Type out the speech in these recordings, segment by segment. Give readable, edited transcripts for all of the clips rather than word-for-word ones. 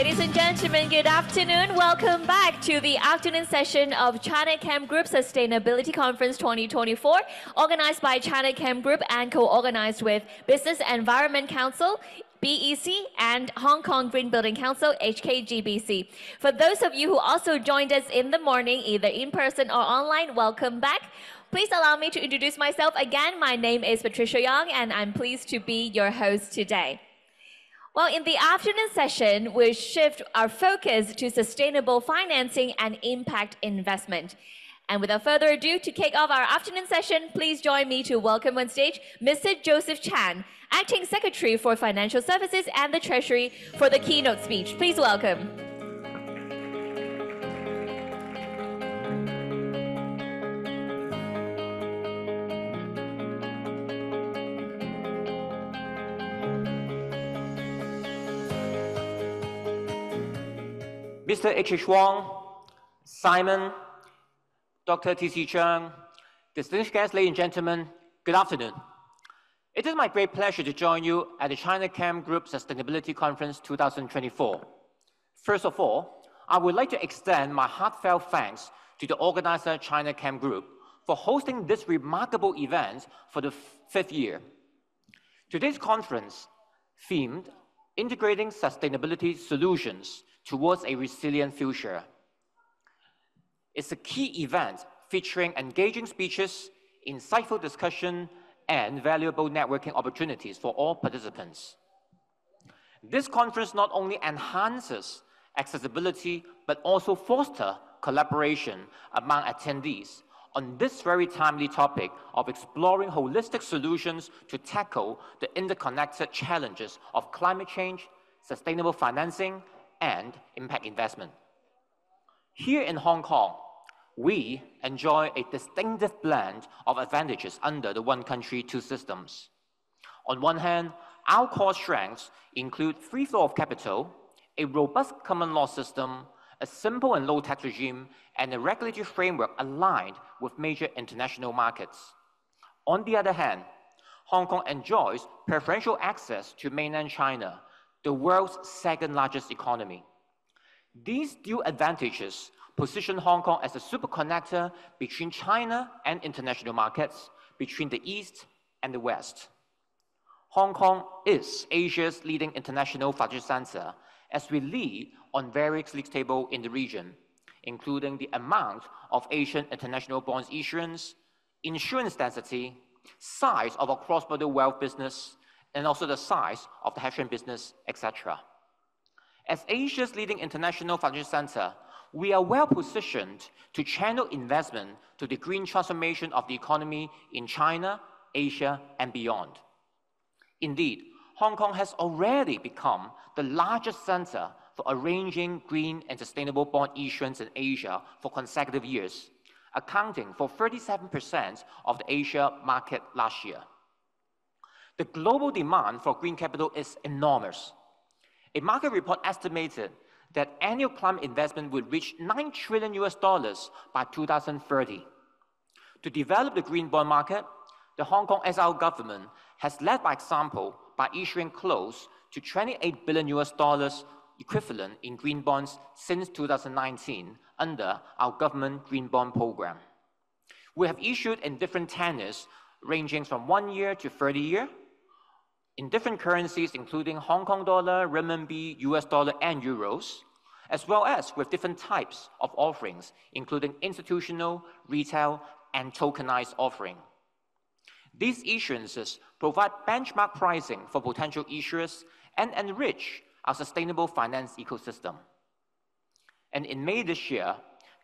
Ladies and gentlemen, good afternoon. Welcome back to the afternoon session of Chinachem Group Sustainability Conference 2024, organized by Chinachem Group and co-organized with Business Environment Council, BEC, and Hong Kong Green Building Council, HKGBC. For those of you who also joined us in the morning, either in person or online, welcome back. Please allow me to introduce myself again. My name is Patricia Young, and I'm pleased to be your host today. Well, in the afternoon session, we'll shift our focus to sustainable financing and impact investment. And without further ado, to kick off our afternoon session, please join me to welcome on stage Mr. Joseph Chan, Acting Secretary for Financial Services and the Treasury, for the keynote speech. Please welcome. Mr. H.H. Wong, Simon, Dr. T.C. Cheung, distinguished guests, ladies and gentlemen, good afternoon. It is my great pleasure to join you at the Chinachem Group Sustainability Conference 2024. First of all, I would like to extend my heartfelt thanks to the organizer Chinachem Group for hosting this remarkable event for the fifth year. Today's conference, themed Integrating Sustainability Solutions Towards a Resilient Future, it's a key event featuring engaging speeches, insightful discussion, and valuable networking opportunities for all participants. This conference not only enhances accessibility, but also fosters collaboration among attendees on this very timely topic of exploring holistic solutions to tackle the interconnected challenges of climate change, sustainable financing, and impact investment. Here in Hong Kong, we enjoy a distinctive blend of advantages under the one country, two systems. On one hand, our core strengths include free flow of capital, a robust common law system, a simple and low tax regime, and a regulatory framework aligned with major international markets. On the other hand, Hong Kong enjoys preferential access to mainland China, the world's second largest economy. These dual advantages position Hong Kong as a super connector between China and international markets, between the East and the West. Hong Kong is Asia's leading international financial center, as we lead on various league tables in the region, including the amount of Asian international bonds issuance, insurance density, size of our cross-border wealth business, and also the size of the hedge fund business, etc. As Asia's leading international financial center, we are well positioned to channel investment to the green transformation of the economy in China, Asia, and beyond. Indeed, Hong Kong has already become the largest center for arranging green and sustainable bond issuance in Asia for consecutive years, accounting for 37% of the Asia market last year. The global demand for green capital is enormous. A market report estimated that annual climate investment would reach $9 trillion by 2030. To develop the green bond market, the Hong Kong SR government has led by example by issuing close to $28 billion equivalent in green bonds since 2019 under our government green bond program. We have issued in different tenors ranging from 1 year to 30 years, in different currencies including Hong Kong dollar, renminbi, US dollar, and euros, as well as with different types of offerings, including institutional, retail, and tokenized offering. These issuances provide benchmark pricing for potential issuers and enrich our sustainable finance ecosystem. And in May this year,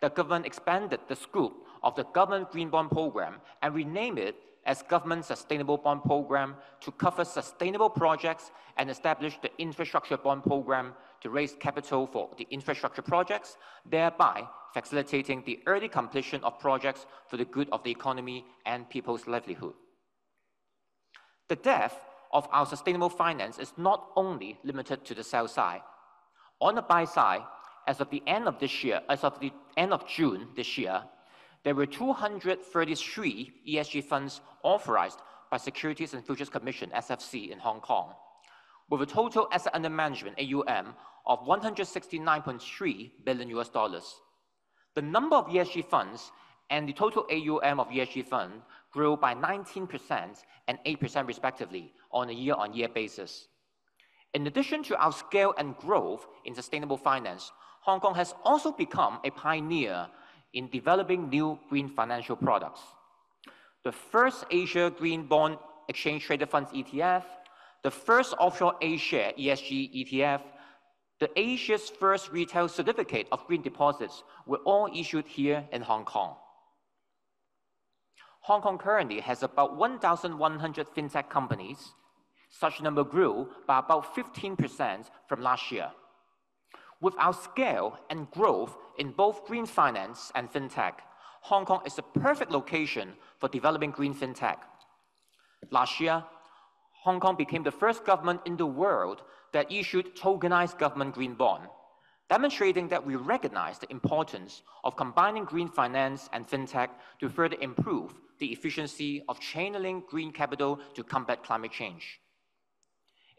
the government expanded the scope of the government green bond program and renamed it as Government Sustainable Bond Program to cover sustainable projects and establish the Infrastructure Bond Program to raise capital for the infrastructure projects, thereby facilitating the early completion of projects for the good of the economy and people's livelihood. The depth of our sustainable finance is not only limited to the sell side. On the buy side, as of the end of June this year, there were 233 ESG funds authorized by Securities and Futures Commission, SFC, in Hong Kong, with a total asset under management, AUM, of 169.3 billion US dollars. The number of ESG funds and the total AUM of ESG fund grew by 19% and 8% respectively on a year-on-year basis. In addition to our scale and growth in sustainable finance, Hong Kong has also become a pioneer in developing new green financial products. The first Asia Green Bond Exchange Traded Funds ETF, the first offshore A-share ESG ETF, the Asia's first retail certificate of green deposits were all issued here in Hong Kong. Hong Kong currently has about 1,100 fintech companies. Such number grew by about 15% from last year. With our scale and growth in both green finance and fintech, Hong Kong is the perfect location for developing green fintech. Last year, Hong Kong became the first government in the world that issued tokenized government green bond, demonstrating that we recognize the importance of combining green finance and fintech to further improve the efficiency of channeling green capital to combat climate change.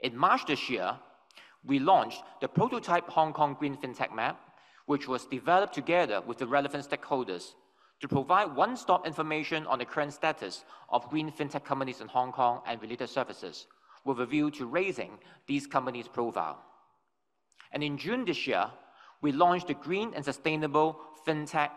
In March this year, we launched the prototype Hong Kong Green Fintech Map, which was developed together with the relevant stakeholders to provide one-stop information on the current status of green fintech companies in Hong Kong and related services, with a view to raising these companies' profile. And in June this year, we launched the Green and Sustainable Fintech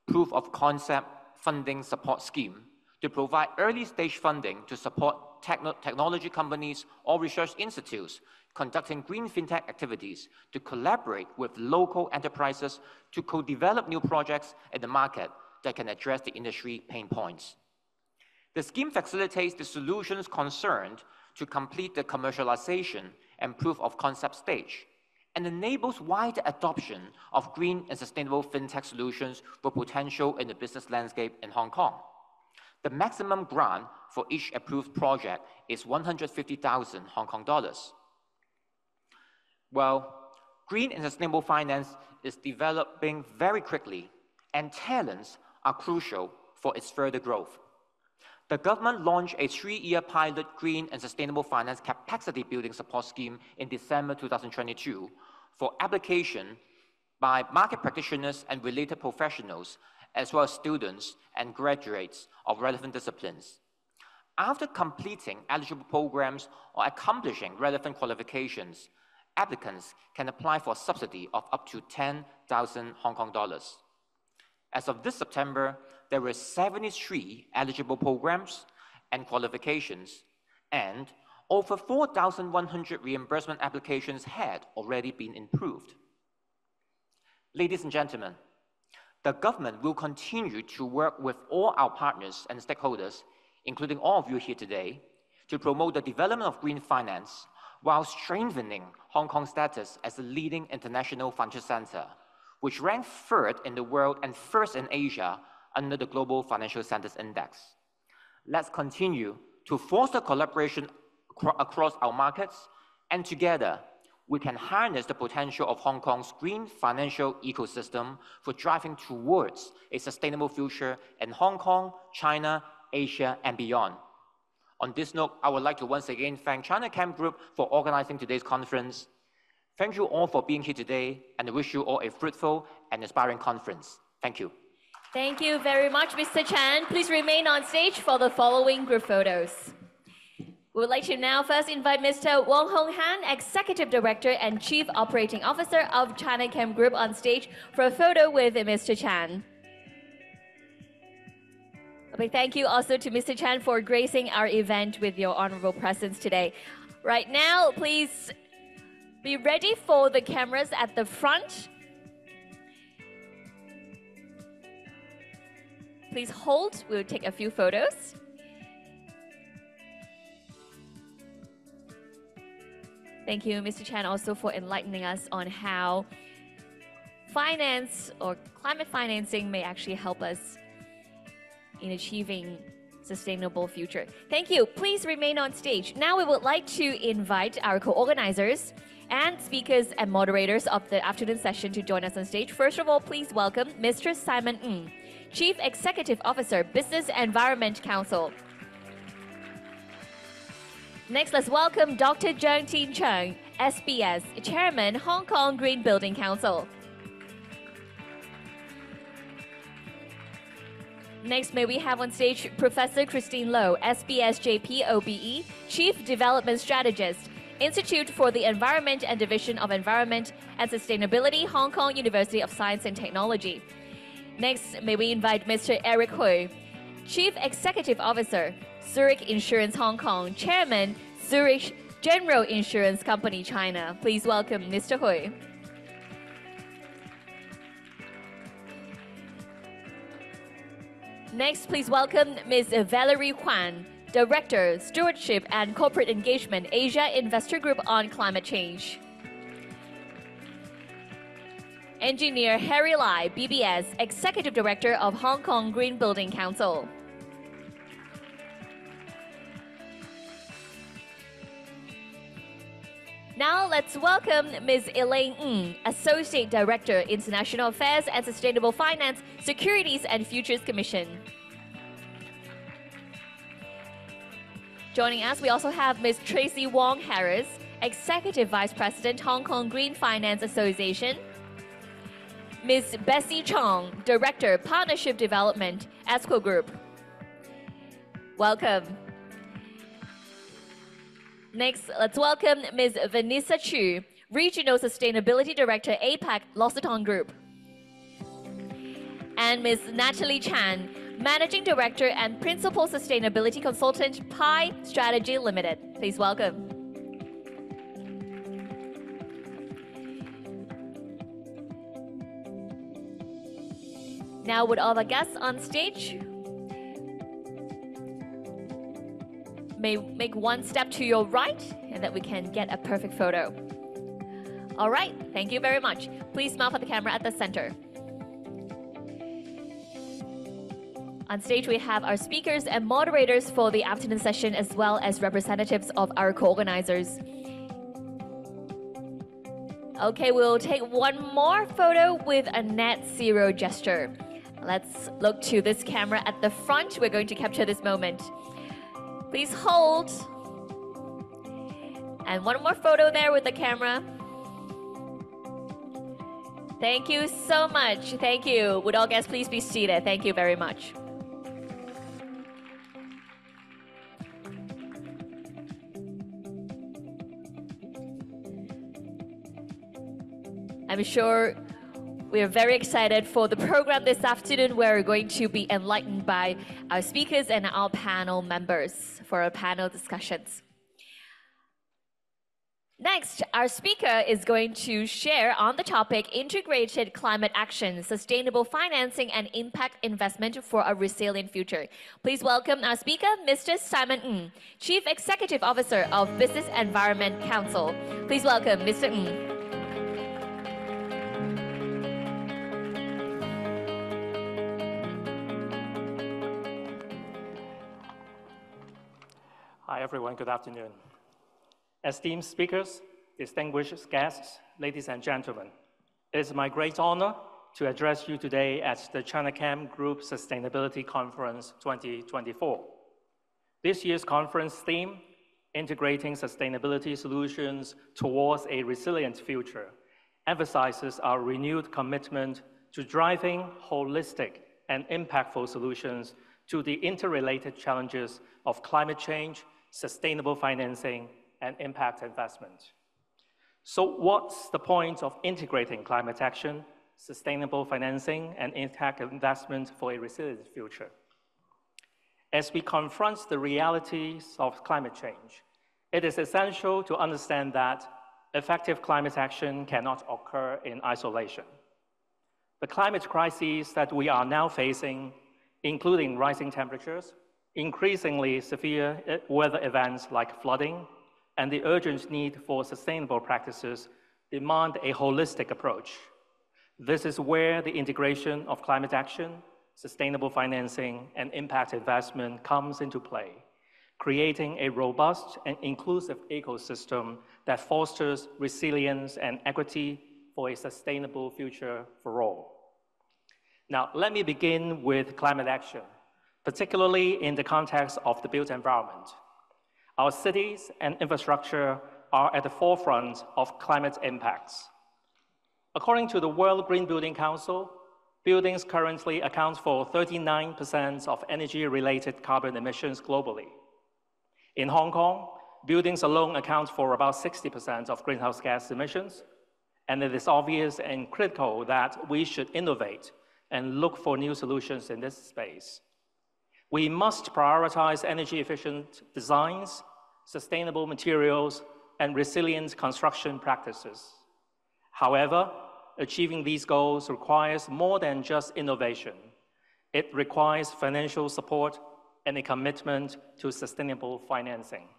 Proof of Concept Funding Support Scheme to provide early-stage funding to support technology companies or research institutes conducting green fintech activities to collaborate with local enterprises to co-develop new projects in the market that can address the industry pain points. The scheme facilitates the solutions concerned to complete the commercialization and proof of concept stage and enables wider adoption of green and sustainable fintech solutions with potential in the business landscape in Hong Kong. The maximum grant for each approved project is 150,000 Hong Kong dollars. Well, green and sustainable finance is developing very quickly, and talents are crucial for its further growth. The government launched a 3-year pilot green and sustainable finance capacity building support scheme in December 2022 for application by market practitioners and related professionals, as well as students and graduates of relevant disciplines. After completing eligible programs or accomplishing relevant qualifications, applicants can apply for a subsidy of up to 10,000 Hong Kong dollars. As of this September, there were 73 eligible programs and qualifications, and over 4,100 reimbursement applications had already been approved. Ladies and gentlemen, the government will continue to work with all our partners and stakeholders, including all of you here today, to promote the development of green finance while strengthening Hong Kong's status as a leading international financial center, which ranks third in the world and first in Asia under the Global Financial Centers Index. Let's continue to foster collaboration across our markets, and together we can harness the potential of Hong Kong's green financial ecosystem for driving towards a sustainable future in Hong Kong, China, Asia, and beyond. On this note, I would like to once again thank Chinachem Group for organizing today's conference. Thank you all for being here today, and I wish you all a fruitful and inspiring conference. Thank you. Thank you very much, Mr. Chan. Please remain on stage for the following group photos. We would like to now first invite Mr. Wong Hong Han, Executive Director and Chief Operating Officer of Chinachem Group, on stage for a photo with Mr. Chan. Thank you also to Mr. Chan for gracing our event with your honorable presence today. Right now, please be ready for the cameras at the front. Please hold. We'll take a few photos. Thank you, Mr. Chan, also for enlightening us on how finance or climate financing may actually help us in achieving sustainable future. Thank you. Please remain on stage. Now we would like to invite our co-organizers and speakers and moderators of the afternoon session to join us on stage. First of all, please welcome Mr. Simon Ng, Chief Executive Officer, Business Environment Council. Next, let's welcome Dr. Zheng Tin Cheng, SBS, Chairman, Hong Kong Green Building Council. Next, may we have on stage Professor Christine Low, SBS JP OBE, Chief Development Strategist, Institute for the Environment and Division of Environment and Sustainability, Hong Kong University of Science and Technology. Next, may we invite Mr. Eric Hui, Chief Executive Officer, Zurich Insurance Hong Kong, Chairman, Zurich General Insurance Company China. Please welcome Mr. Hui. Next, please welcome Ms. Valerie Huan, Director, Stewardship and Corporate Engagement, Asia Investor Group on Climate Change. Engineer Harry Lai, BBS, Executive Director of Hong Kong Green Building Council. Now let's welcome Ms. Elaine Ng, Associate Director, International Affairs and Sustainable Finance, Securities and Futures Commission. Joining us, we also have Ms. Tracy Wong Harris, Executive Vice President, Hong Kong Green Finance Association. Ms. Bessie Chong, Director, Partnership Development, ESCO Group. Welcome. Next, let's welcome Ms. Vanessa Chu, Regional Sustainability Director, APAC, L'Occitane Group. And Ms. Natalie Chan, Managing Director and Principal Sustainability Consultant, Pi Strategy Limited. Please welcome. Now, would all the guests on stage may make one step to your right, and that we can get a perfect photo. All right, thank you very much. Please smile for the camera at the center. On stage, we have our speakers and moderators for the afternoon session, as well as representatives of our co-organizers. Okay, we'll take one more photo with a net zero gesture. Let's look to this camera at the front. We're going to capture this moment. Please hold. And one more photo there with the camera. Thank you so much. Thank you. Would all guests please be seated? Thank you very much. I'm sure we're very excited for the program this afternoon. We're going to be enlightened by our speakers and our panel members for our panel discussions. Next, our speaker is going to share on the topic Integrated Climate Action, Sustainable Financing and Impact Investment for a Resilient Future. Please welcome our speaker, Mr. Simon Ng, Chief Executive Officer of Business Environment Council. Please welcome Mr. Ng. Hi, everyone. Good afternoon. Esteemed speakers, distinguished guests, ladies and gentlemen, it is my great honor to address you today at the Chinachem Group Sustainability Conference 2024. This year's conference theme, Integrating Sustainability Solutions Towards a Resilient Future, emphasizes our renewed commitment to driving holistic and impactful solutions to the interrelated challenges of climate change, sustainable financing, and impact investment. So what's the point of integrating climate action, sustainable financing, and impact investment for a resilient future? As we confront the realities of climate change, it is essential to understand that effective climate action cannot occur in isolation. The climate crises that we are now facing, including rising temperatures, increasingly severe weather events like flooding, and the urgent need for sustainable practices demand a holistic approach. This is where the integration of climate action, sustainable financing, and impact investment comes into play, creating a robust and inclusive ecosystem that fosters resilience and equity for a sustainable future for all. Now, let me begin with climate action, particularly in the context of the built environment. Our cities and infrastructure are at the forefront of climate impacts. According to the World Green Building Council, buildings currently account for 39% of energy-related carbon emissions globally. In Hong Kong, buildings alone account for about 60% of greenhouse gas emissions, and it is obvious and critical that we should innovate and look for new solutions in this space. We must prioritize energy-efficient designs, sustainable materials, and resilient construction practices. However, achieving these goals requires more than just innovation. It requires financial support and a commitment to sustainable financing.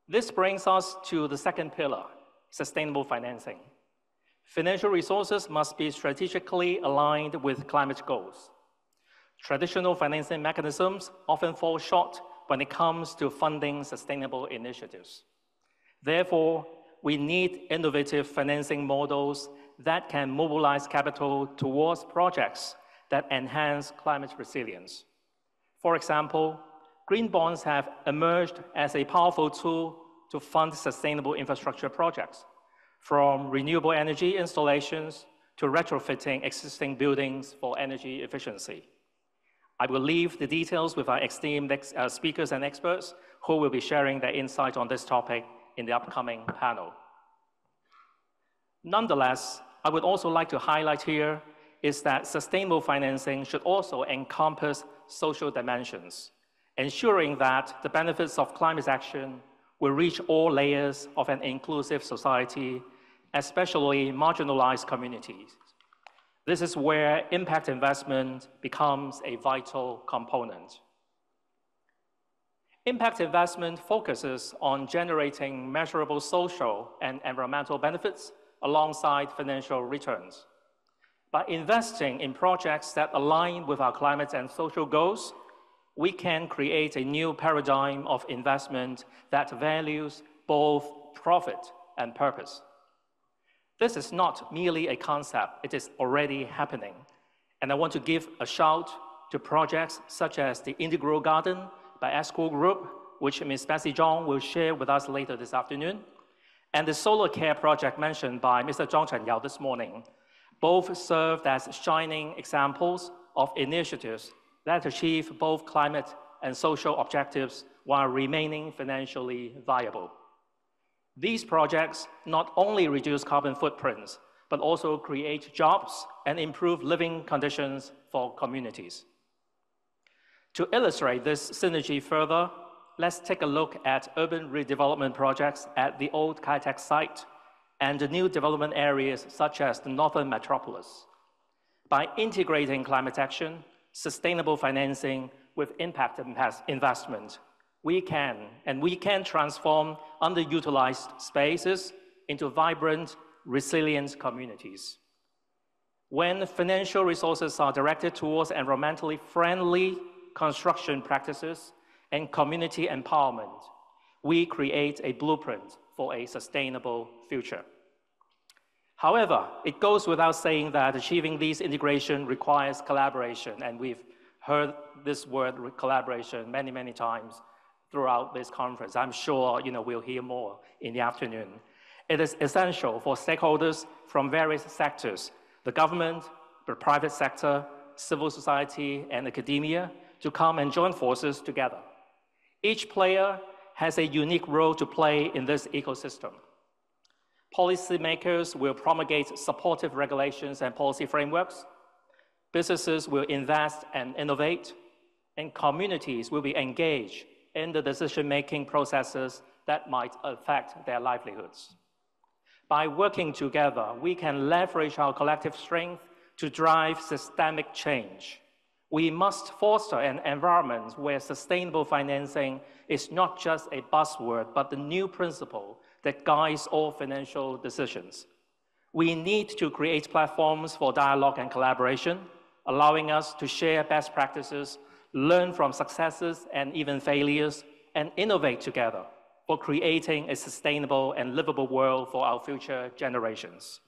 This brings us to the second pillar, sustainable financing. Financial resources must be strategically aligned with climate goals. Traditional financing mechanisms often fall short when it comes to funding sustainable initiatives. Therefore, we need innovative financing models that can mobilize capital towards projects that enhance climate resilience. For example, green bonds have emerged as a powerful tool to fund sustainable infrastructure projects, from renewable energy installations to retrofitting existing buildings for energy efficiency. I will leave the details with our esteemed speakers and experts who will be sharing their insight on this topic in the upcoming panel. Nonetheless, I would also like to highlight here is that sustainable financing should also encompass social dimensions, ensuring that the benefits of climate action will reach all layers of an inclusive society, especially marginalized communities. This is where impact investment becomes a vital component. Impact investment focuses on generating measurable social and environmental benefits alongside financial returns. By investing in projects that align with our climate and social goals, we can create a new paradigm of investment that values both profit and purpose. This is not merely a concept, it is already happening. And I want to give a shout to projects such as the Integral Garden by ESCO Group, which Ms. Bessie Zhang will share with us later this afternoon, and the Solar Care project mentioned by Mr. Zhang Chenyao this morning. Both served as shining examples of initiatives that achieve both climate and social objectives while remaining financially viable. These projects not only reduce carbon footprints, but also create jobs and improve living conditions for communities. To illustrate this synergy further, let's take a look at urban redevelopment projects at the old Kai Tak site and the new development areas such as the Northern Metropolis. By integrating climate action, sustainable financing with impact investment, we can transform underutilized spaces into vibrant, resilient communities. When financial resources are directed towards environmentally friendly construction practices and community empowerment, we create a blueprint for a sustainable future. However, it goes without saying that achieving these integration requires collaboration, and we've heard this word collaboration many, many times throughout this conference. I'm sure we'll hear more in the afternoon. It is essential for stakeholders from various sectors, the government, the private sector, civil society, and academia, to come and join forces together. Each player has a unique role to play in this ecosystem. Policymakers will promulgate supportive regulations and policy frameworks. Businesses will invest and innovate, and communities will be engaged in the decision-making processes that might affect their livelihoods. By working together, we can leverage our collective strength to drive systemic change. We must foster an environment where sustainable financing is not just a buzzword, but the new principle that guides all financial decisions. We need to create platforms for dialogue and collaboration, allowing us to share best practices, learn from successes and even failures, and innovate together for creating a sustainable and livable world for our future generations.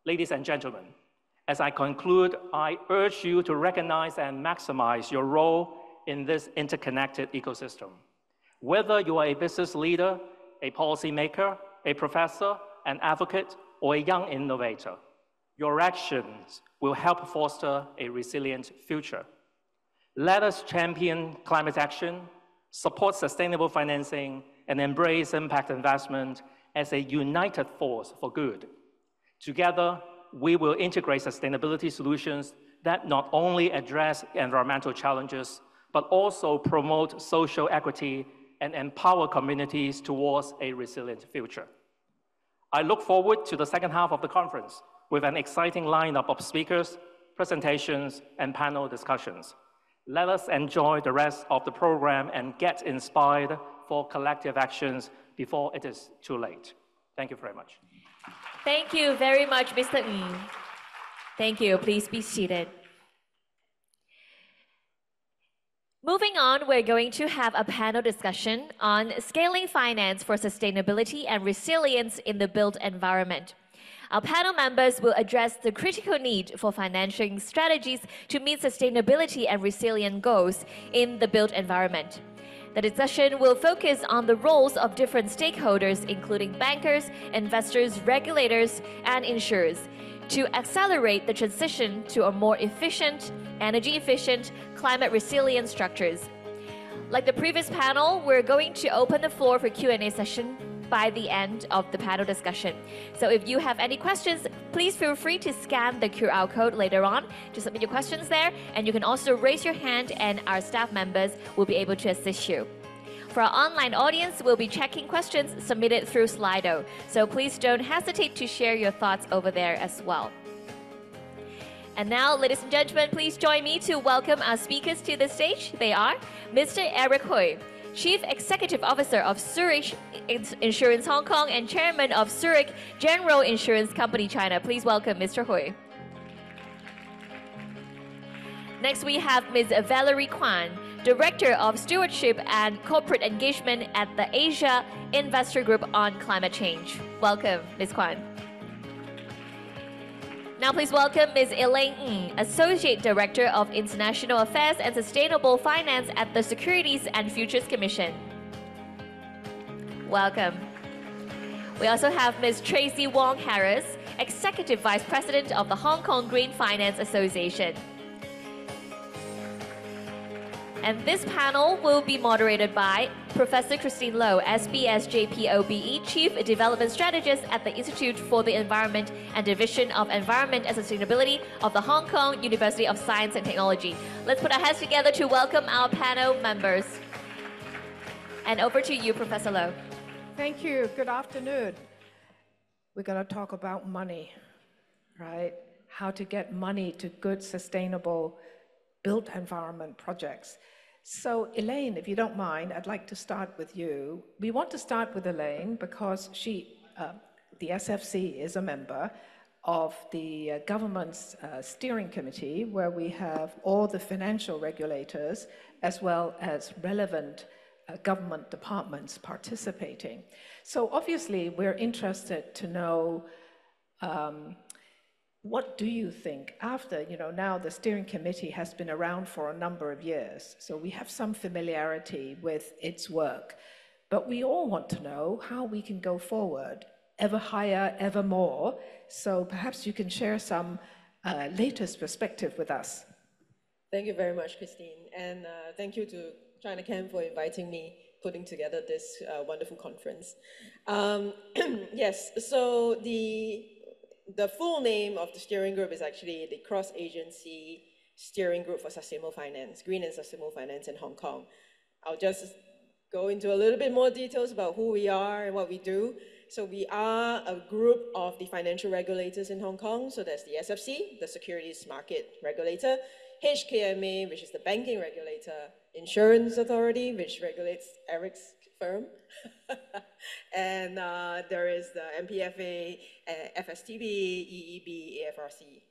Ladies and gentlemen, as I conclude, I urge you to recognize and maximize your role in this interconnected ecosystem. Whether you are a business leader, a policymaker, a professor, an advocate, or a young innovator, your actions will help foster a resilient future. Let us champion climate action, support sustainable financing, and embrace impact investment as a united force for good. Together, we will integrate sustainability solutions that not only address environmental challenges, but also promote social equity and empower communities towards a resilient future. I look forward to the second half of the conference with an exciting lineup of speakers, presentations, and panel discussions. Let us enjoy the rest of the program and get inspired for collective actions before it is too late. Thank you very much. Thank you very much, Mr. Ng. Thank you. Please be seated. Moving on, we're going to have a panel discussion on scaling finance for sustainability and resilience in the built environment. Our panel members will address the critical need for financing strategies to meet sustainability and resilient goals in the built environment. The discussion will focus on the roles of different stakeholders, including bankers, investors, regulators, and insurers, to accelerate the transition to a more efficient, energy-efficient, climate-resilient structures. Like the previous panel, we're going to open the floor for Q&A session by the end of the panel discussion. So if you have any questions, please feel free to scan the QR code later on to submit your questions there, and you can also raise your hand and our staff members will be able to assist you. For our online audience, we'll be checking questions submitted through Slido, so please don't hesitate to share your thoughts over there as well. And now, ladies and gentlemen, please join me to welcome our speakers to the stage. They are Mr. Eric Hui, Chief Executive Officer of Zurich Insurance Hong Kong and Chairman of Zurich General Insurance Company China. Please welcome Mr. Hui. Next, we have Ms. Valerie Kwan, Director of Stewardship and Corporate Engagement at the Asia Investor Group on Climate Change. Welcome, Ms. Kwan. Now please welcome Ms. Elaine Ng, Associate Director of International Affairs and Sustainable Finance at the Securities and Futures Commission. Welcome. We also have Ms. Tracy Wong Harris, Executive Vice President of the Hong Kong Green Finance Association. And this panel will be moderated by Professor Christine Low, SBSJPOBE, Chief Development Strategist at the Institute for the Environment and Division of Environment and Sustainability of the Hong Kong University of Science and Technology. Let's put our hands together to welcome our panel members. And over to you, Professor Low. Thank you. Good afternoon. We're going to talk about money, right? How to get money to good, sustainable, built environment projects. So Elaine, if you don't mind, I'd like to start with you. We want to start with Elaine because she, the SFC is a member of the government's steering committee, where we have all the financial regulators as well as relevant government departments participating. So obviously we're interested to know what do you think after, now the steering committee has been around for a number of years, so we have some familiarity with its work, but we all want to know how we can go forward, ever higher, ever more. So perhaps you can share some latest perspective with us. Thank you very much, Christine, and thank you to Chinachem for inviting me, putting together this wonderful conference. Yes, so the full name of the steering group is actually the Cross-Agency Steering Group for Sustainable Finance, Green and Sustainable Finance in Hong Kong. I'll just go into a little bit more details about who we are and what we do. So we are a group of the financial regulators in Hong Kong. So there's the SFC, the Securities Market Regulator, HKMA, which is the banking regulator, Insurance Authority, which regulates Eric's firm, and there is the MPFA, FSTB, EEB, AFRC,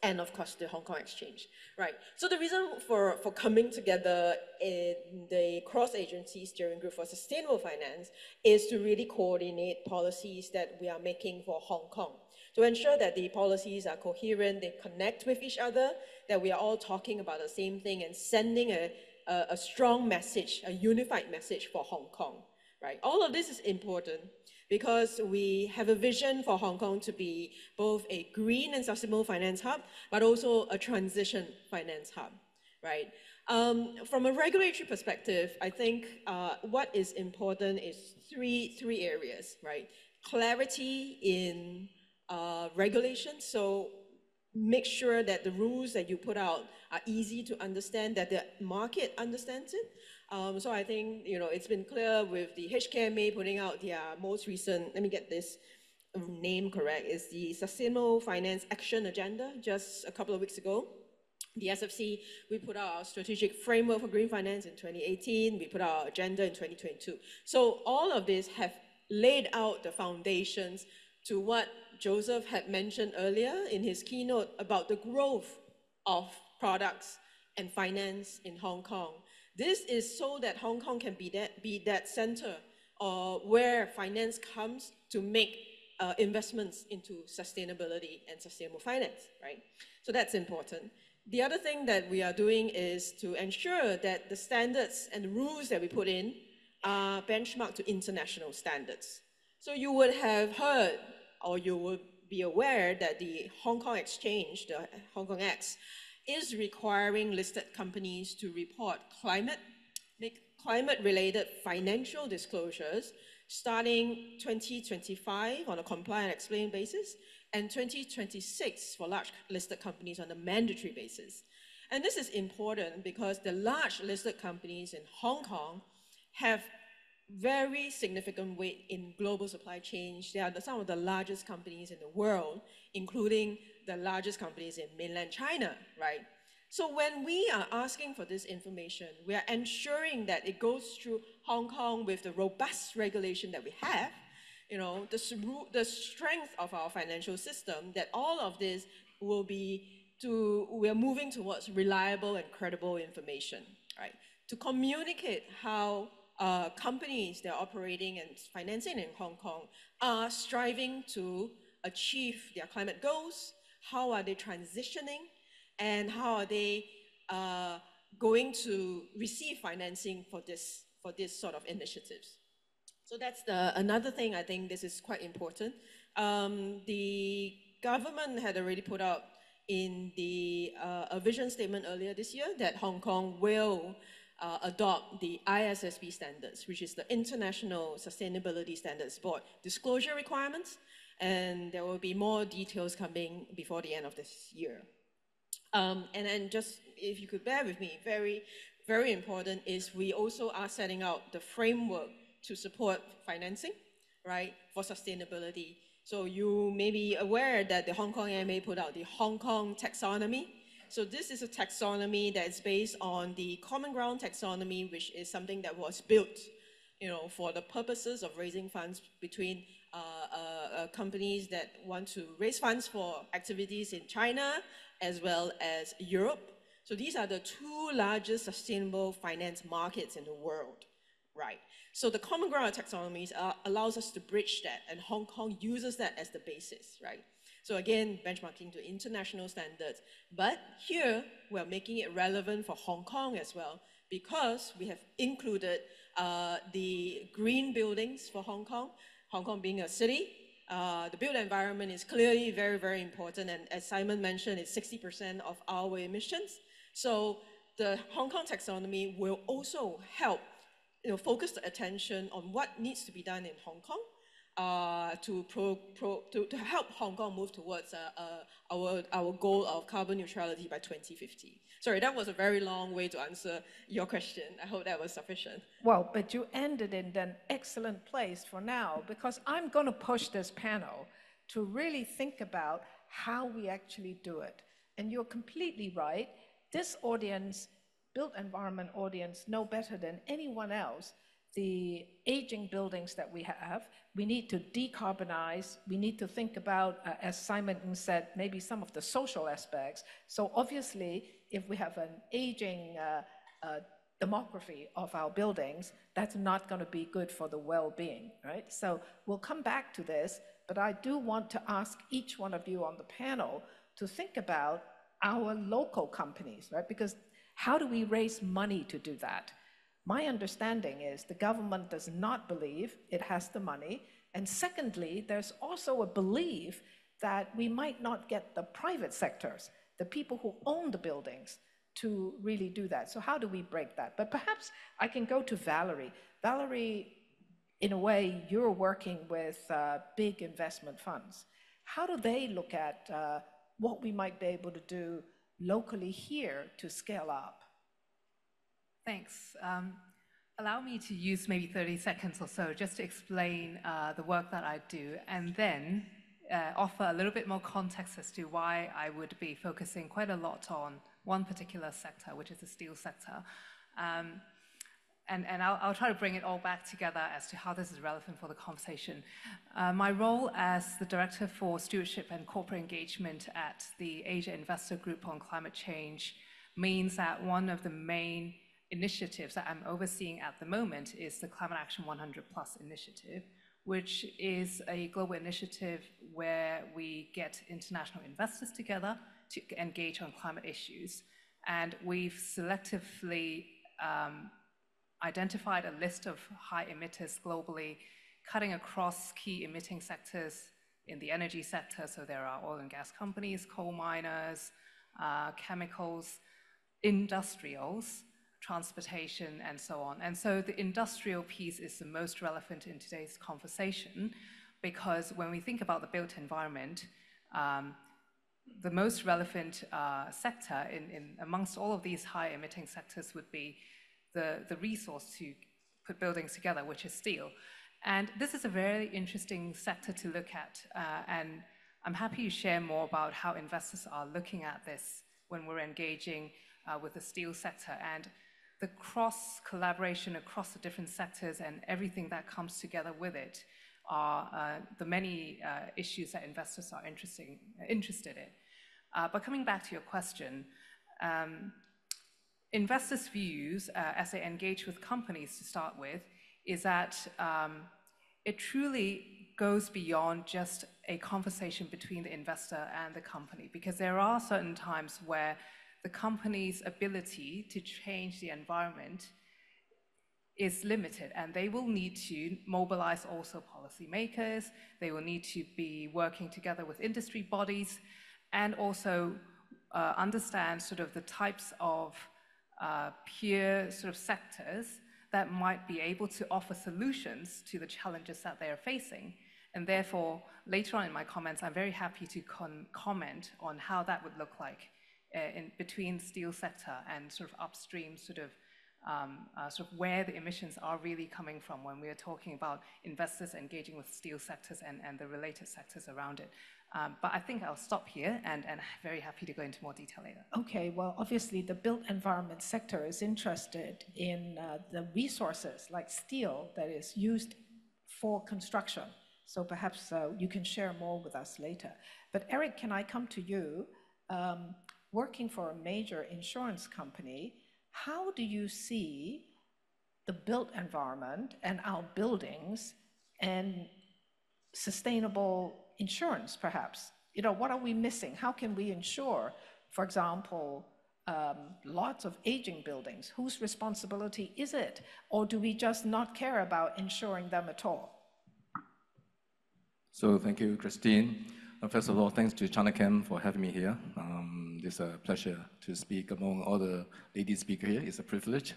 and of course the Hong Kong Exchange. Right. So the reason for coming together in the cross-agency steering group for sustainable finance is to really coordinate policies that we are making for Hong Kong, to ensure that the policies are coherent, they connect with each other, that we are all talking about the same thing and sending a strong message, a unified message for Hong Kong, right? All of this is important because we have a vision for Hong Kong to be both a green and sustainable finance hub, but also a transition finance hub, right? From a regulatory perspective, I think what is important is three areas, right? Clarity in regulation, so make sure that the rules that you put out are easy to understand, that the market understands it. So I think, you know, it's been clear with the HKMA putting out their most recent, let me get this name correct, is the Sustainable Finance Action Agenda just a couple of weeks ago. The SFC, we put out our strategic framework for green finance in 2018. We put out our agenda in 2022. So all of this have laid out the foundations to what Joseph had mentioned earlier in his keynote about the growth of products and finance in Hong Kong. This is so that Hong Kong can be that center where finance comes to make investments into sustainability and sustainable finance, right? So that's important. The other thing that we are doing is to ensure that the standards and the rules that we put in are benchmarked to international standards. So you would have heard, or you would be aware that the Hong Kong Exchange, the Hong Kong X, is requiring listed companies to report climate-related financial disclosures starting 2025 on a comply and explain basis, and 2026 for large listed companies on a mandatory basis. And this is important because the large listed companies in Hong Kong have very significant weight in global supply chains. They are some of the largest companies in the world, including the largest companies in mainland China, right? So when we are asking for this information, we are ensuring that it goes through Hong Kong with the robust regulation that we have, you know, the strength of our financial system, that all of this will be we are moving towards reliable and credible information, right? To communicate how companies that are operating and financing in Hong Kong are striving to achieve their climate goals, how are they transitioning, and how are they going to receive financing for this sort of initiatives. So that's another thing. I think this is quite important. The government had already put out in a vision statement earlier this year that Hong Kong will adopt the ISSB standards, which is the International Sustainability Standards Board disclosure requirements, and there will be more details coming before the end of this year. And then just, if you could bear with me, very, very important is we also are setting out the framework to support financing, right, for sustainability. So you may be aware that the Hong Kong MA put out the Hong Kong taxonomy. So this is a taxonomy that's based on the Common Ground taxonomy, which is something that was built, you know, for the purposes of raising funds between companies that want to raise funds for activities in China as well as Europe. So these are the two largest sustainable finance markets in the world, right? So the Common Ground taxonomy allows us to bridge that, and Hong Kong uses that as the basis, right? So again, benchmarking to international standards. But here, we're making it relevant for Hong Kong as well, because we have included the green buildings for Hong Kong. Hong Kong being a city, the built environment is clearly very, very important. And as Simon mentioned, it's 60% of our emissions. So the Hong Kong taxonomy will also help, you know, focus the attention on what needs to be done in Hong Kong to help Hong Kong move towards our goal of carbon neutrality by 2050. Sorry, that was a very long way to answer your question. I hope that was sufficient. Well, but you ended in an excellent place for now, because I'm going to push this panel to really think about how we actually do it. And you're completely right. This audience, built environment audience, know better than anyone else the aging buildings that we have. We need to decarbonize. We need to think about, as Simon said, maybe some of the social aspects. So obviously, if we have an aging demography of our buildings, that's not going to be good for the well-being, right? So we'll come back to this, but I do want to ask each one of you on the panel to think about our local companies, right? Because how do we raise money to do that? My understanding is the government does not believe it has the money. And secondly, there's also a belief that we might not get the private sectors, the people who own the buildings, to really do that. So how do we break that? But perhaps I can go to Valerie. Valerie, in a way, you're working with big investment funds. How do they look at what we might be able to do locally here to scale up? Thanks. Allow me to use maybe 30 seconds or so just to explain the work that I do, and then offer a little bit more context as to why I would be focusing quite a lot on one particular sector, which is the steel sector. And I'll try to bring it all back together as to how this is relevant for the conversation. My role as the Director for Stewardship and Corporate Engagement at the Asia Investor Group on Climate Change means that one of the main initiatives that I'm overseeing at the moment is the Climate Action 100+ initiative, which is a global initiative where we get international investors together to engage on climate issues. And we've selectively identified a list of high emitters globally, cutting across key emitting sectors in the energy sector. So there are oil and gas companies, coal miners, chemicals, industrials, transportation, and so on. And so the industrial piece is the most relevant in today's conversation, because when we think about the built environment, the most relevant sector amongst all of these high emitting sectors would be the resource to put buildings together, which is steel. And this is a very interesting sector to look at, and I'm happy to share more about how investors are looking at this when we're engaging with the steel sector, and the cross-collaboration across the different sectors and everything that comes together with it are the many issues that investors are interested in. But coming back to your question, investors' views as they engage with companies to start with is that it truly goes beyond just a conversation between the investor and the company, because there are certain times where the company's ability to change the environment is limited, and they will need to mobilize also policymakers. They will need to be working together with industry bodies, and also understand sort of the types of peer sort of sectors that might be able to offer solutions to the challenges that they are facing. And therefore, later on in my comments, I'm very happy to comment on how that would look like in between the steel sector and sort of upstream sort of where the emissions are really coming from when we are talking about investors engaging with steel sectors and the related sectors around it. But I think I'll stop here and very happy to go into more detail later. Okay, well, obviously the built environment sector is interested in the resources like steel that is used for construction. So perhaps you can share more with us later. But Eric, can I come to you? Working for a major insurance company, how do you see the built environment and our buildings and sustainable insurance, perhaps? You know, what are we missing? How can we ensure, for example, lots of aging buildings? Whose responsibility is it? Or do we just not care about insuring them at all? So thank you, Christine. First of all, thanks to Chinachem for having me here. It's a pleasure to speak among all the lady speakers here. It's a privilege.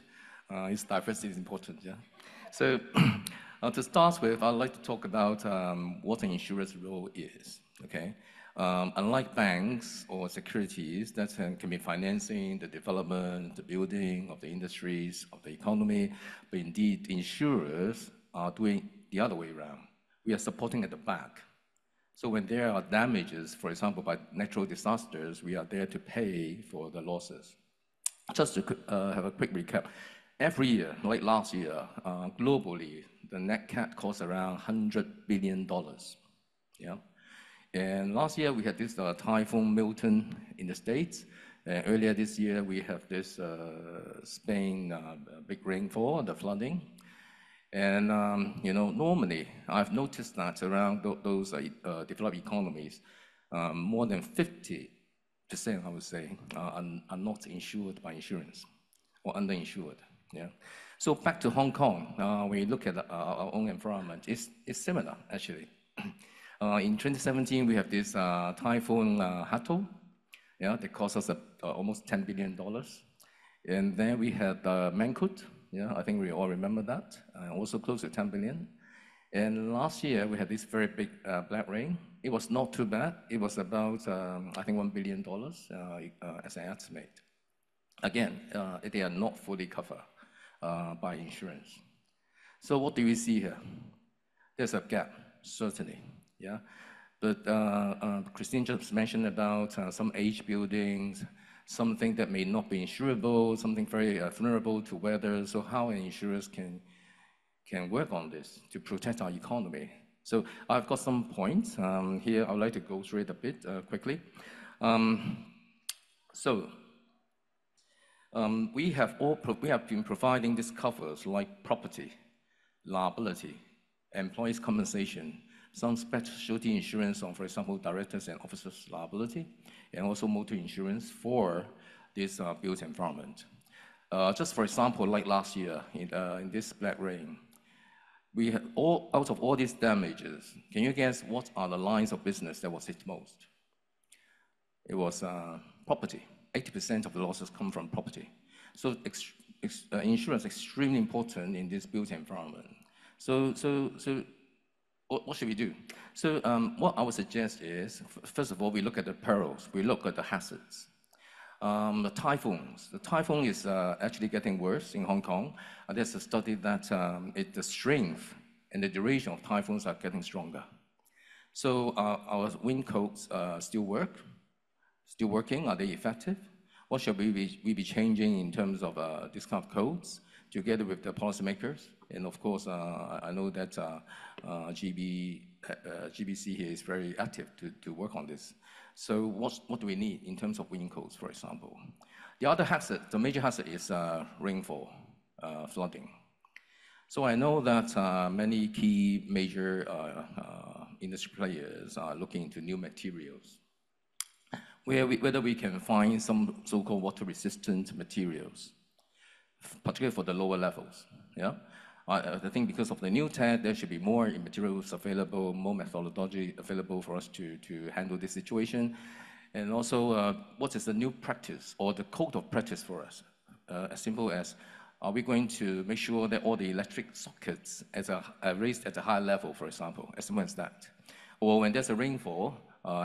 Its diversity is important, yeah? So to start with, I'd like to talk about what an insurer's role is, okay? Unlike banks or securities that can be financing the development, the building of the industries, of the economy, but indeed insurers are doing the other way around. We are supporting at the back. So when there are damages, for example, by natural disasters, we are there to pay for the losses. Just to have a quick recap, every year, like last year, globally, the net cat costs around $100 billion, yeah? And last year, we had this Typhoon Milton in the States. Earlier this year, we have this Spain big rainfall, the flooding. And, you know, normally, I've noticed that around those developed economies, more than 50%, I would say, are not insured by insurance or underinsured. Yeah. So back to Hong Kong, when you look at our own environment, it's similar, actually. In 2017, we have this typhoon Hato, yeah, that cost us almost $10 billion. And then we had Mangkhut, yeah, I think we all remember that, also close to 10 billion. And last year, we had this very big black rain. It was not too bad. It was about, I think, $1 billion as an estimate. Again, they are not fully covered by insurance. So what do we see here? There's a gap, certainly, yeah. But Christine just mentioned about some aged buildings, something that may not be insurable, something very vulnerable to weather. So how insurers can work on this to protect our economy. So I've got some points here. I would like to go through it a bit quickly. We have been providing these covers like property, liability, employees' compensation, some specialty insurance on, for example, directors and officers' liability, and also motor insurance for this built environment. Just for example, like last year in this black rain, we had out of all these damages, can you guess what are the lines of business that was hit most? It was property. 80% of the losses come from property. So insurance is extremely important in this built environment. So what should we do? So what I would suggest is, first of all, we look at the perils. We look at the hazards. The typhoons. The typhoon is actually getting worse in Hong Kong. There's a study that the strength and the duration of typhoons are getting stronger. So our wind codes still working? Are they effective? What should we be changing in terms of these kind of codes together with the policymakers? And of course, I know that GBC here is very active to work on this. So what do we need in terms of wind codes, for example? The other hazard, the major hazard is rainfall, flooding. So I know that many key major industry players are looking into new materials, whether we can find some so-called water-resistant materials, particularly for the lower levels. Yeah, I think because of the new tech, there should be more materials available, more methodology available for us to handle this situation. And also, what is the new practice or the code of practice for us? As simple as, are we going to make sure that all the electric sockets are raised at a high level, for example, as simple as that? Or when there's a rainfall,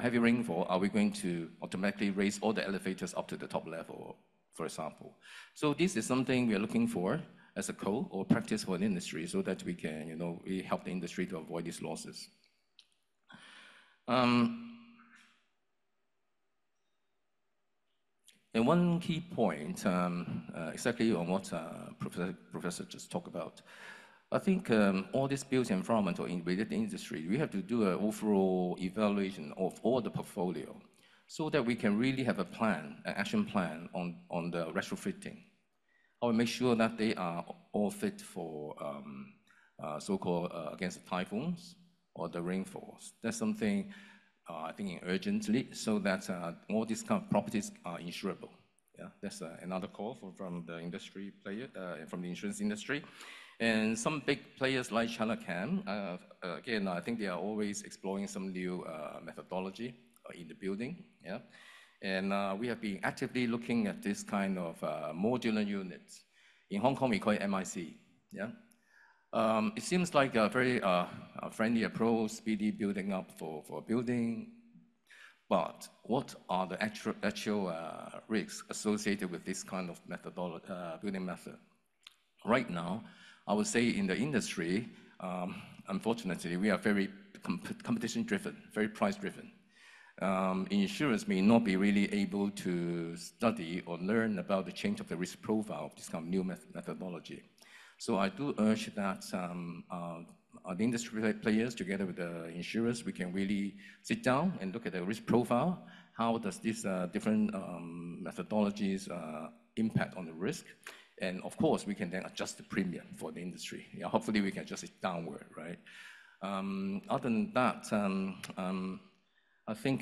heavy rainfall, are we going to automatically raise all the elevators up to the top level, for example? So this is something we are looking for as a code or practice for the industry so that we can, we help the industry to avoid these losses. And one key point, exactly on what Professor just talked about, I think all this built environment or related industry, we have to do an overall evaluation of all the portfolio so that we can really have a plan, an action plan on the retrofitting. I will make sure that they are all fit for so-called against the typhoons or the rainfalls. That's something I think urgently so that all these kind of properties are insurable. Yeah, that's another call from the industry player, from the insurance industry. And some big players like Chinachem, again, I think they are always exploring some new methodology in the building. Yeah. And we have been actively looking at this kind of modular units. In Hong Kong, we call it MIC. Yeah? It seems like a very friendly approach, speedy building up for a building. But what are the actual risks associated with this kind of methodology, building method? Right now, I would say in the industry, unfortunately, we are very competition-driven, very price-driven. Insurers may not be really able to study or learn about the change of the risk profile of this kind of new methodology. So I do urge that the industry players, together with the insurers, we can really sit down and look at the risk profile. How does these different methodologies impact on the risk? And of course, we can then adjust the premium for the industry. Yeah, hopefully, we can adjust it downward, right? Other than that, I think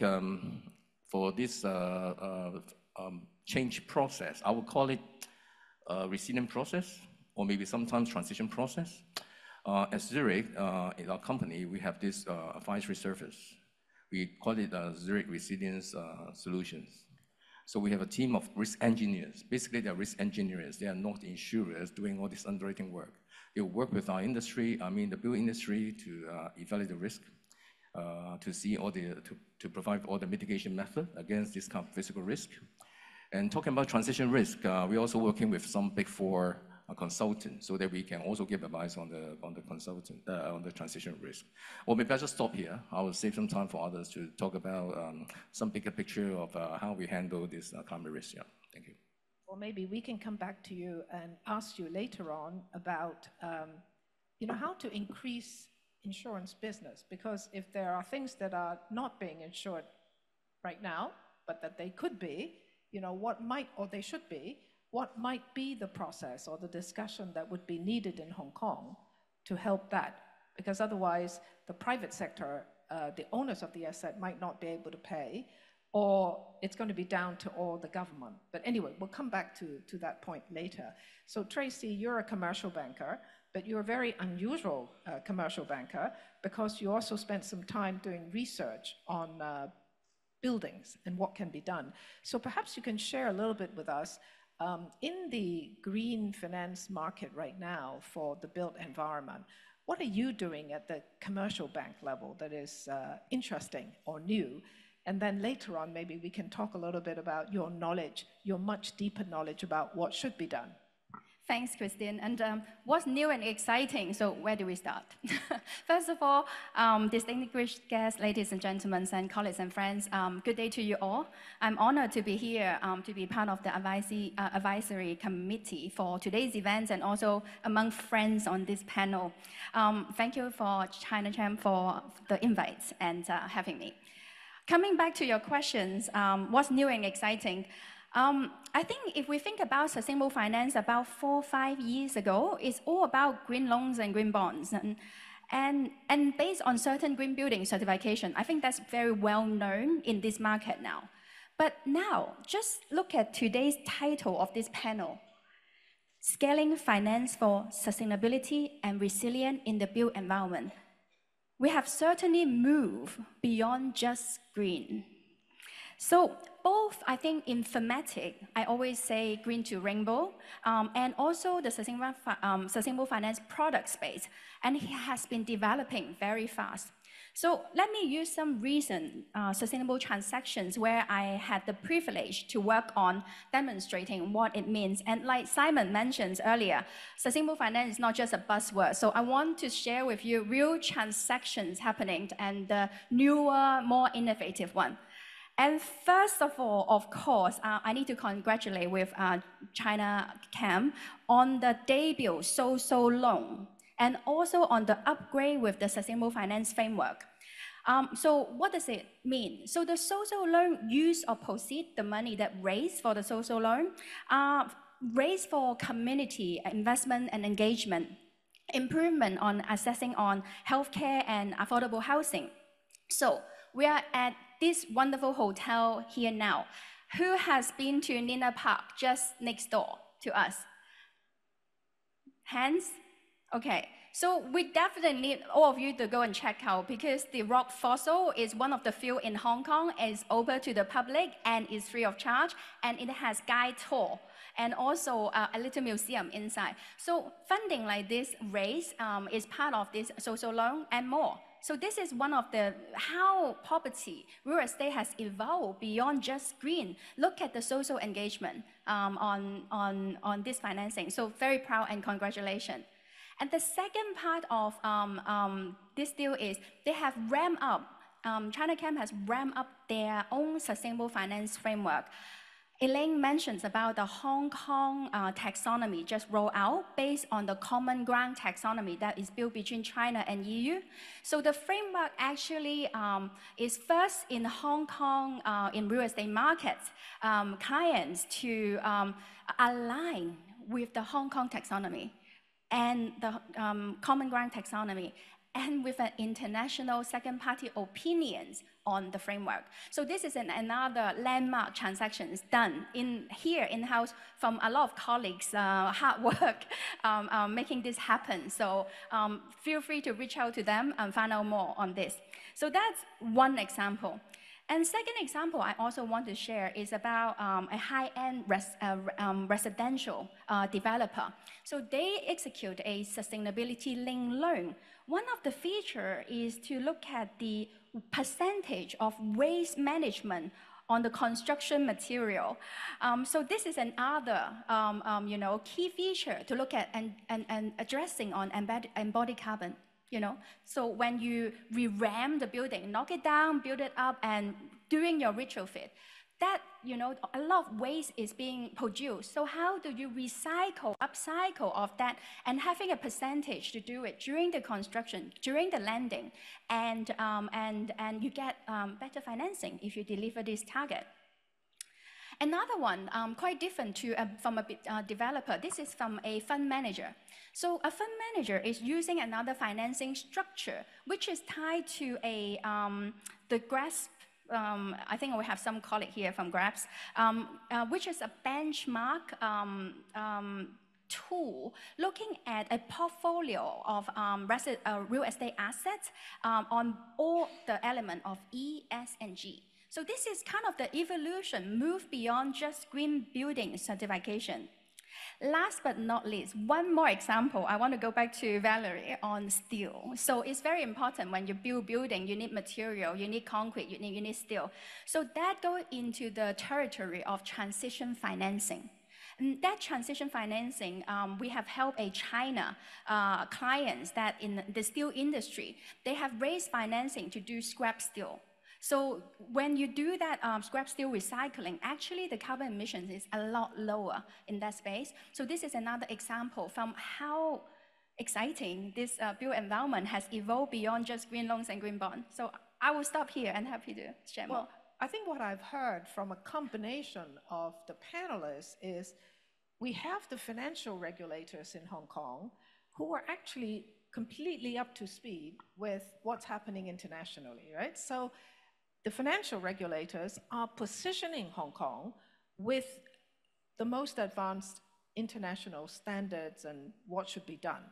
for this change process, I would call it a resilient process. or maybe sometimes transition process. At Zurich, in our company, we have this advisory service. We call it Zurich Resilience Solutions. So we have a team of risk engineers. Basically, they're risk engineers. They are not insurers doing all this underwriting work. They work with our industry, the build industry, to evaluate the risk, to see to provide all the mitigation method against this kind of physical risk. And talking about transition risk, we're also working with some Big Four consultants so that we can also give advice on the transition risk. Well, maybe I'll just stop here. I will save some time for others to talk about some bigger picture of how we handle this climate risk. Yeah, thank you. Well, maybe we can come back to you and ask you later on about, how to increase insurance business, because if there are things that are not being insured right now, but that they could be, what might, or they should be, what might be the process or the discussion that would be needed in Hong Kong to help that? Because otherwise, the private sector, the owners of the asset might not be able to pay, or it's going to be down to all the government. But anyway, we'll come back to that point later. So Tracy, you're a commercial banker, but you're a very unusual commercial banker because you also spent some time doing research on buildings and what can be done. So perhaps you can share a little bit with us in the green finance market right now for the built environment. What are you doing at the commercial bank level that is interesting or new? And then later on, maybe we can talk a little bit about your knowledge, your much deeper knowledge about what should be done. Thanks, Christine. And what's new and exciting? So where do we start? First of all, distinguished guests, ladies and gentlemen, and colleagues and friends, good day to you all. I'm honored to be here to be part of the advisory committee for today's events and also among friends on this panel. Thank you for Chinachem for the invites and having me. Coming back to your questions, what's new and exciting? I think if we think about sustainable finance about 4 or 5 years ago, it's all about green loans and green bonds. And based on certain green building certification, I think that's very well known in this market now. But now, just look at today's title of this panel, Scaling Finance for Sustainability and Resilience in the Built Environment. We have certainly moved beyond just green. So both, I think, in thematic, I always say green to rainbow, and also the sustainable finance product space, and it has been developing very fast. So let me use some recent sustainable transactions where I had the privilege to work on demonstrating what it means. And like Simon mentioned earlier, sustainable finance is not just a buzzword. So I want to share with you real transactions happening and the newer, more innovative one. And first of all, of course, I need to congratulate with Chinachem on the debut social loan and also on the upgrade with the sustainable finance framework. So what does it mean? So the social loan use or proceed the money that raised for the social loan, raised for community investment and engagement, improvement on assessing on healthcare and affordable housing. So we are at this wonderful hotel here now. Who has been to Nina Park just next door to us? Hands? Okay, so we definitely need all of you to go and check out because the rock fossil is one of the few in Hong Kong, is open to the public and is free of charge, and it has guide tour and also a little museum inside. So funding like this raise is part of this social loan and more. So this is one of the how property, real estate has evolved beyond just green. Look at the social engagement on this financing. So very proud and congratulations. And the second part of this deal is they have ramped up, Chinachem has ramped up their own sustainable finance framework. Elaine mentions about the Hong Kong taxonomy just rolled out based on the common ground taxonomy that is built between China and EU. So the framework actually is first in Hong Kong in real estate markets, clients to align with the Hong Kong taxonomy and the common ground taxonomy. and with an international second-party opinions on the framework. So this is another landmark transactions done here in-house from a lot of colleagues' hard work making this happen. So feel free to reach out to them and find out more on this. So that's one example. And second example I also want to share is about a high-end residential developer. So they execute a sustainability-linked loan. One of the features is to look at the percentage of waste management on the construction material. So this is another key feature to look at and addressing on embodied carbon. So when you revamp the building, knock it down, build it up, and doing your retrofit, that a lot of waste is being produced. So how do you recycle, upcycle of that, and having a percentage to do it during the construction, during the landing, and you get better financing if you deliver this target. Another one, quite different from a developer. This is from a fund manager. So a fund manager is using another financing structure, which is tied to the GRASP. I think we have some colleague here from GRASP, which is a benchmark tool looking at a portfolio of real estate assets on all the elements of E, S, and G. So this is kind of the evolution, move beyond just green building certification. Last but not least, one more example. I want to go back to Valerie on steel. So it's very important when you build building, you need material, you need concrete, you need steel. So that goes into the territory of transition financing. And that transition financing, we have helped China clients that in the steel industry, they have raised financing to do scrap steel. So when you do that scrap steel recycling, actually the carbon emissions is a lot lower in that space. So this is another example from how exciting this built environment has evolved beyond just green loans and green bonds. So I will stop here and happy to share more. I think what I've heard from a combination of the panelists is we have the financial regulators in Hong Kong who are actually completely up to speed with what's happening internationally, right? So the financial regulators are positioning Hong Kong with the most advanced international standards and what should be done.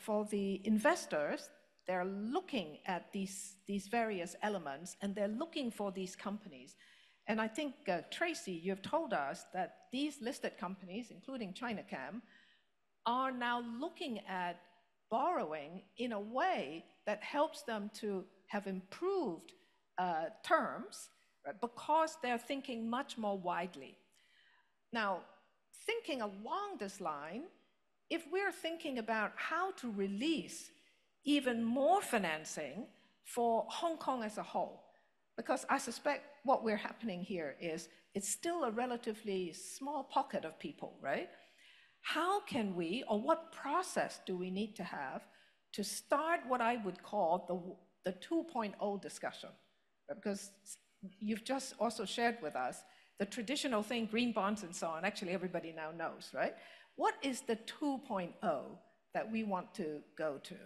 For the investors, they're looking at these various elements and they're looking for these companies. And I think, Tracy, you've told us that these listed companies, including Chinachem, are now looking at borrowing in a way that helps them to have improved terms, right, because they're thinking much more widely. Now, thinking along this line, if we're thinking about how to release even more financing for Hong Kong as a whole, because I suspect what we're happening here is it's still a relatively small pocket of people, right? How can we, or what process do we need to have to start what I would call the 2.0 discussion? Because you've just also shared with us the traditional thing, green bonds and so on, actually everybody now knows, right? What is the 2.0 that we want to go to?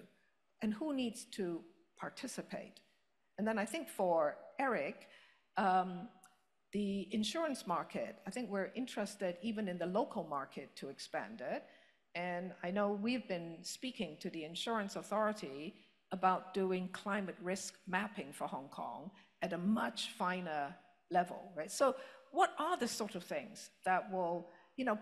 And who needs to participate? And then I think for Eric, the insurance market, I think we're interested even in the local market to expand it. And I know we've been speaking to the insurance authority about doing climate risk mapping for Hong Kong at a much finer level, right? So what are the sort of things that will,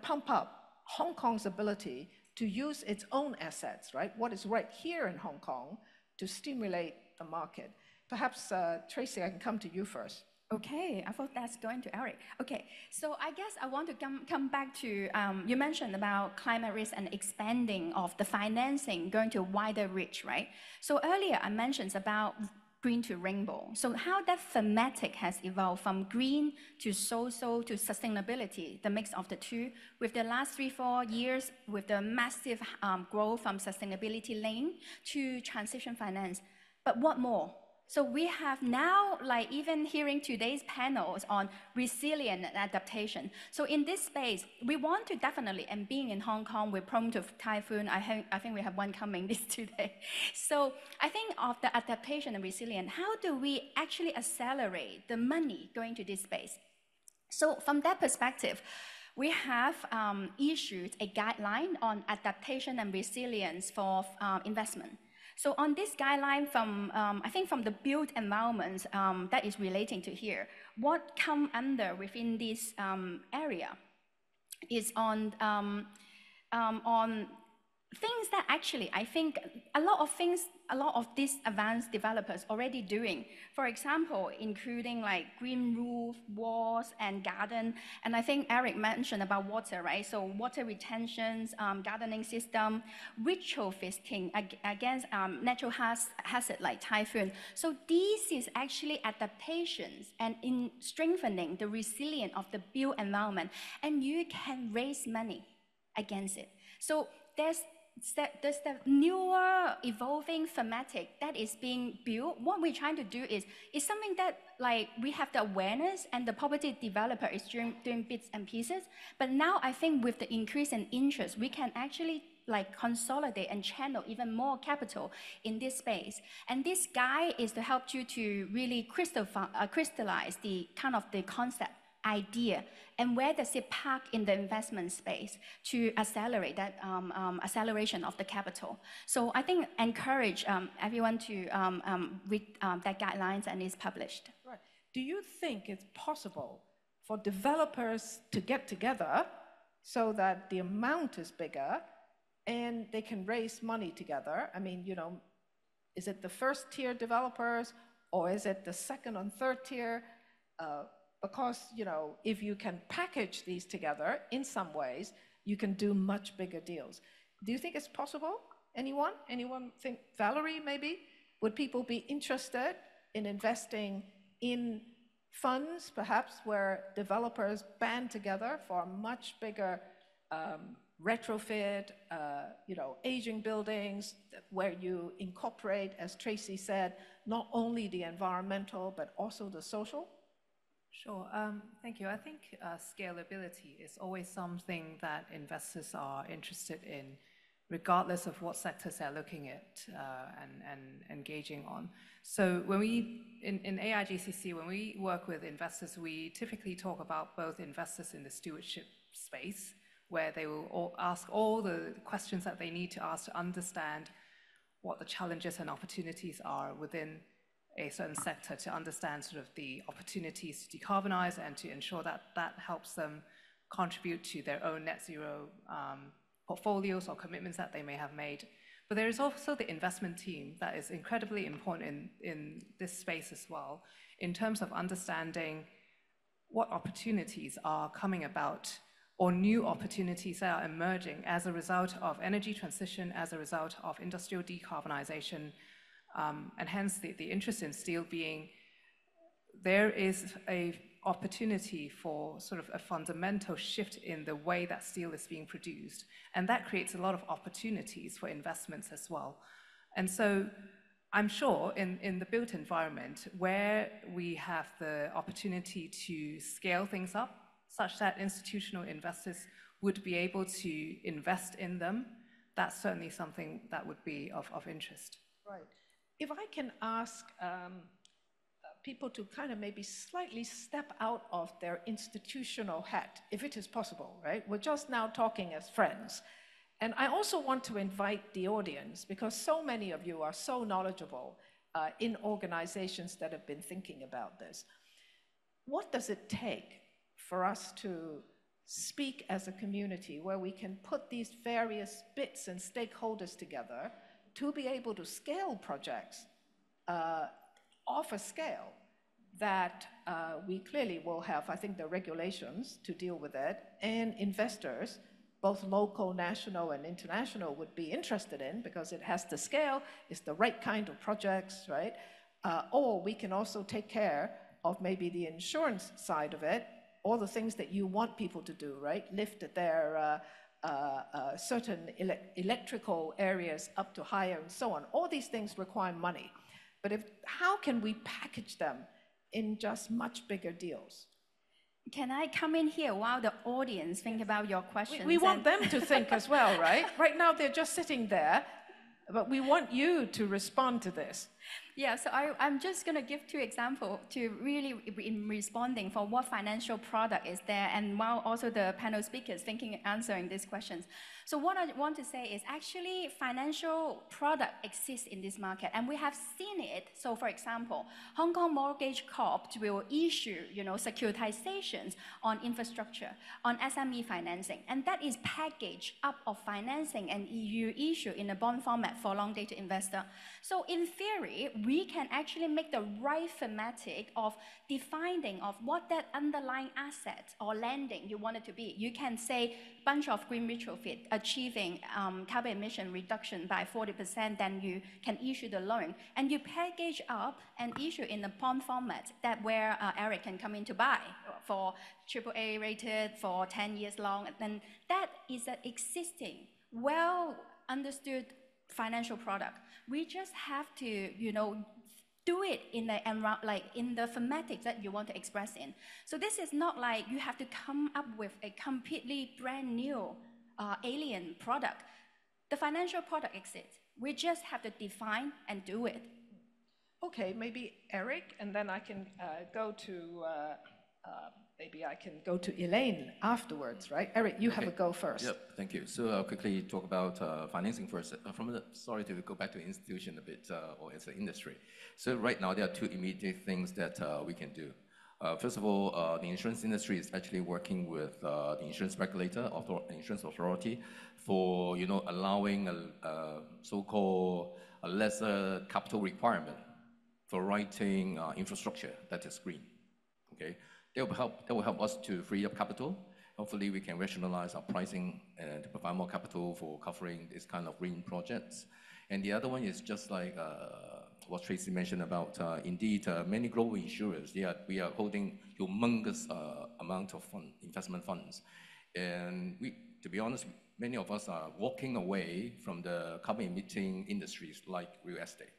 pump up Hong Kong's ability to use its own assets, right? What is right here in Hong Kong to stimulate the market? Perhaps, Tracy, I can come to you first. Okay, I thought that's going to Eric. Okay, so I guess I want to come back to, you mentioned about climate risk and expanding of the financing going to wider reach, right? So earlier I mentioned about green to rainbow. So how that thematic has evolved from green to social to sustainability, the mix of the two, with the last 3-4 years, with the massive growth from sustainability lane to transition finance. But what more? So we have now, like even hearing today's panels on resilience and adaptation. So in this space, we want to definitely, and being in Hong Kong, we're prone to typhoon. I think we have one coming this today. So I think of the adaptation and resilience, how do we actually accelerate the money going to this space? So from that perspective, we have issued a guideline on adaptation and resilience for investment. So on this guideline from, I think from the built environment that is relating to here, what come under within this area is on things that actually, I think a lot of these advanced developers already doing. For example, including like green roof, walls, and garden. And I think Eric mentioned about water, right? So water retentions, gardening system, ritual feasting against natural hazard like typhoon. So this is actually adaptations and in strengthening the resilience of the built environment. And you can raise money against it. So there's the newer evolving thematic that is being built. What we're trying to do is something that like we have the awareness and the property developer is doing bits and pieces. But now I think with the increase in interest, we can actually like consolidate and channel even more capital in this space. And this guide is to help you to really crystallize the kind of the concept, idea, and where does it park in the investment space to accelerate that acceleration of the capital. So I think encourage everyone to read that guidelines, and it's published. Right. Do you think it's possible for developers to get together so that the amount is bigger and they can raise money together? I mean, you know, is it the first tier developers or is it the second and third tier? Because, you know, if you can package these together in some ways, you can do much bigger deals. Do you think it's possible? Anyone? Anyone think, Valerie, maybe? Would people be interested in investing in funds, perhaps, where developers band together for a much bigger retrofit, you know, aging buildings, where you incorporate, as Tracy said, not only the environmental, but also the social? Sure, thank you. I think scalability is always something that investors are interested in, regardless of what sectors they're looking at and engaging on. So when we, in AIGCC, when we work with investors, we typically talk about both investors in the stewardship space, where they will ask all the questions that they need to ask to understand what the challenges and opportunities are within a certain sector, to understand sort of the opportunities to decarbonize and to ensure that that helps them contribute to their own net zero portfolios or commitments that they may have made. But there is also the investment team that is incredibly important in this space as well, in terms of understanding what opportunities are coming about or new opportunities that are emerging as a result of energy transition, as a result of industrial decarbonization. And hence the interest in steel being, there is an opportunity for sort of a fundamental shift in the way that steel is being produced. And that creates a lot of opportunities for investments as well. And so I'm sure in the built environment, where we have the opportunity to scale things up, such that institutional investors would be able to invest in them, that's certainly something that would be of interest. Right. If I can ask people to kind of maybe slightly step out of their institutional hat, if it is possible, right? We're just now talking as friends. And I also want to invite the audience, because so many of you are so knowledgeable in organizations that have been thinking about this. What does it take for us to speak as a community where we can put these various bits and stakeholders together to be able to scale projects of a scale that we clearly will have, I think, the regulations to deal with it, and investors, both local, national, and international, would be interested in, because it has to scale, it's the right kind of projects, right? Or we can also take care of maybe the insurance side of it, all the things that you want people to do, right? Lift their certain electrical areas up to higher and so on. All these things require money. But how can we package them in just much bigger deals? Can I come in here while the audience think about your questions? We want them to think as well, right? Right now they're just sitting there, but we want you to respond to this. Yeah, so I'm just going to give 2 examples to really in responding for what financial product is there, and while also the panel speakers thinking answering these questions. So what I want to say is actually financial product exists in this market, and we have seen it. So for example, Hong Kong Mortgage Corp will issue, securitizations on infrastructure, on SME financing, and that is packaged up of financing and EU issue in a bond format for long-dated investor. So in theory, we can actually make the right thematic of defining of what that underlying asset or lending you want it to be. You can say bunch of green retrofit achieving carbon emission reduction by 40%, then you can issue the loan. And you package up and issue in a bond format that where Eric can come in to buy for AAA rated for 10 years long. And that is an existing, well understood financial product. We just have to, do it in the in the thematic that you want to express in. So this is not like you have to come up with a completely brand new alien product. The financial product exists. We just have to define and do it. Okay, maybe Eric, and then I can go to maybe I can go to Elaine afterwards, right? Eric, you have a go first. Yep, thank you. So I'll quickly talk about financing first. Sorry to go back to institution a bit, or as an industry. So right now, there are 2 immediate things that we can do. First of all, the insurance industry is actually working with the insurance regulator, insurance authority, for allowing a so-called a lesser capital requirement for writing infrastructure that is green. Okay. That will help us to free up capital. Hopefully, we can rationalize our pricing and to provide more capital for covering this kind of green projects. And the other one is just like what Tracy mentioned about, indeed, many global insurers, we are holding humongous amount of investment funds. And to be honest, many of us are walking away from the carbon-emitting industries like real estate.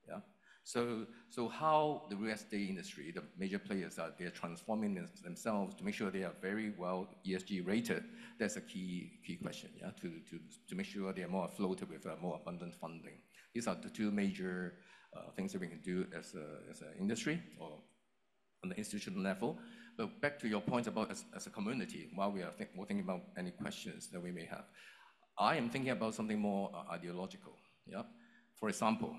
Yeah. So how the real estate industry, the major players they're transforming themselves to make sure they are very well ESG rated. That's a key question, yeah, to make sure they are more afloat with more abundant funding. These are the 2 major things that we can do as an industry or on the institutional level. But back to your point about as a community, while we're thinking about any questions that we may have, I am thinking about something more ideological, yeah. For example,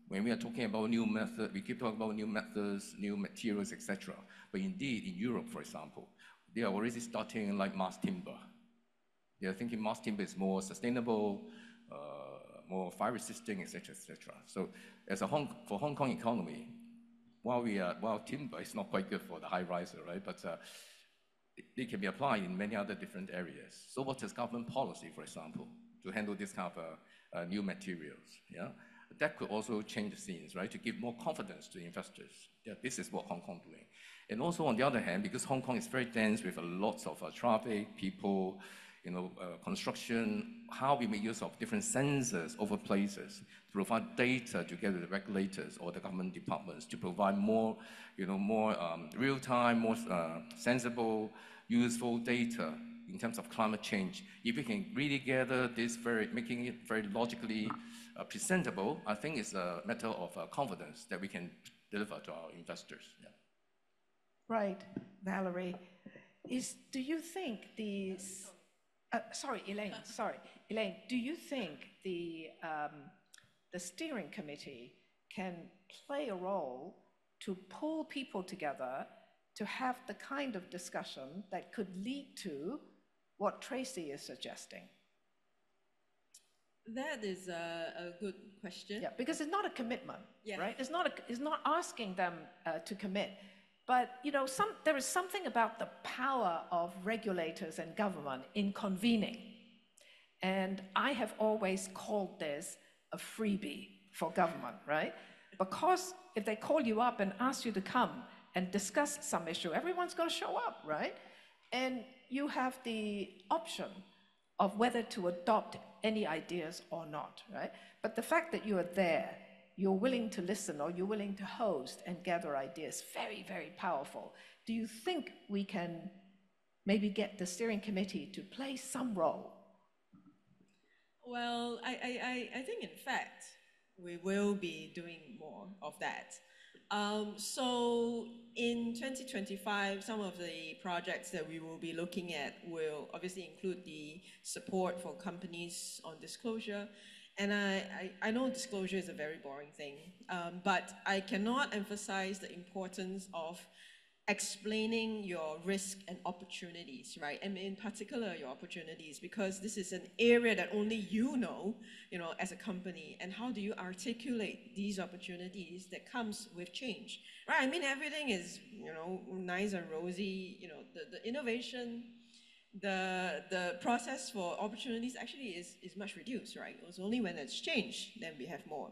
when we are talking about new methods, we keep talking about new methods, new materials, etc. But indeed, in Europe, for example, they are already starting like mass timber. They are thinking mass timber is more sustainable, more fire resisting, etc., etc. So, for Hong Kong economy, while timber is not quite good for the high riser, right? But it can be applied in many other different areas. So, what is government policy, for example, to handle this kind of new materials? Yeah. That could also change the scenes, right? To give more confidence to investors. Yeah, this is what Hong Kong is doing. And also on the other hand, because Hong Kong is very dense with lots of traffic, people, construction, how we make use of different sensors over places to provide data together with the regulators or the government departments to provide more, more real-time, more sensible, useful data in terms of climate change. If we can really gather this, making it very logically presentable, I think it's a matter of confidence that we can deliver to our investors. Yeah. Right, Valerie. Do you think these? Sorry, Elaine. Sorry, Elaine. Do you think the steering committee can play a role to pull people together to have the kind of discussion that could lead to what Tracy is suggesting? That is a good question. Yeah, because it's not a commitment, yeah. Right? It's not asking them to commit. But there is something about the power of regulators and government in convening. And I have always called this a freebie for government, right? Because if they call you up and ask you to come and discuss some issue, everyone's going to show up, right? And you have the option of whether to adopt any ideas or not, right? But the fact that you are there you're willing to listen or you're willing to host and gather ideas. Very, very powerful. Do you think we can maybe get the steering committee to play some role? Well, I think, in fact, we will be doing more of that. So in 2025, some of the projects that we will be looking at will obviously include the support for companies on disclosure. And I know disclosure is a very boring thing, but I cannot emphasize the importance of explaining your risk and opportunities, right? And in particular, your opportunities, because this is an area that only you know, as a company. And how do you articulate these opportunities that comes with change, right? I mean, everything is, nice and rosy. The innovation, the process for opportunities actually is much reduced, right? It's only when it's changed, then we have more.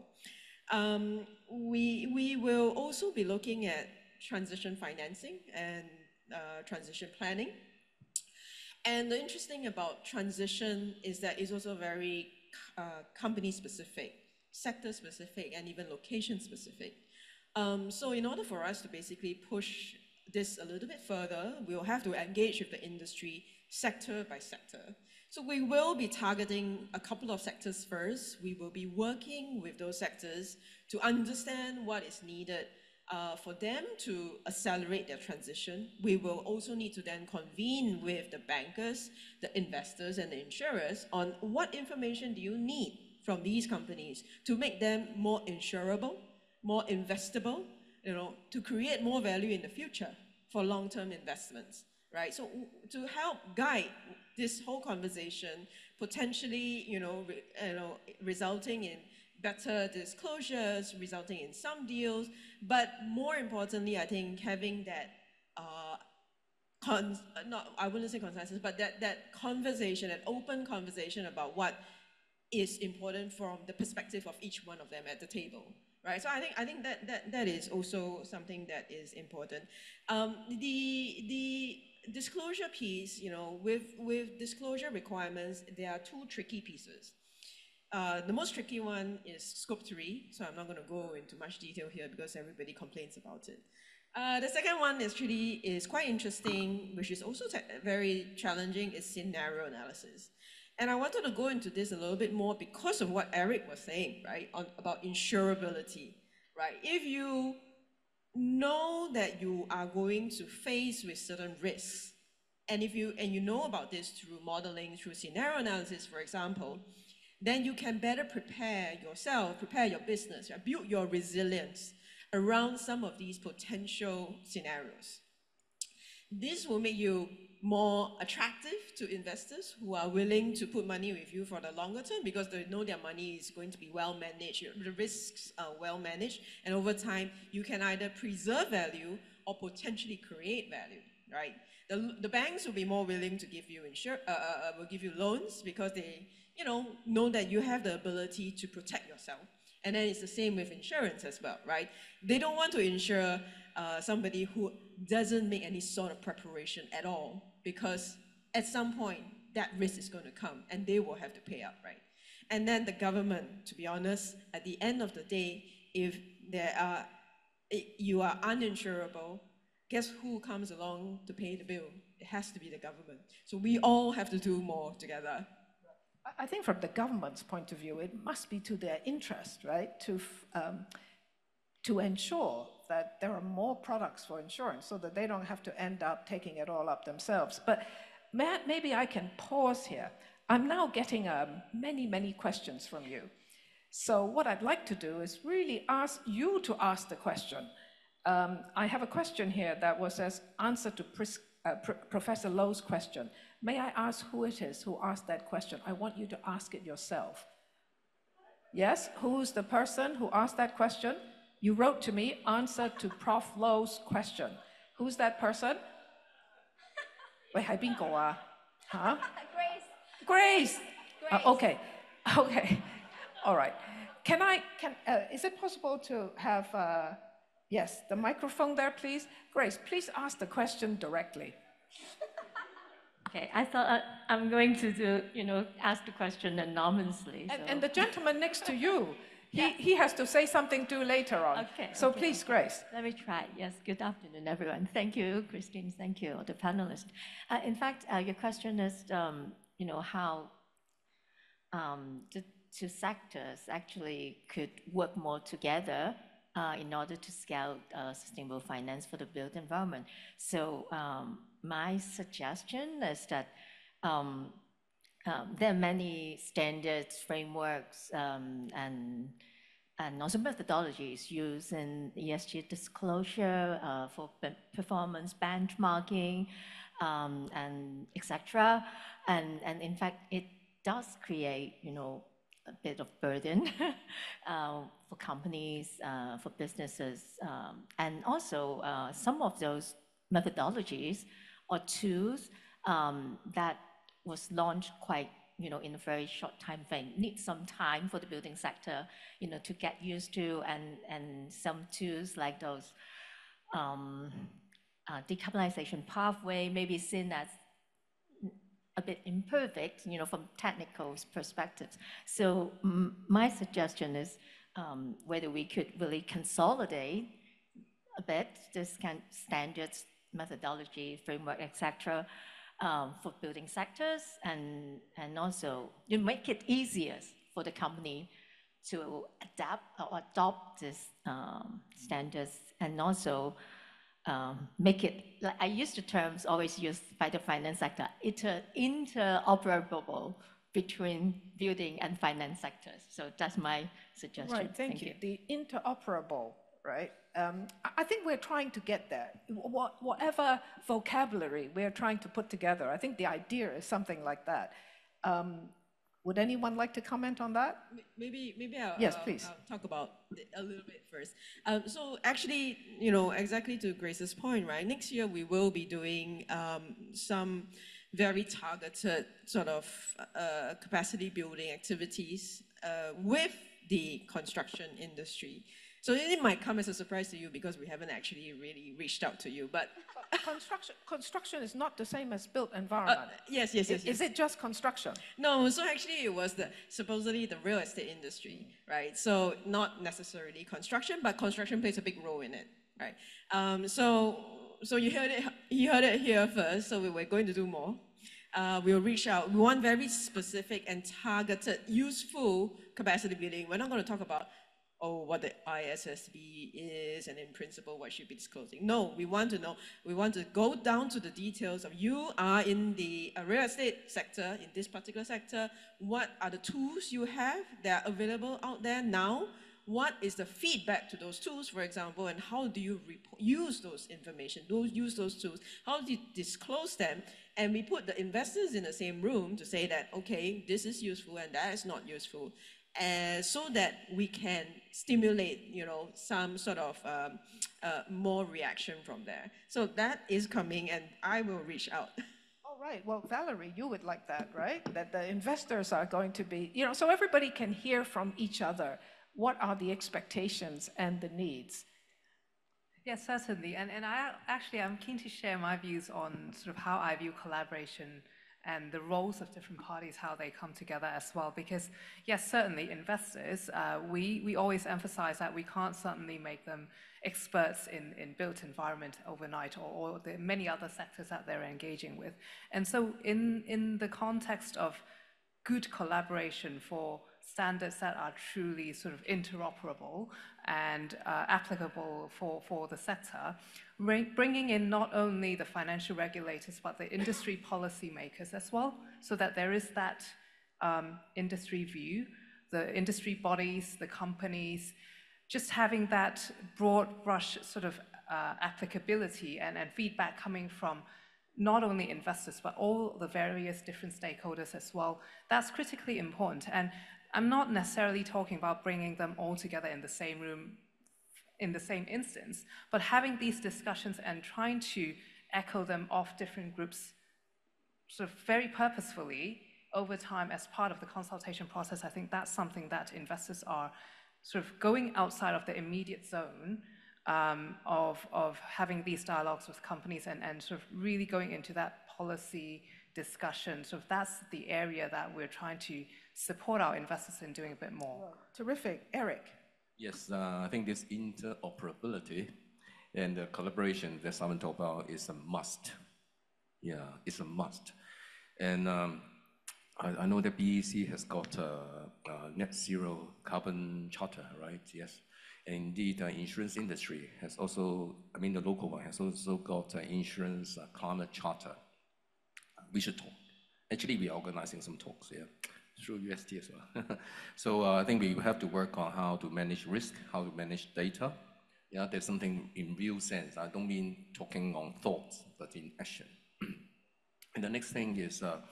We will also be looking at transition financing and transition planning. And the interesting about transition is that it's also very company-specific, sector-specific, and even location-specific. So in order for us to basically push this a little bit further, we'll have to engage with the industry sector by sector. So we will be targeting a couple of sectors first. We will be working with those sectors to understand what is needed for them to accelerate their transition. We will also need to then convene with the bankers, the investors, and the insurers on what information do you need from these companies to make them more insurable, more investable, to create more value in the future for long-term investments, right? So to help guide this whole conversation, potentially, resulting in better disclosures, resulting in some deals, but more importantly, I think having that, I wouldn't say consensus, but that conversation, an open conversation about what is important from the perspective of each one of them at the table, right? So I think that is also something that is important. The disclosure piece, with disclosure requirements, there are two tricky pieces. The most tricky one is scope 3, so I'm not going to go into much detail here because everybody complains about it. The second one is quite interesting, which is also very challenging, is scenario analysis. And I wanted to go into this a little bit more because of what Eric was saying, right, about insurability, right? If you know that you are going to face with certain risks, and you know about this through modeling, through scenario analysis, for example, then you can better prepare yourself, prepare your business, right? Build your resilience around some of these potential scenarios. This will make you more attractive to investors who are willing to put money with you for the longer term because they know their money is going to be well managed, the risks are well managed, and over time you can either preserve value or potentially create value, right? The banks will be more willing to give you will give you loans because they know that you have the ability to protect yourself. And then it's the same with insurance as well, right? They don't want to insure somebody who doesn't make any sort of preparation at all because at some point that risk is going to come and they will have to pay up, right? And then the government, to be honest, at the end of the day, if you are uninsurable, guess who comes along to pay the bill? It has to be the government. So we all have to do more together. I think from the government's point of view, it must be to their interest, right, to ensure that there are more products for insurance so that they don't have to end up taking it all up themselves. But maybe I can pause here. I'm now getting many, many questions from you. So what I'd like to do is really ask you to ask the question. I have a question here that was as answer to Professor Lowe's question. May I ask who it is who asked that question? I want you to ask it yourself. Yes, who's the person who asked that question? You wrote to me, answer to Prof. Lowe's question. Who's that person? Wait, 係邊個啊? Huh? Grace. Okay. All right. Is it possible to have, yes, the microphone there, please? Grace, please ask the question directly. Okay, I thought I'm going to ask the question anonymously. And the gentleman next to you, he has to say something too later on. Okay. So please, Grace. Let me try. Yes, good afternoon, everyone. Thank you, Christine. Thank you, the panelists. In fact, your question is, how the two sectors actually could work more together in order to scale sustainable finance for the built environment. So my suggestion is that there are many standards, frameworks, and also methodologies used in ESG disclosure for performance benchmarking, and etc. And in fact, it does create, a bit of burden for companies, for businesses, and also some of those methodologies or tools that was launched quite, in a very short time frame, need some time for the building sector, to get used to, and some tools like those decarbonization pathway may be seen as a bit imperfect, from technical perspectives. So my suggestion is whether we could really consolidate a bit this kind of standards, methodology, framework, etc., for building sectors, and also make it easier for the company to adapt or adopt these standards, and also make it, like I use the terms always used by the finance sector, interoperable between building and finance sectors. So that's my suggestion. Right, thank you. The interoperable, right? I think we're trying to get there. Whatever vocabulary we're trying to put together, I think the idea is something like that. Would anyone like to comment on that? Maybe I'll, yes, please. I'll talk about it a little bit first. So actually, exactly to Grace's point, right? Next year we will be doing some very targeted sort of capacity building activities with the construction industry. So it might come as a surprise to you because we haven't actually really reached out to you, but construction is not the same as built environment. Yes. Is it just construction? No, so actually it was supposedly the real estate industry, right? So not necessarily construction, but construction plays a big role in it, right? So you heard it here first. So we're going to do more. We'll reach out. We want very specific and targeted, useful capacity building. We're not going to talk about what the ISSB is, and in principle, what should be disclosing. No, we want to know, we want to go down to the details of you are in the real estate sector, in this particular sector, what are the tools you have that are available out there now? What is the feedback to those tools, for example, and how do you use those information, use those tools? How do you disclose them? And we put the investors in the same room to say that, okay, this is useful and that is not useful. So that we can stimulate, some sort of more reaction from there. So that is coming, and I will reach out. All right. Well, Valerie, you would like that, right? That the investors are going to be, so everybody can hear from each other. What are the expectations and the needs? Yes, certainly. And I'm keen to share my views on sort of how I view collaboration and the roles of different parties, how they come together as well. Because yes, certainly investors, we always emphasize that we can't certainly make them experts in built environment overnight, or the many other sectors that they're engaging with. And so in the context of good collaboration for standards that are truly sort of interoperable and applicable for the sector, bringing in not only the financial regulators, but the industry policymakers as well, so that there is that industry view, the industry bodies, the companies, just having that broad brush sort of applicability and feedback coming from not only investors, but all the various different stakeholders as well. That's critically important. And I'm not necessarily talking about bringing them all together in the same room in the same instance, but having these discussions and trying to echo them off different groups sort of very purposefully over time as part of the consultation process. I think that's something that investors are sort of going outside of the immediate zone of having these dialogues with companies and sort of really going into that policy discussion. So that's the area that we're trying to support our investors in doing a bit more. Well, terrific. Eric. Yes, I think this interoperability and the collaboration that Simon talked about is a must. Yeah, it's a must. And I know that BEC has got a net zero carbon charter, right? Yes. And indeed, the insurance industry has also, I mean, the local one has also got an insurance climate charter. We should talk. Actually, we are organizing some talks here through UST as well. So I think we have to work on how to manage risk, how to manage data. Yeah, there's something in real sense. I don't mean talking on thoughts, but in action. And the next thing is the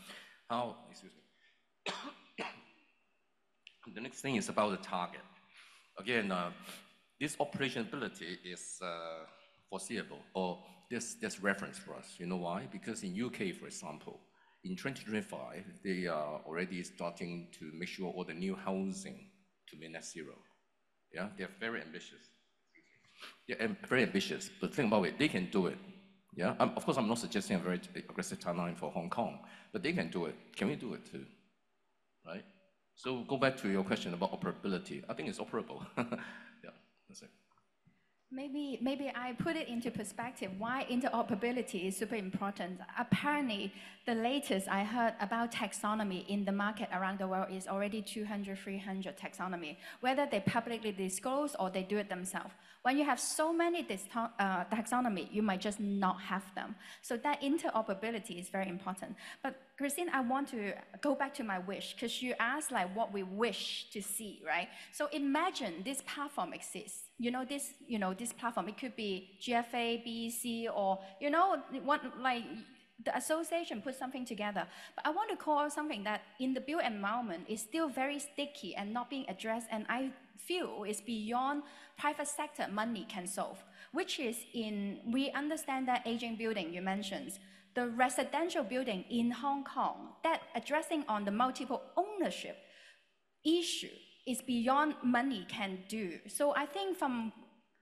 next thing is about the target. Again, this operationability is foreseeable, or there's reference for us. You know why? Because in UK, for example, in 2025, they are already starting to make sure all the new housing to be net zero. Yeah, they're very ambitious. They're very ambitious, but think about it, they can do it. Yeah, of course, I'm not suggesting a very aggressive timeline for Hong Kong, but they can do it. Can we do it too? Right? So go back to your question about operability. I think it's operable. Yeah, that's it. Maybe I put it into perspective why interoperability is super important. Apparently, the latest I heard about taxonomy in the market around the world is already 200, 300 taxonomy, whether they publicly disclose or they do it themselves. When you have so many taxonomy, you might just not have them. So that interoperability is very important. But Christine, I want to go back to my wish, because you asked like what we wish to see, right? So imagine this platform exists. This platform, it could be GFA, BEC, or, the association put something together. But I want to call out something that in the built environment is still very sticky and not being addressed, and I feel is beyond private sector money can solve, which is we understand that aging building you mentioned, the residential building in Hong Kong, that addressing on the multiple ownership issue is beyond money can do. So I think from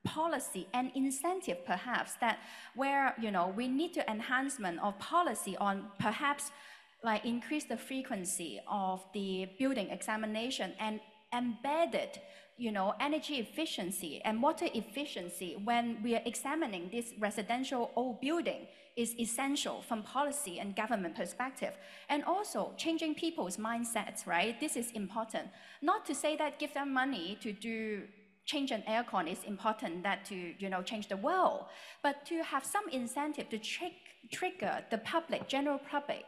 policy and incentive perhaps that where we need to enhancement of policy on perhaps like increase the frequency of the building examination and embedded energy efficiency and water efficiency when we are examining this residential old building is essential from policy and government perspective. And also changing people's mindsets, right? This is important. Not to say that give them money to do change an aircon is important, that to change the world, but to have some incentive to trigger the public, general public.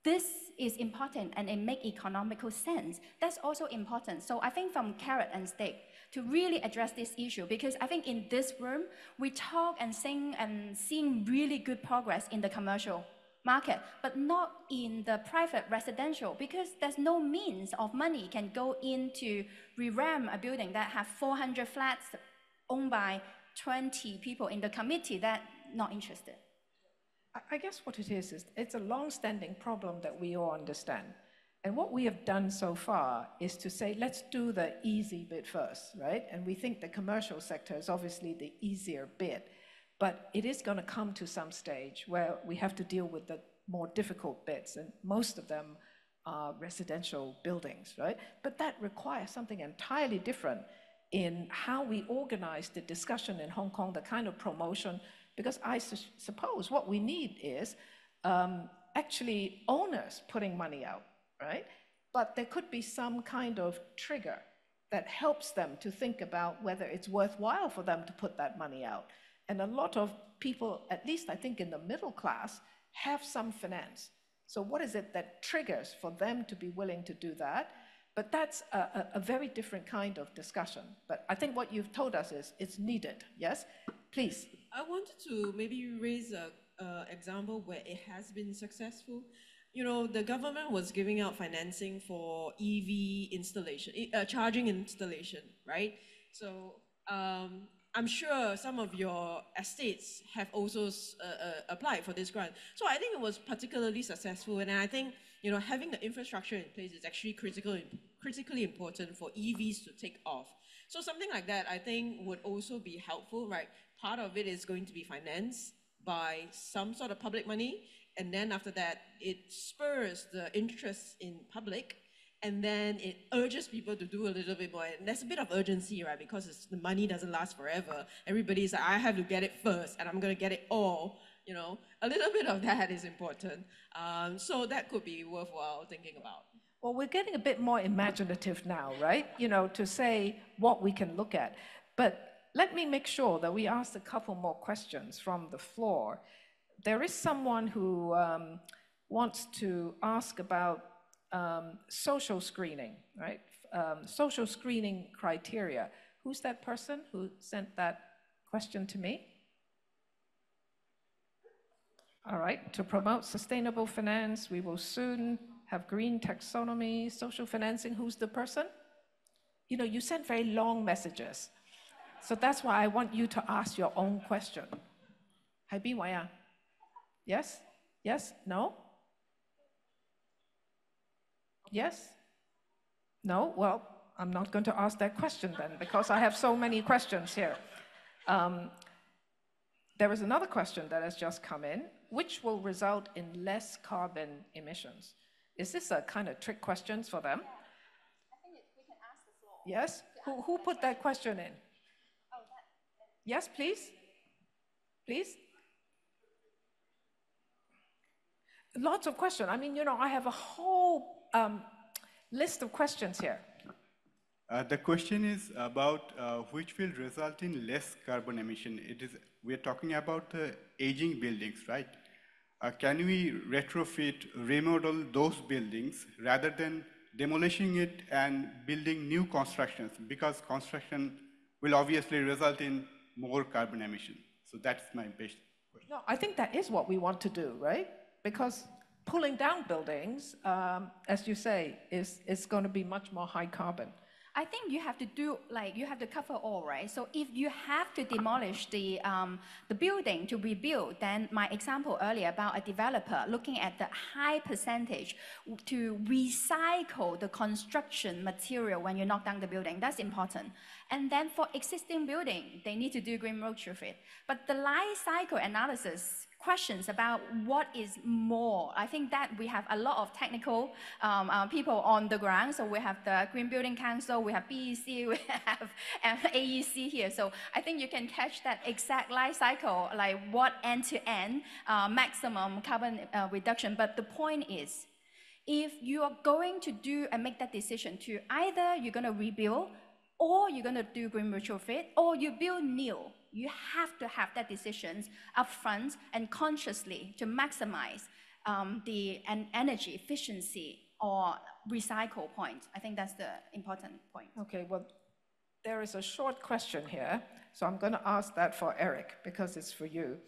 This is important and it make economical sense. That's also important. So I think from carrot and stick to really address this issue, because I think in this room, we talk and sing and seeing really good progress in the commercial market, but not in the private residential, because there's no means of money can go into revamp a building that have 400 flats owned by 20 people in the committee that not interested. I guess what it is it's a long-standing problem that we all understand. And what we have done so far is to say, let's do the easy bit first, right? And we think the commercial sector is obviously the easier bit, but it is going to come to some stage where we have to deal with the more difficult bits, and most of them are residential buildings, right? But that requires something entirely different in how we organize the discussion in Hong Kong, the kind of promotion, because I suppose what we need is actually owners putting money out, right? But there could be some kind of trigger that helps them to think about whether it's worthwhile for them to put that money out. And a lot of people, at least I think in the middle class, have some finance. So what is it that triggers for them to be willing to do that? But that's a very different kind of discussion. But I think what you've told us is it's needed, yes? Please. I wanted to maybe raise an example where it has been successful. The government was giving out financing for EV installation, charging installation, right? So I'm sure some of your estates have also applied for this grant. So I think it was particularly successful, and I think having the infrastructure in place is actually critically important for EVs to take off. So something like that I think would also be helpful, right? Part of it is going to be financed by some sort of public money, and then after that, it spurs the interest in public, and then it urges people to do a little bit more. And there's a bit of urgency, right? Because the money doesn't last forever. Everybody's like, I have to get it first, and I'm going to get it all. You know, a little bit of that is important. So that could be worthwhile thinking about. Well, we're getting a bit more imaginative now, right? You know, to say what we can look at. But let me make sure that we ask a couple more questions from the floor. There is someone who wants to ask about social screening, right? Social screening criteria. Who's that person who sent that question to me? All right, to promote sustainable finance, we will soon have green taxonomy, social financing. Who's the person? You know, you sent very long messages. So that's why I want you to ask your own question. Yes? Yes? No? Yes? No? Well, I'm not going to ask that question then, because I have so many questions here. There is another question that has just come in. Which will result in less carbon emissions? Is this a kind of trick question for them? I think we can ask the floor. Yes? Who put that question in? Yes, please? Please? Lots of questions. I mean, you know, I have a whole list of questions here. The question is about which will result in less carbon emission. We're talking about the aging buildings, right? Can we retrofit, remodel those buildings rather than demolishing it and building new constructions? Because construction will obviously result in more carbon emission. So that's my best question. No, I think that is what we want to do, right? Because pulling down buildings, as you say, is going to be much more high carbon. I think you have to do, like, you have to cover all, right? So if you have to demolish the building to rebuild, then my example earlier about a developer looking at the high percentage to recycle the construction material when you knock down the building, that's important. And then for existing building, they need to do green retrofit. But the life cycle analysis questions about what is more. I think that we have a lot of technical people on the ground. So we have the Green Building Council, we have BEC, we have AEC here. So I think you can catch that exact life cycle, like what end-to-end maximum carbon reduction. But the point is, if you are going to do and make that decision to either you're going to rebuild, or you're going to do green retrofit, or you build new, you have to have that decisions upfront and consciously to maximize the energy efficiency or recycle point. I think that's the important point. Okay, well, there is a short question here, so I'm going to ask that for Eric, because it's for you.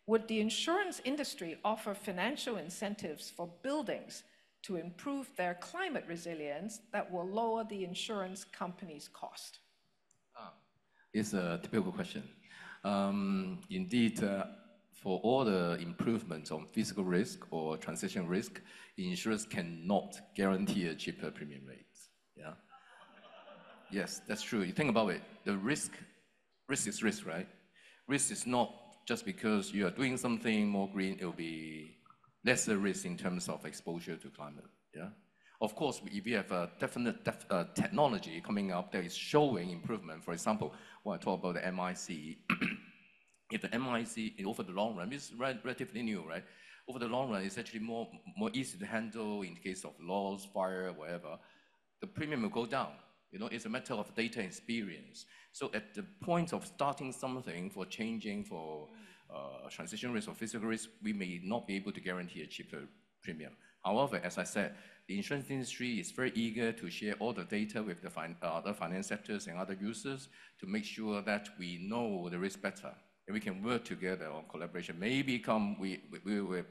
Would the insurance industry offer financial incentives for buildings to improve their climate resilience that will lower the insurance company's cost? It's a typical question. Indeed, for all the improvements on physical risk or transition risk, insurers cannot guarantee a cheaper premium rate. Yeah. Yes, that's true. You think about it. The risk is risk, right? Risk is not just because you are doing something more green. It will be lesser risk in terms of exposure to climate. Yeah. Of course, if we have a definite technology coming up that is showing improvement, for example, when I talk about the MIC, if the MIC, over the long run, it's relatively new, right? Over the long run, it's actually more easy to handle in case of loss, fire, whatever. The premium will go down. You know, it's a matter of data experience. So at the point of starting something for changing for transition risk or physical risk, we may not be able to guarantee a cheaper premium. However, as I said, the insurance industry is very eager to share all the data with the other finance sectors and other users to make sure that we know the risk better and we can work together on collaboration. Maybe we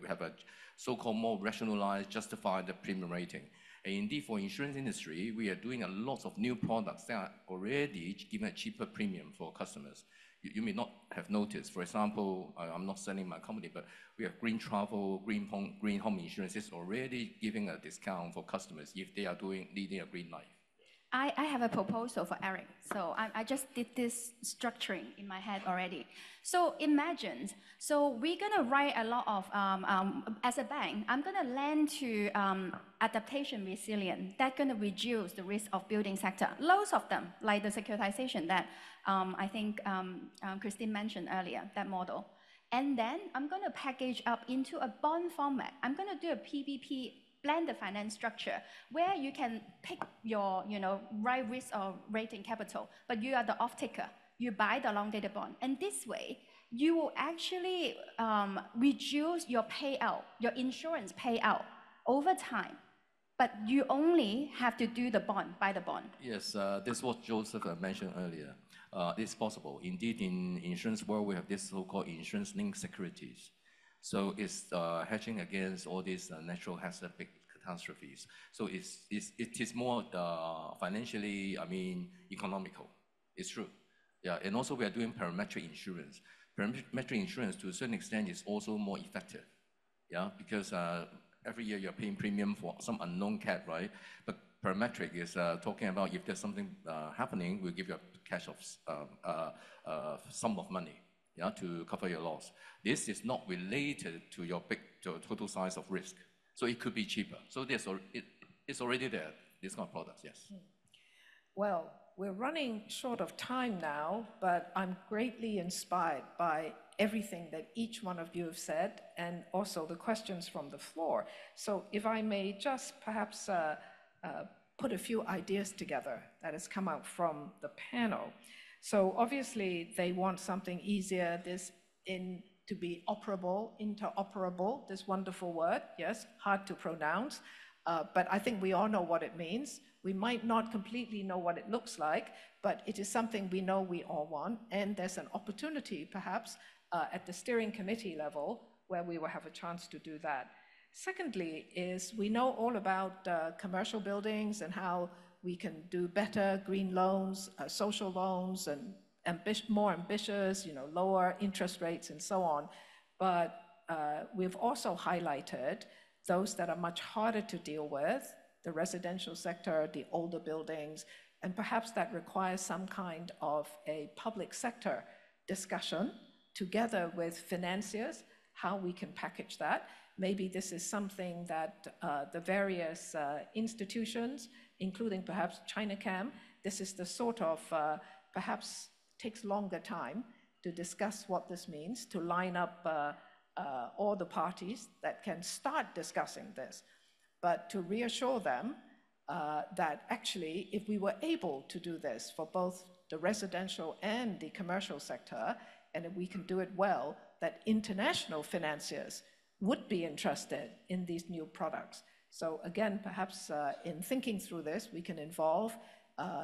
have a so-called more rationalized, justified premium rating. And indeed, for insurance industry, we are doing a lot of new products that are already giving a cheaper premium for customers. You may not have noticed. For example, I'm not selling my company, but we have green travel, green home insurance is already giving a discount for customers if they are leading a green life. I have a proposal for Eric. So I just did this structuring in my head already. So imagine, so we're going to write a lot of, as a bank, I'm going to lend to adaptation resilient. That's going to reduce the risk of building sector. Loads of them, like the securitization that I think Christine mentioned earlier, that model. And then I'm going to package up into a bond format. I'm going to do a PPP blended finance structure where you can pick your right risk or rating capital, but you are the off-taker. You buy the long-dated bond. And this way, you will actually reduce your payout, your insurance payout over time. But you only have to do the bond, buy the bond. Yes, this is what Joseph mentioned earlier. It's possible. Indeed, in insurance world, we have this so-called insurance-linked securities. So it's hedging against all these natural hazard big catastrophes. So it is more financially, economical. It's true. Yeah, and also we are doing parametric insurance. Parametric insurance, to a certain extent, is also more effective. Yeah, because every year you're paying premium for some unknown cat, right? But parametric is talking about if there's something happening, we'll give you a cash of sum of money, yeah, to cover your loss. This is not related to your total size of risk, so it could be cheaper. So it's already there. This kind of products, yes. Well, we're running short of time now, but I'm greatly inspired by everything that each one of you have said, and also the questions from the floor. So if I may just perhaps put a few ideas together that has come out from the panel. So obviously they want something easier, to be operable, interoperable, this wonderful word, yes, hard to pronounce, but I think we all know what it means. We might not completely know what it looks like, but it is something we know we all want, and there's an opportunity perhaps at the steering committee level where we will have a chance to do that. Secondly is we know all about commercial buildings and how we can do better green loans, social loans, and more ambitious, lower interest rates and so on. But we've also highlighted those that are much harder to deal with, the residential sector, the older buildings, and perhaps that requires some kind of a public sector discussion together with financiers, how we can package that. Maybe this is something that the various institutions, including perhaps Chinachem, this is the sort of, perhaps takes longer time to discuss what this means, to line up all the parties that can start discussing this. But to reassure them that actually, if we were able to do this for both the residential and the commercial sector, and if we can do it well, that international financiers would be interested in these new products. So again, perhaps in thinking through this, we can involve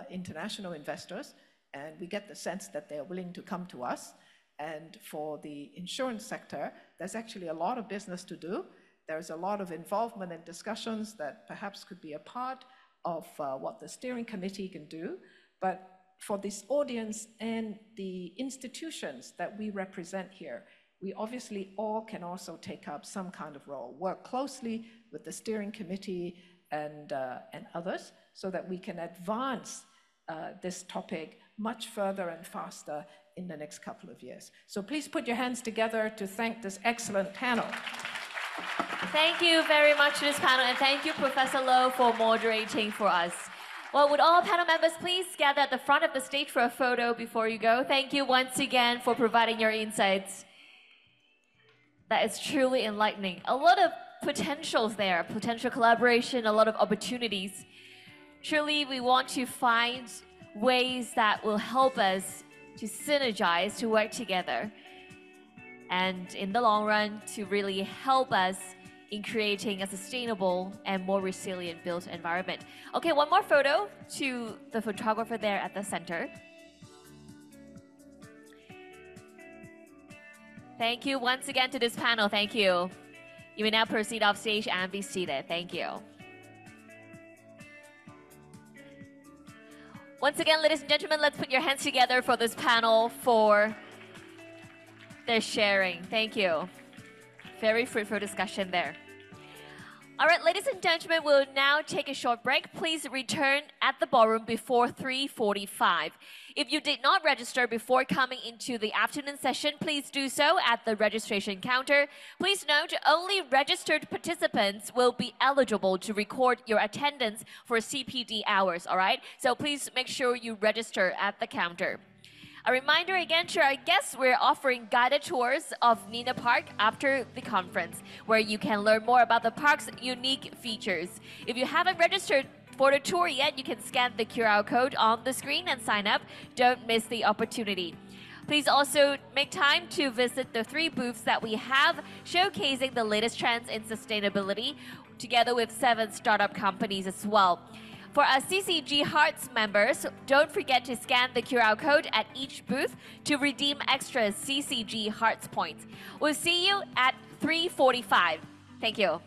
international investors, and we get the sense that they're willing to come to us. And for the insurance sector, there's actually a lot of business to do. There's a lot of involvement and discussions that perhaps could be a part of what the steering committee can do. But for this audience and the institutions that we represent here, we obviously all can also take up some kind of role, work closely with the steering committee and others so that we can advance this topic much further and faster in the next couple of years. So please put your hands together to thank this excellent panel. Thank you very much to this panel, and thank you, Professor Low, for moderating for us. Well, would all panel members please gather at the front of the stage for a photo before you go? Thank you once again for providing your insights. That is truly enlightening. A lot of potentials there, potential collaboration, a lot of opportunities. Surely we want to find ways that will help us to synergize, to work together, and in the long run, to really help us in creating a sustainable and more resilient built environment. Okay, one more photo to the photographer there at the center. Thank you once again to this panel. Thank you. You may now proceed off stage and be seated. Thank you. Once again, ladies and gentlemen, let's put your hands together for this panel for their sharing. Thank you. Very fruitful discussion there. All right, ladies and gentlemen, we'll now take a short break. Please return at the ballroom before 3:45. If you did not register before coming into the afternoon session, please do so at the registration counter. Please note, only registered participants will be eligible to record your attendance for CPD hours, all right? So please make sure you register at the counter. A reminder again to our guests, we're offering guided tours of Nina Park after the conference, where you can learn more about the park's unique features. If you haven't registered for the tour yet, you can scan the QR code on the screen and sign up. Don't miss the opportunity. Please also make time to visit the 3 booths that we have showcasing the latest trends in sustainability, together with 7 startup companies as well. For our CCG Hearts members, don't forget to scan the QR code at each booth to redeem extra CCG Hearts points. We'll see you at 3:45. Thank you.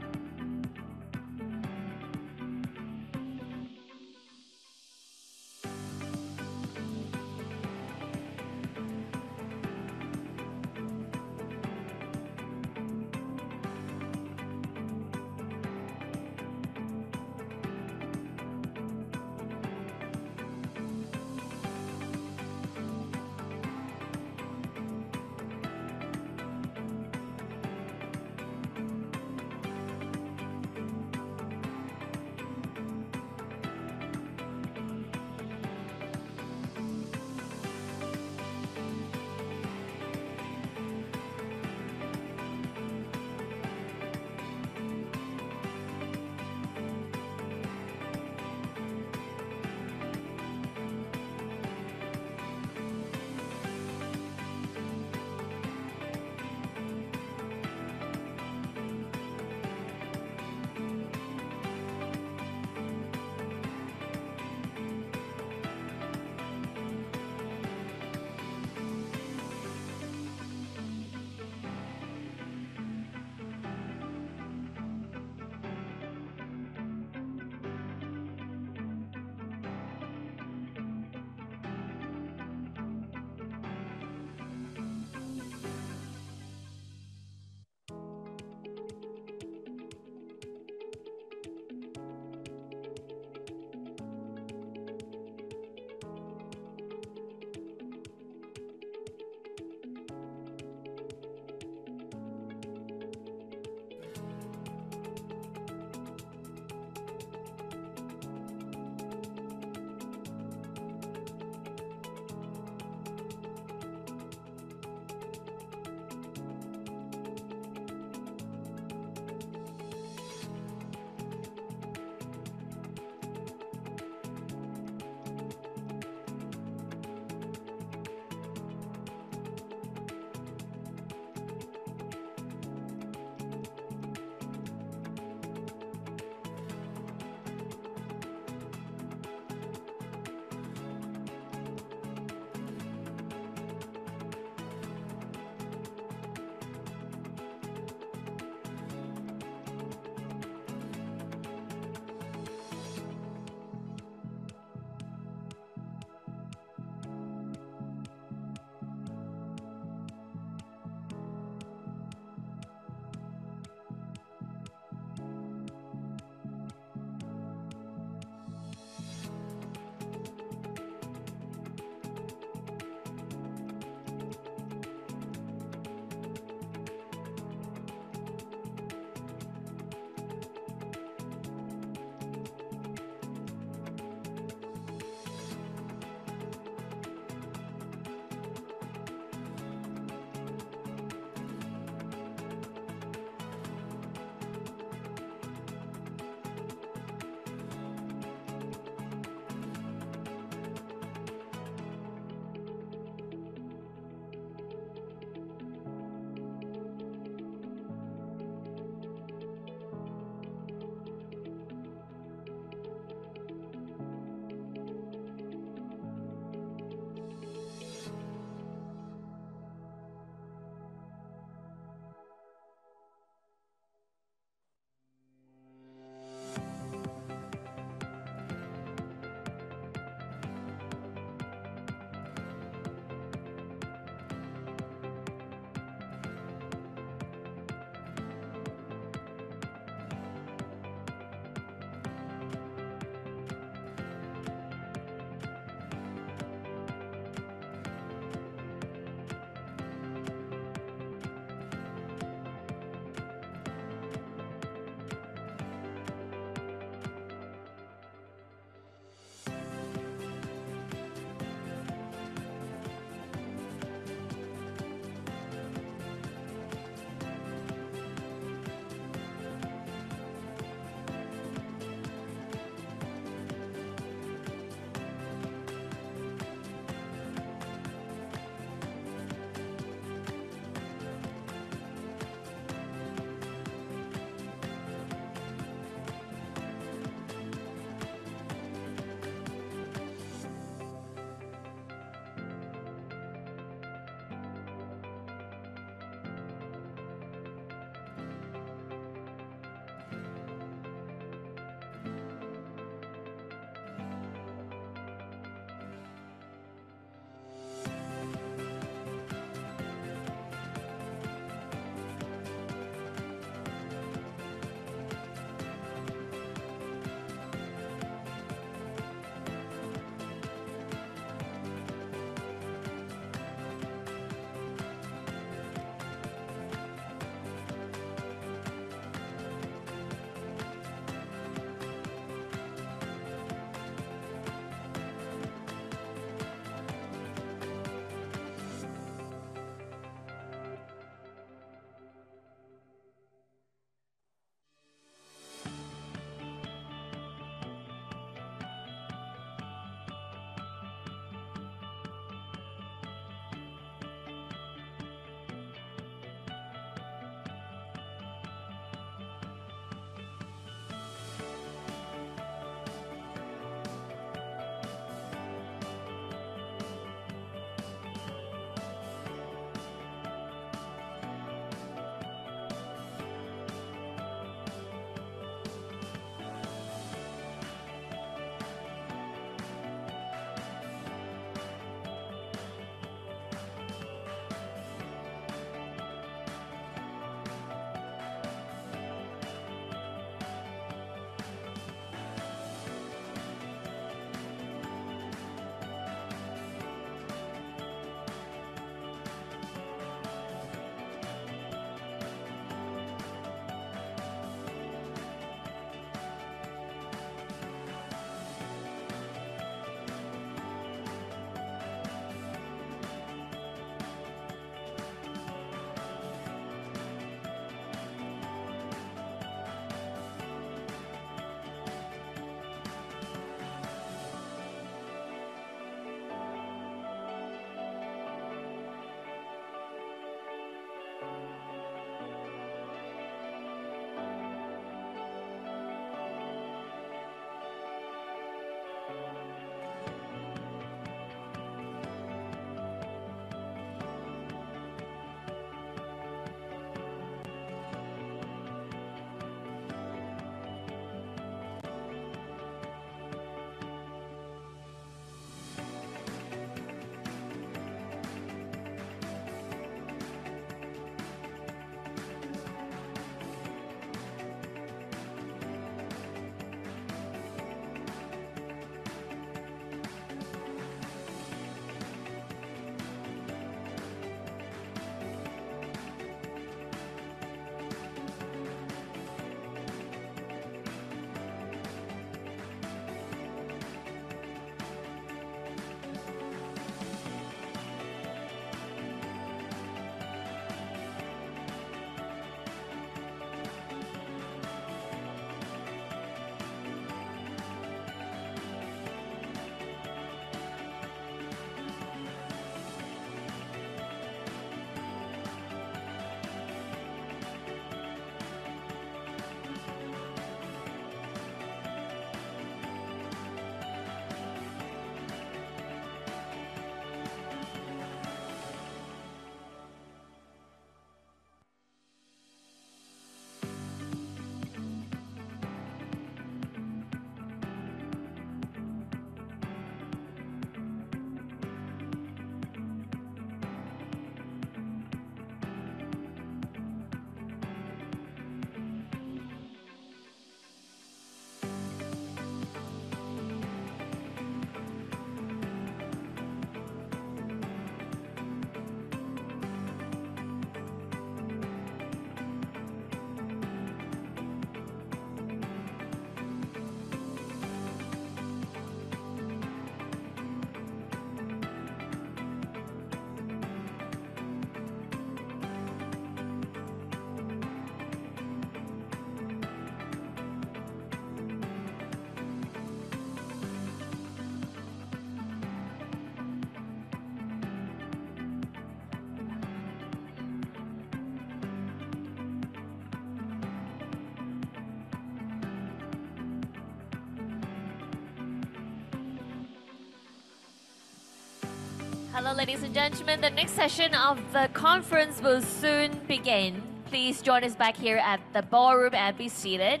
Hello, ladies and gentlemen. The next session of the conference will soon begin. Please join us back here at the ballroom and be seated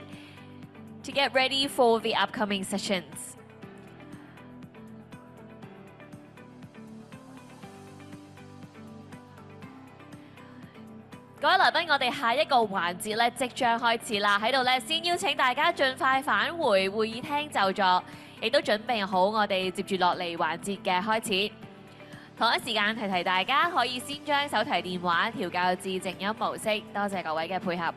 to get ready for the upcoming sessions. 各位來賓，我哋下一個環節咧即將開始啦，喺度咧先邀請大家盡快返回會議廳就座，亦都準備好我哋接住落嚟環節嘅開始。同一時間提大家可以先將手提電話調校至靜音模式，多謝各位嘅配合。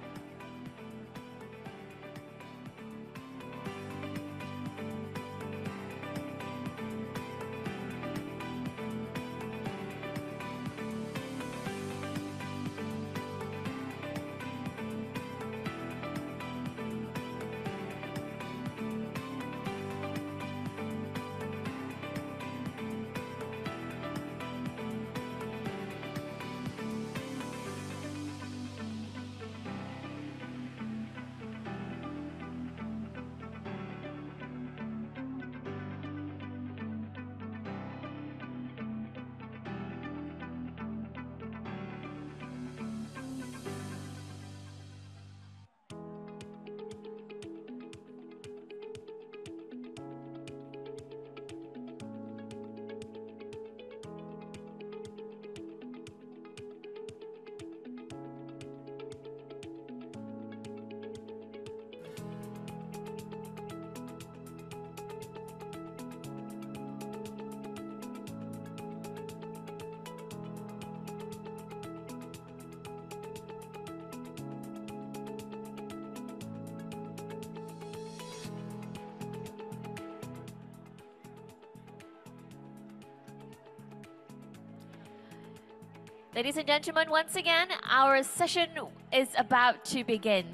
Ladies and gentlemen, once again, our session is about to begin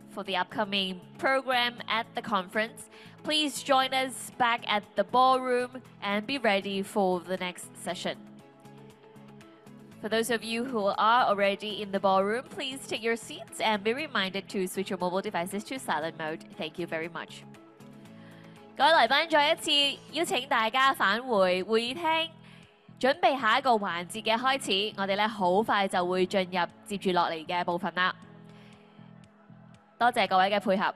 for the upcoming program at the conference. Please join us back at the ballroom and be ready for the next session. For those of you who are already in the ballroom, please take your seats and be reminded to switch your mobile devices to silent mode. Thank you very much. 各位來賓，再一次邀請大家返回會議廳。準備下一個環節嘅開始，我哋咧好快就會進入接住落嚟嘅部分啦。多謝各位嘅配合。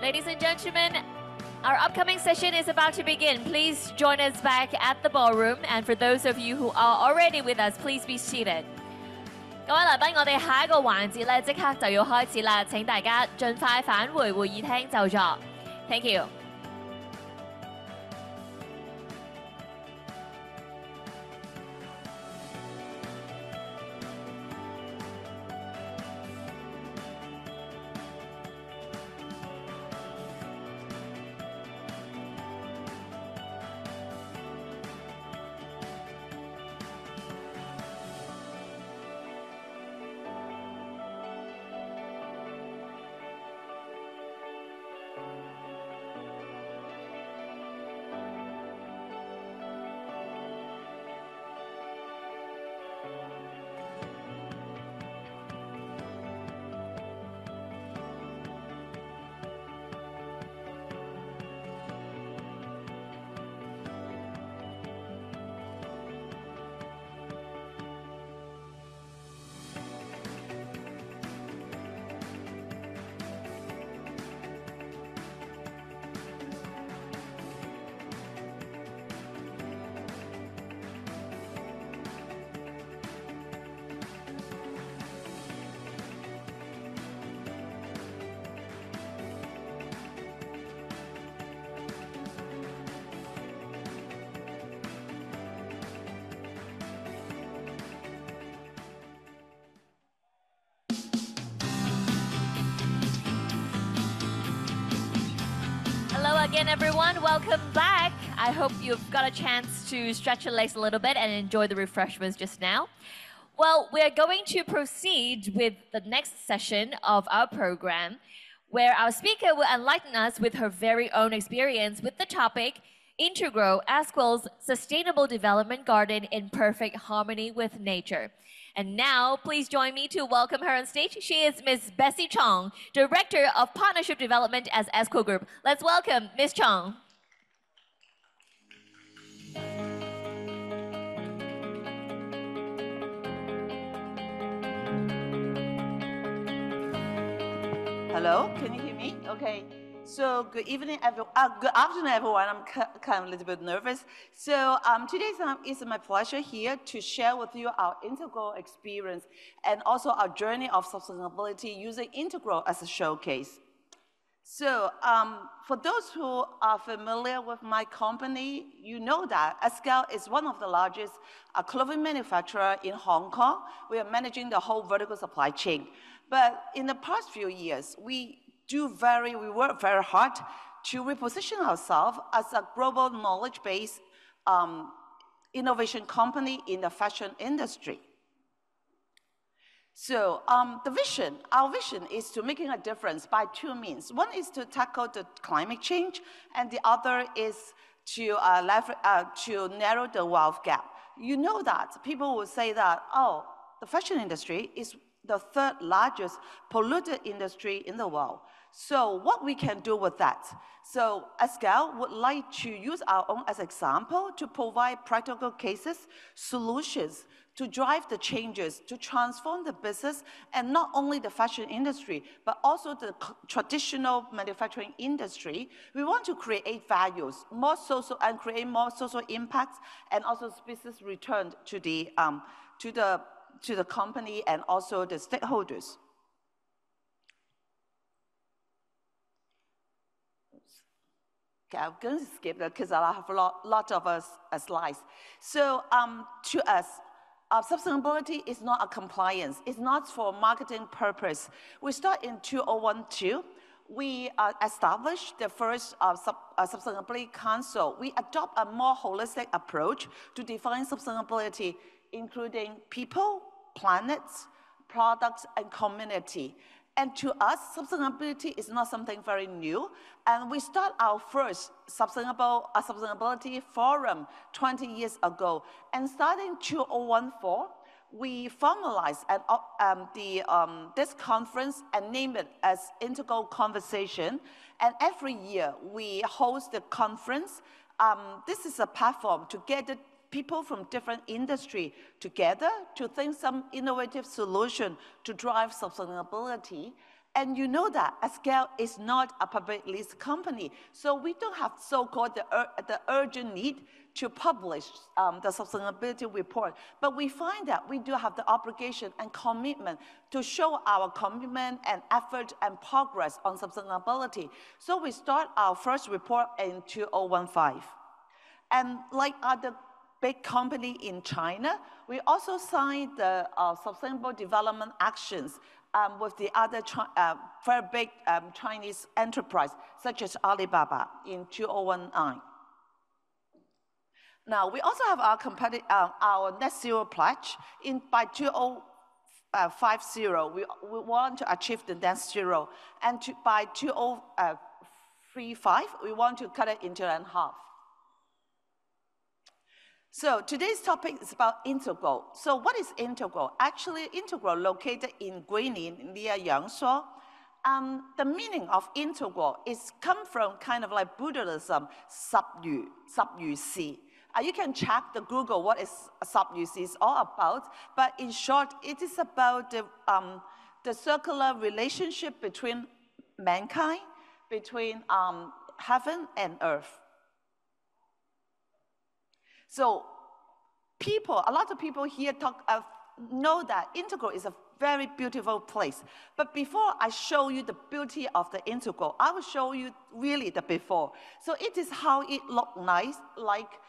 Ladies and gentlemen, our upcoming session is about to begin. Please join us back at the ballroom. And for those of you who are already with us, please be seated. 各位來賓，我哋下一個環節咧，即刻就要開始啦！請大家盡快返回會議廳就座。Thank you. Hello again, everyone. Welcome back. I hope you've got a chance to stretch your legs a little bit and enjoy the refreshments just now. Well, we're going to proceed with the next session of our program, where our speaker will enlighten us with her very own experience with the topic, Integral Asquel's Sustainable Development Garden in Perfect Harmony with Nature. And now, please join me to welcome her on stage. She is Ms. Bessie Chong, Director of Partnership Development at Asquel Group. Let's welcome Ms. Chong. Hello, can you hear me? Okay. So good evening, good afternoon, everyone. I'm kind of a little bit nervous. So today it's my pleasure here to share with you our integral experience and also our journey of sustainability using Integral as a showcase. So for those who are familiar with my company, you know that Asquel is one of the largest clothing manufacturer in Hong Kong. We are managing the whole vertical supply chain. But in the past few years, we work very hard to reposition ourselves as a global knowledge-based innovation company in the fashion industry. So our vision is to making a difference by two means. One is to tackle the climate change, and the other is to narrow the wealth gap. You know that people will say that, oh, the fashion industry is the third largest polluted industry in the world. So what we can do with that? So Asquel would like to use our own as example to provide practical cases, solutions to drive the changes, to transform the business, and not only the fashion industry, but also the traditional manufacturing industry. We want to create values, more social, and create more social impacts, and also business return to the company and also the stakeholders. Okay, I'm going to skip that because I have a lot of slides. So to us, sustainability is not a compliance. It's not for marketing purpose. We start in 2012. We established the first Sustainability Council. We adopt a more holistic approach to define sustainability, including people, planets, products, and community. And to us, sustainability is not something very new. And we start our first sustainability forum 20 years ago. And starting 2014, we formalized this conference and named it as Integral Conversation. And every year, we host the conference. This is a platform to gather people from different industry together to think some innovative solution to drive sustainability. And you know that Scale is not a public listed company, so we don't have so-called the urgent need to publish the sustainability report. But we find that we do have the obligation and commitment to show our commitment and effort and progress on sustainability. So we start our first report in 2015. And like other big company in China, we also signed the Sustainable Development Actions with the other very big Chinese enterprise, such as Alibaba in 2019. Now, we also have our net zero pledge. By 2050, we want to achieve the net zero. And by 2035, we want to cut it into half. So today's topic is about Integral. So what is Integral? Actually, Integral located in Guilin near Yangshuo. The meaning of Integral is come from kind of like Buddhism, 十如是. You can check the Google what is 十如是 is all about, but in short, it is about the circular relationship between mankind, between heaven and earth. So a lot of people here know that Integral is a very beautiful place. But before I show you the beauty of the Integral, I will show you really the before. So it is how it looked nice, like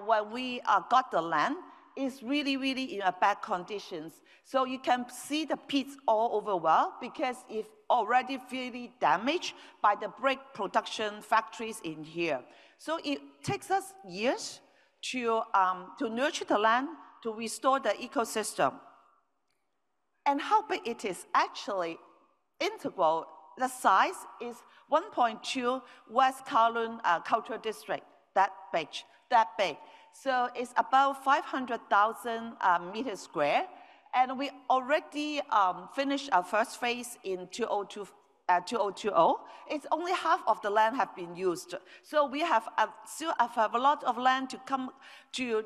when we got the land. It's really, really in bad conditions. So you can see the pits all over well because it's already really damaged by the brick production factories in here. So it takes us years to nurture the land, to restore the ecosystem. And how big it is, actually, Integral, the size is 1.2 West Kowloon Cultural District, that big. So it's about 500,000 meters square. And we already finished our first phase in 2020. It's only half of the land have been used. So we still have a lot of land to come to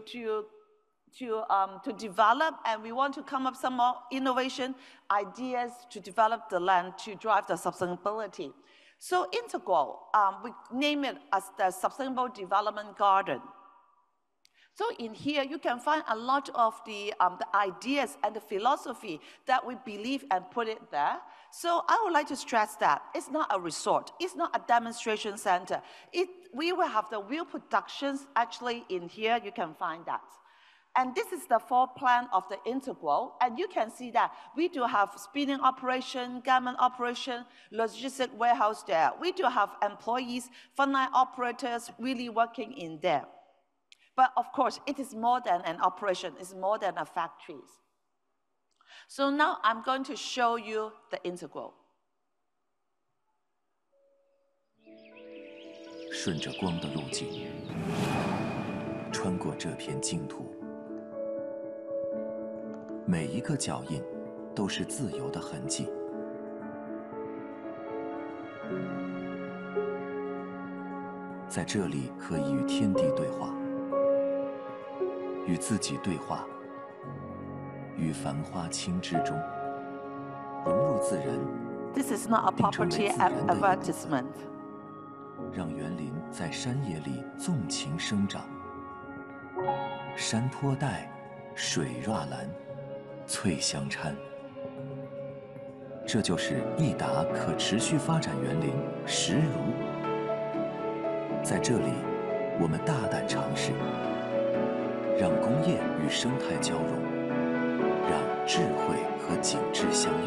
develop, and we want to come up some more innovation ideas to develop the land to drive the sustainability. So Integral, we name it as the Sustainable Development Garden. So in here, you can find a lot of the ideas and the philosophy that we believe and put it there. So I would like to stress that it's not a resort. It's not a demonstration center. We will have the real productions actually in here. You can find that. And this is the floor plan of the Integral. And you can see that we do have spinning operation, garment operation, logistic warehouse there. We do have employees, frontline operators really working in there. But of course, it is more than an operation. It's more than a factory. So now I'm going to show you the Integral. 顺着光的路径，穿过这片净土，每一个脚印都是自由的痕迹。在这里，可以与天地对话。 与自己对话，于繁花青之中，融入自然。This is not a property advertisement. 让园林在山野里纵情生长。山坡带，水绕栏，翠相掺。这就是益达可持续发展园林石如。在这里，我们大胆尝试。 让工业与生态交融，让智慧和景致相拥，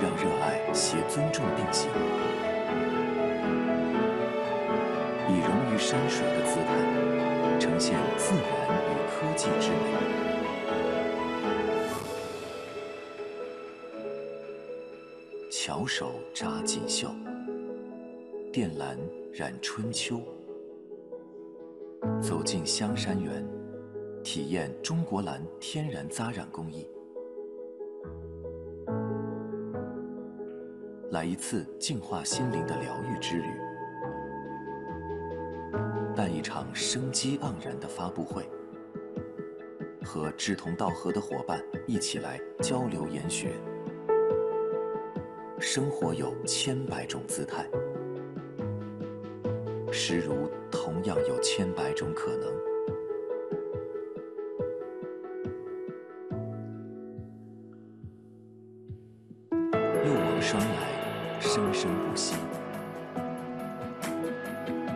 让热爱携尊重并行，以融于山水的姿态，呈现自然与科技之美。巧手扎锦绣，靛蓝染春秋。 走进香山园，体验中国蓝天然扎染工艺。来一次净化心灵的疗愈之旅。但一场生机盎然的发布会，和志同道合的伙伴一起来交流研学。生活有千百种姿态，实如同样有千百种可能。又往霜来，生生不息。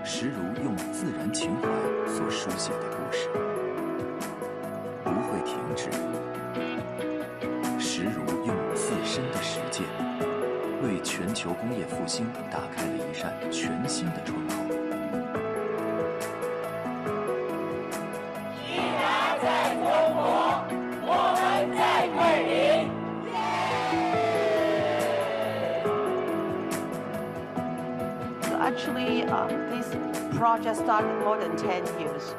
实如用自然情怀所书写的故事，不会停止。实如用自身的实践，为全球工业复兴打开了一扇全新的窗口。依然在中国，我们在桂林。So actually, this project started more than 10 years.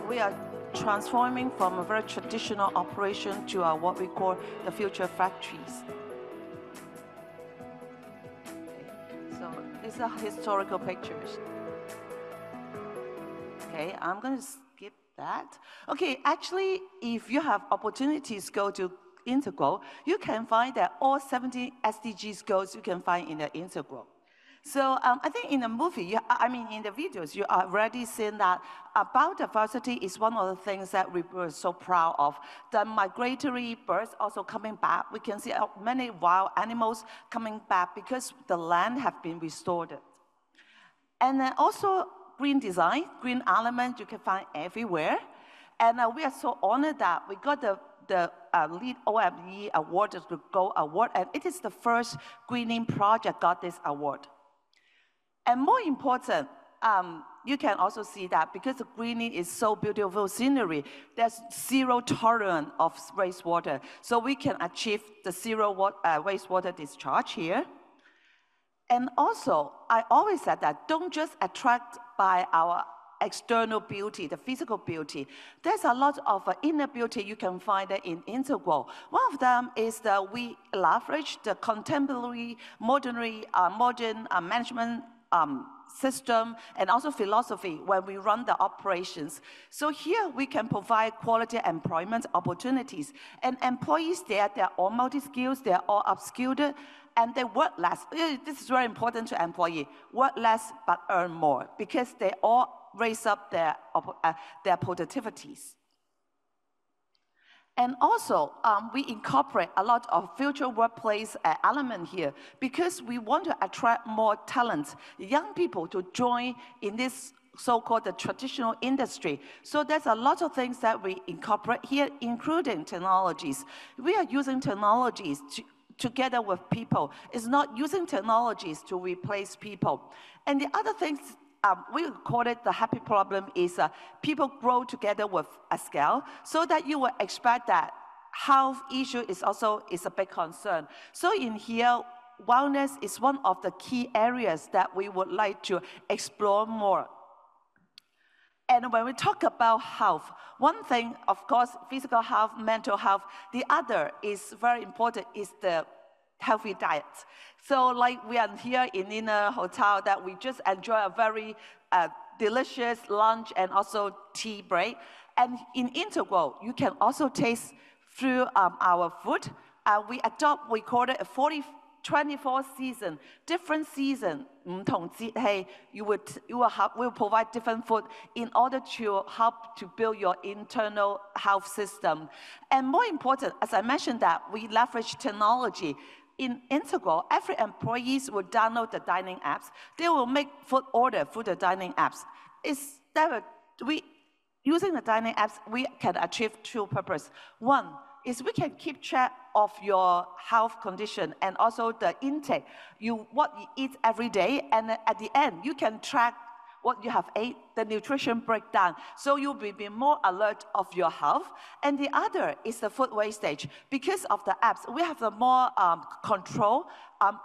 We are transforming from a very traditional operation to what we call the future factories. So these are historical pictures. Okay, I'm going to skip that. Okay, actually, if you have opportunities to go to Integral, you can find that all 70 SDGs goals you can find in the Integral. So I think in the movie, in the videos, you are already seeing that biodiversity is one of the things that we were so proud of. The migratory birds also coming back. We can see many wild animals coming back because the land have been restored. And then also green design, green element you can find everywhere. And we are so honored that we got the lead OME award, the Gold Award, and it is the first greening project got this award. And more important, you can also see that because the greening is so beautiful scenery, there's zero tolerance of wastewater. So we can achieve the zero wastewater discharge here. And also, I always said that don't just attract by our external beauty, the physical beauty. There's a lot of inner beauty you can find in Integral. One of them is that we leverage the contemporary, modern management system and also philosophy when we run the operations. So here we can provide quality employment opportunities. And employees there, they're all multi-skills, they're all upskilled, and they work less. This is very important to employee. Work less but earn more because they all raise up their productivities. And also, we incorporate a lot of future workplace element here because we want to attract more talent, young people to join in this so-called the traditional industry. So there's a lot of things that we incorporate here, including technologies. We are using technologies together with people. It's not using technologies to replace people. And the other things, we call it the happy problem is people grow together with a scale so that you will expect that health issue is also a big concern. So in here, wellness is one of the key areas that we would like to explore more. And when we talk about health, one thing, of course, physical health, mental health, the other is very important is the healthy diet. So like we are here in a hotel that we just enjoy a very delicious lunch and also tea break. And in Integral, you can also taste through our food. We adopt, we call it a 24 season, different season. You will provide different food in order to help to build your internal health system. And more important, as I mentioned that we leverage technology. In Integral, every employee will download the dining apps. They will make food order through the dining apps. Using the dining apps, we can achieve two purposes. One is we can keep track of your health condition and also the intake, what you eat every day, and at the end, you can track what you have ate, the nutrition breakdown, so you'll be more alert of your health. And the other is the food wastage. Because of the apps, we have the more control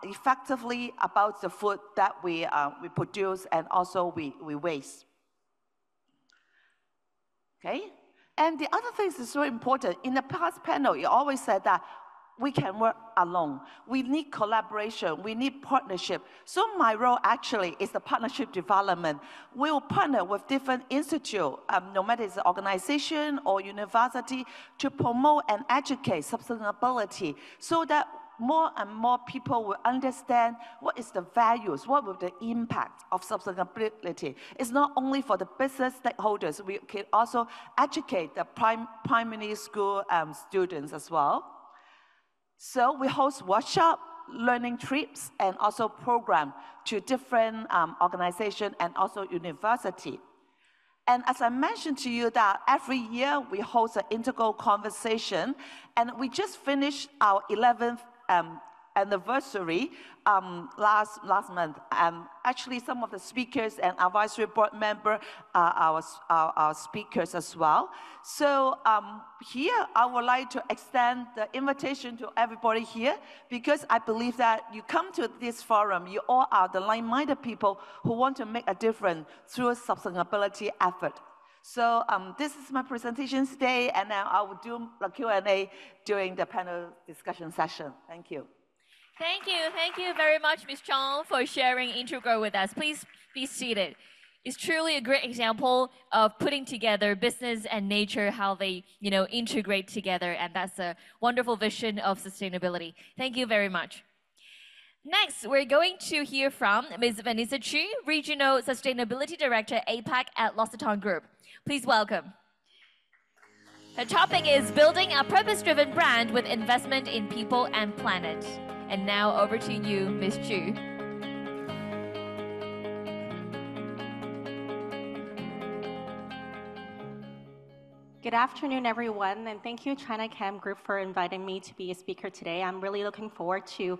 effectively about the food that we produce and also we waste. Okay? And the other thing is so important. In the past panel, you always said that we can work alone. We need collaboration, we need partnership. So my role actually is the partnership development. We will partner with different institutes, no matter it's an organization or university, to promote and educate sustainability so that more and more people will understand what is the values, what will the impact of sustainability. It's not only for the business stakeholders, we can also educate the primary school students as well. So we host workshops, learning trips, and also program to different organizations and also university. And as I mentioned to you that every year we host an integral conversation, and we just finished our 11th anniversary last month. Actually, some of the speakers and advisory board members are our speakers as well. So here, I would like to extend the invitation to everybody here, because I believe that you come to this forum, you all are the like-minded people who want to make a difference through a sustainability effort. So this is my presentation today, and now I will do the Q&A during the panel discussion session. Thank you. Thank you very much, Ms. Chong, for sharing Integral with us. Please be seated. It's truly a great example of putting together business and nature, how they, integrate together, and that's a wonderful vision of sustainability. Thank you very much. Next, we're going to hear from Ms. Vanessa Chu, Regional Sustainability Director, APAC at L'Occitane Group. Please welcome. Her topic is building a purpose-driven brand with investment in people and planet. And now over to you, Ms. Chu. Good afternoon, everyone, and thank you, Chinachem Group, for inviting me to be a speaker today. I'm really looking forward to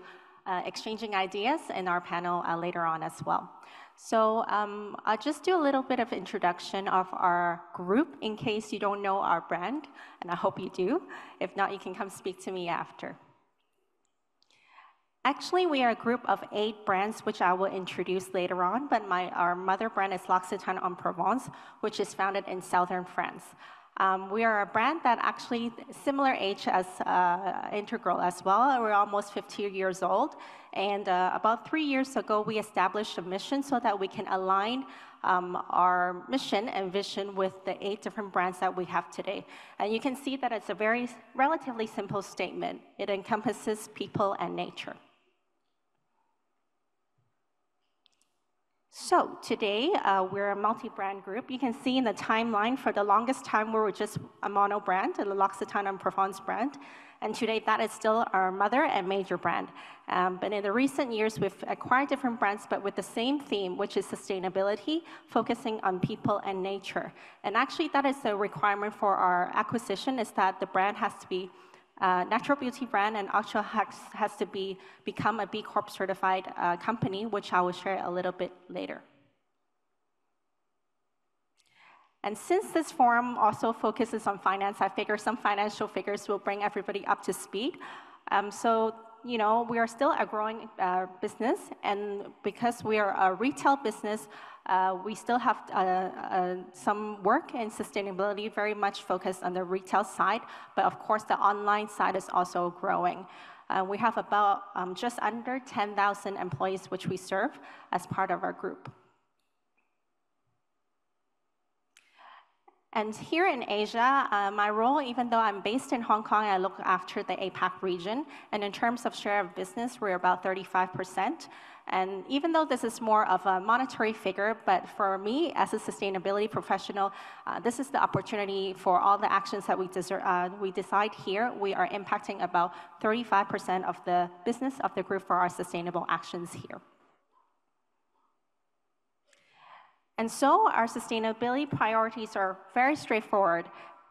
exchanging ideas in our panel later on as well. So I'll just do a little bit of introduction of our group in case you don't know our brand, and I hope you do. If not, you can come speak to me after. Actually, we are a group of 8 brands, which I will introduce later on, but our mother brand is L'Occitane en Provence, which is founded in southern France. We are a brand that actually similar age as Integral as well. We're almost 50 years old. And about 3 years ago, we established a mission so that we can align our mission and vision with the 8 different brands that we have today. And you can see that it's a very relatively simple statement. It encompasses people and nature. So today, we're a multi-brand group. You can see in the timeline, for the longest time, we were just a mono brand, the L'Occitane en Provence brand. And today, that is still our mother and major brand. But in the recent years, we've acquired different brands, but with the same theme, which is sustainability, focusing on people and nature. And actually, that is a requirement for our acquisition, is that the brand has to be natural beauty brand and also has to become a B Corp certified company, which I will share a little bit later. And since this forum also focuses on finance, I figure some financial figures will bring everybody up to speed. So, we are still a growing business, and because we are a retail business, we still have some work in sustainability, very much focused on the retail side, but of course the online side is also growing. We have about just under 10,000 employees which we serve as part of our group. And here in Asia, my role, even though I'm based in Hong Kong, I look after the APAC region. And in terms of share of business, we're about 35%. And even though this is more of a monetary figure, but for me, as a sustainability professional, this is the opportunity for all the actions that we decide here. We are impacting about 35% of the business of the group for our sustainable actions here. And so our sustainability priorities are very straightforward.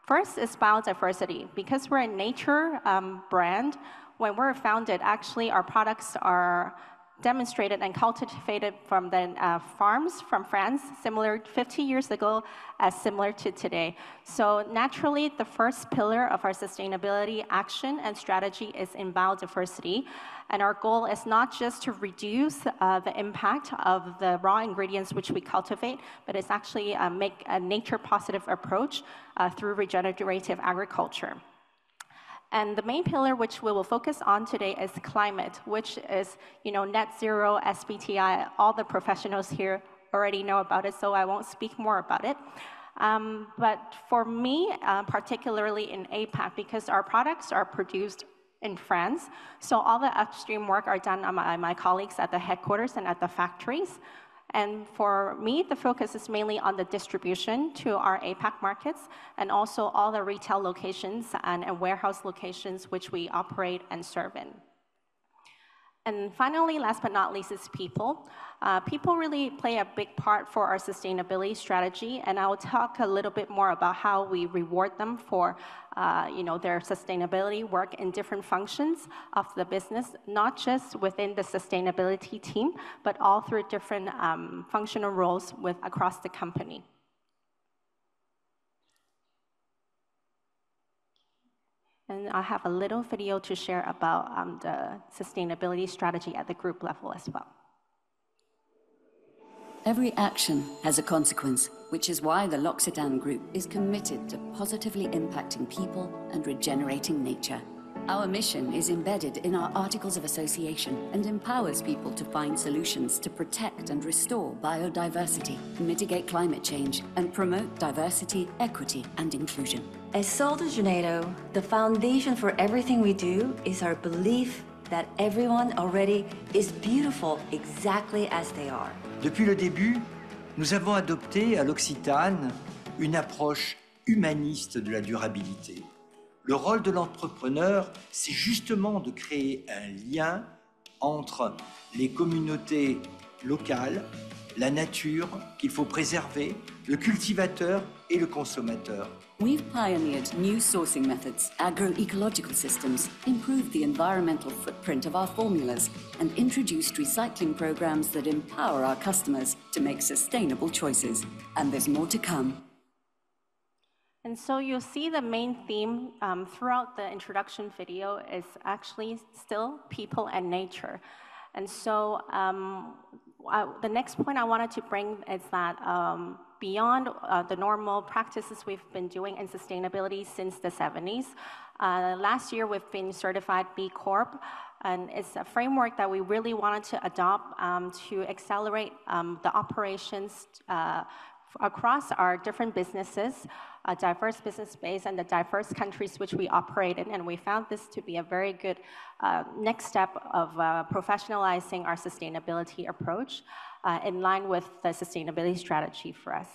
First is biodiversity. Because we're a nature brand, when we're founded, actually our products are demonstrated and cultivated from the farms from France, similar 50 years ago as similar to today. So naturally, the first pillar of our sustainability action and strategy is in biodiversity. And our goal is not just to reduce the impact of the raw ingredients which we cultivate, but it's actually make a nature-positive approach through regenerative agriculture. And the main pillar which we will focus on today is climate, which is, net zero, SBTI. All the professionals here already know about it, so I won't speak more about it. But for me, particularly in APAC, because our products are produced in France, so all the upstream work are done by my colleagues at the headquarters and at the factories. And for me, the focus is mainly on the distribution to our APAC markets and also all the retail locations and warehouse locations which we operate and serve in. And finally, last but not least, is people. People really play a big part for our sustainability strategy, and I will talk a little bit more about how we reward them for their sustainability work in different functions of the business, not just within the sustainability team, but all through different functional roles across the company. And I have a little video to share about the sustainability strategy at the group level as well. Every action has a consequence, which is why the L'Occitane Group is committed to positively impacting people and regenerating nature. Our mission is embedded in our Articles of Association and empowers people to find solutions to protect and restore biodiversity, mitigate climate change, and promote diversity, equity, and inclusion. At Sol de Janeiro, the foundation for everything we do is our belief that everyone already is beautiful exactly as they are. Depuis le début, nous avons adopté à l'Occitane une approche humaniste de la durabilité. Le rôle de l'entrepreneur, c'est justement de créer un lien entre les communautés locales, la nature qu'il faut préserver, le cultivateur et le consommateur. We've pioneered new sourcing methods, agroecological systems, improved the environmental footprint of our formulas, and introduced recycling programs that empower our customers to make sustainable choices. And there's more to come. And so you'll see the main theme throughout the introduction video is actually still people and nature. And so the next point I wanted to bring is that beyond the normal practices we've been doing in sustainability since the 70s, last year we've been certified B Corp, and it's a framework that we really wanted to adopt to accelerate the operations across our different businesses, a diverse business base, and the diverse countries which we operate in. And we found this to be a very good next step of professionalizing our sustainability approach in line with the sustainability strategy for us.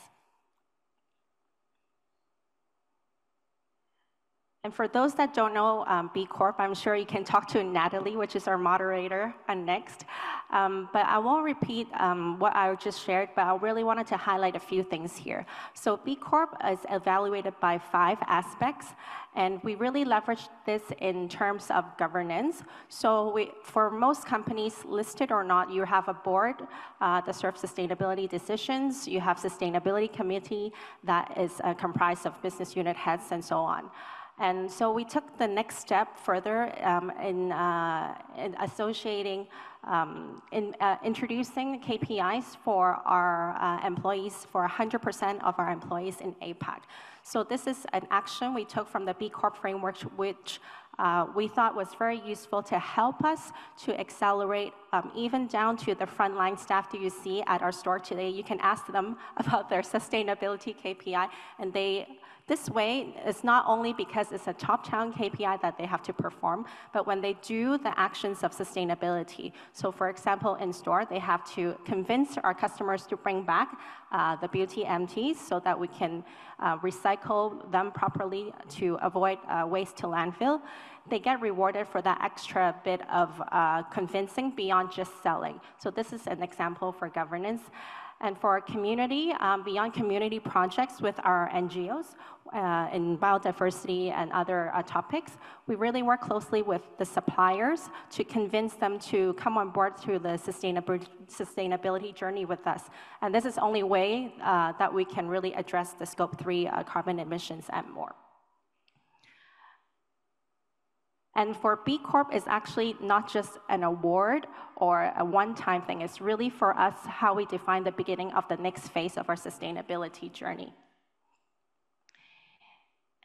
And for those that don't know B Corp, I'm sure you can talk to Natalie, which is our moderator, next. But I won't repeat what I just shared, but I really wanted to highlight a few things here. So B Corp is evaluated by 5 aspects, and we really leverage this in terms of governance. So for most companies, listed or not, you have a board that serves sustainability decisions. You have sustainability committee that is comprised of business unit heads and so on. And so we took the next step further in associating, introducing KPIs for our employees, for 100% of our employees in APAC. So this is an action we took from the B Corp framework, which we thought was very useful to help us to accelerate even down to the frontline staff that you see at our store today. You can ask them about their sustainability KPI, and this way, it's not only because it's a top-down KPI that they have to perform, but when they do the actions of sustainability. So for example, in store, they have to convince our customers to bring back the beauty empties so that we can recycle them properly to avoid waste to landfill. They get rewarded for that extra bit of convincing beyond just selling. So this is an example for governance. And for our community, beyond community projects with our NGOs in biodiversity and other topics, we really work closely with the suppliers to convince them to come on board through the sustainability journey with us. And this is the only way that we can really address the Scope 3 carbon emissions and more. And for B Corp is actually not just an award or a one-time thing. It's really for us how we define the beginning of the next phase of our sustainability journey.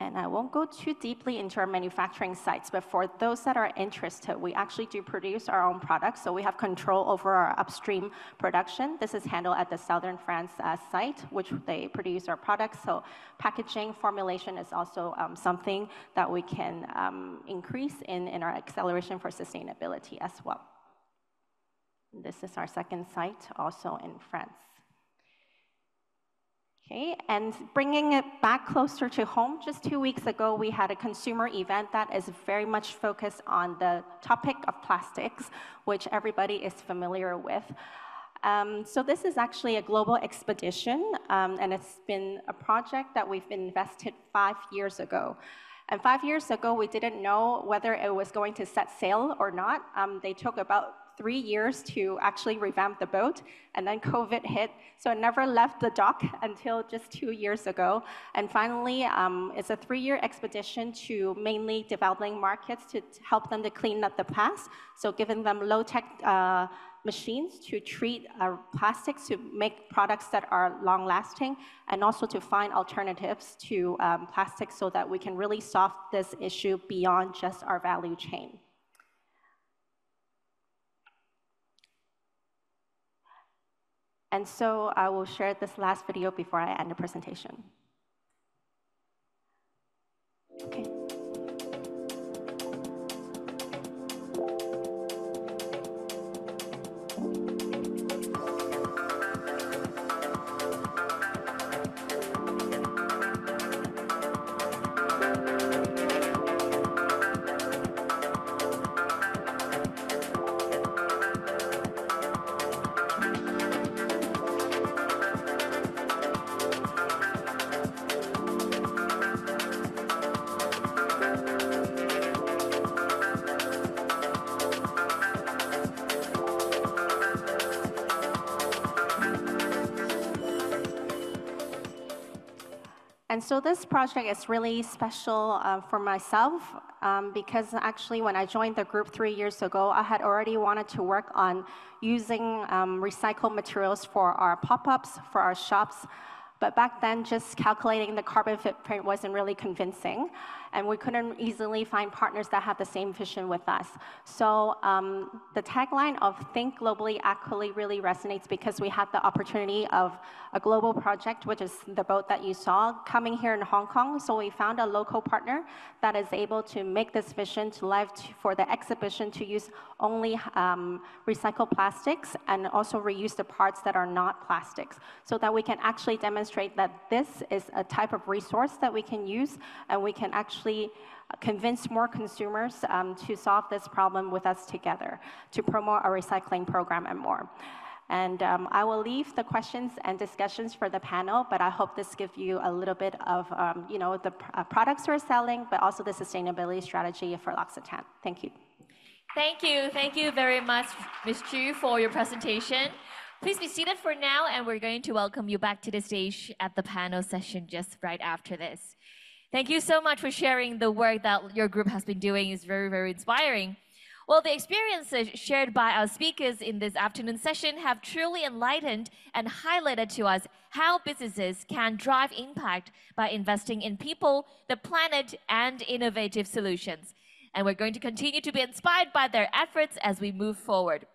And I won't go too deeply into our manufacturing sites, but for those that are interested, we actually do produce our own products, so we have control over our upstream production. This is handled at the Southern France site, which they produce our products. So packaging formulation is also something that we can increase in our acceleration for sustainability as well. This is our second site, also in France. Okay, and bringing it back closer to home, just 2 weeks ago, we had a consumer event that is very much focused on the topic of plastics, which everybody is familiar with. So this is actually a global expedition, and it's been a project that we've invested 5 years ago. And 5 years ago, we didn't know whether it was going to set sail or not. They took about 3 years to actually revamp the boat, and then COVID hit, so it never left the dock until just 2 years ago. And finally, it's a 3-year expedition to mainly developing markets to help them to clean up the past, so giving them low-tech machines to treat plastics to make products that are long-lasting, and also to find alternatives to plastics so that we can really solve this issue beyond just our value chain. And so I will share this last video before I end the presentation. Okay. And so this project is really special for myself because actually when I joined the group 3 years ago, I had already wanted to work on using recycled materials for our pop-ups, for our shops. But back then, just calculating the carbon footprint wasn't really convincing, and we couldn't easily find partners that have the same vision with us. So the tagline of Think Globally, Act Locally really resonates because we had the opportunity of a global project, which is the boat that you saw, coming here in Hong Kong. So we found a local partner that is able to make this vision to life for the exhibition to use only recycled plastics and also reuse the parts that are not plastics, so that we can actually demonstrate that this is a type of resource that we can use, and we can actually convince more consumers to solve this problem with us together, to promote our recycling program and more. And I will leave the questions and discussions for the panel, but I hope this gives you a little bit of the products we're selling, but also the sustainability strategy for L'Occitane. Thank you. Thank you very much, Ms. Chu, for your presentation. Please be seated for now, and we're going to welcome you back to the stage at the panel session just right after this. Thank you so much for sharing the work that your group has been doing. It's very, very inspiring. Well, the experiences shared by our speakers in this afternoon session have truly enlightened and highlighted to us how businesses can drive impact by investing in people, the planet, and innovative solutions. And we're going to continue to be inspired by their efforts as we move forward.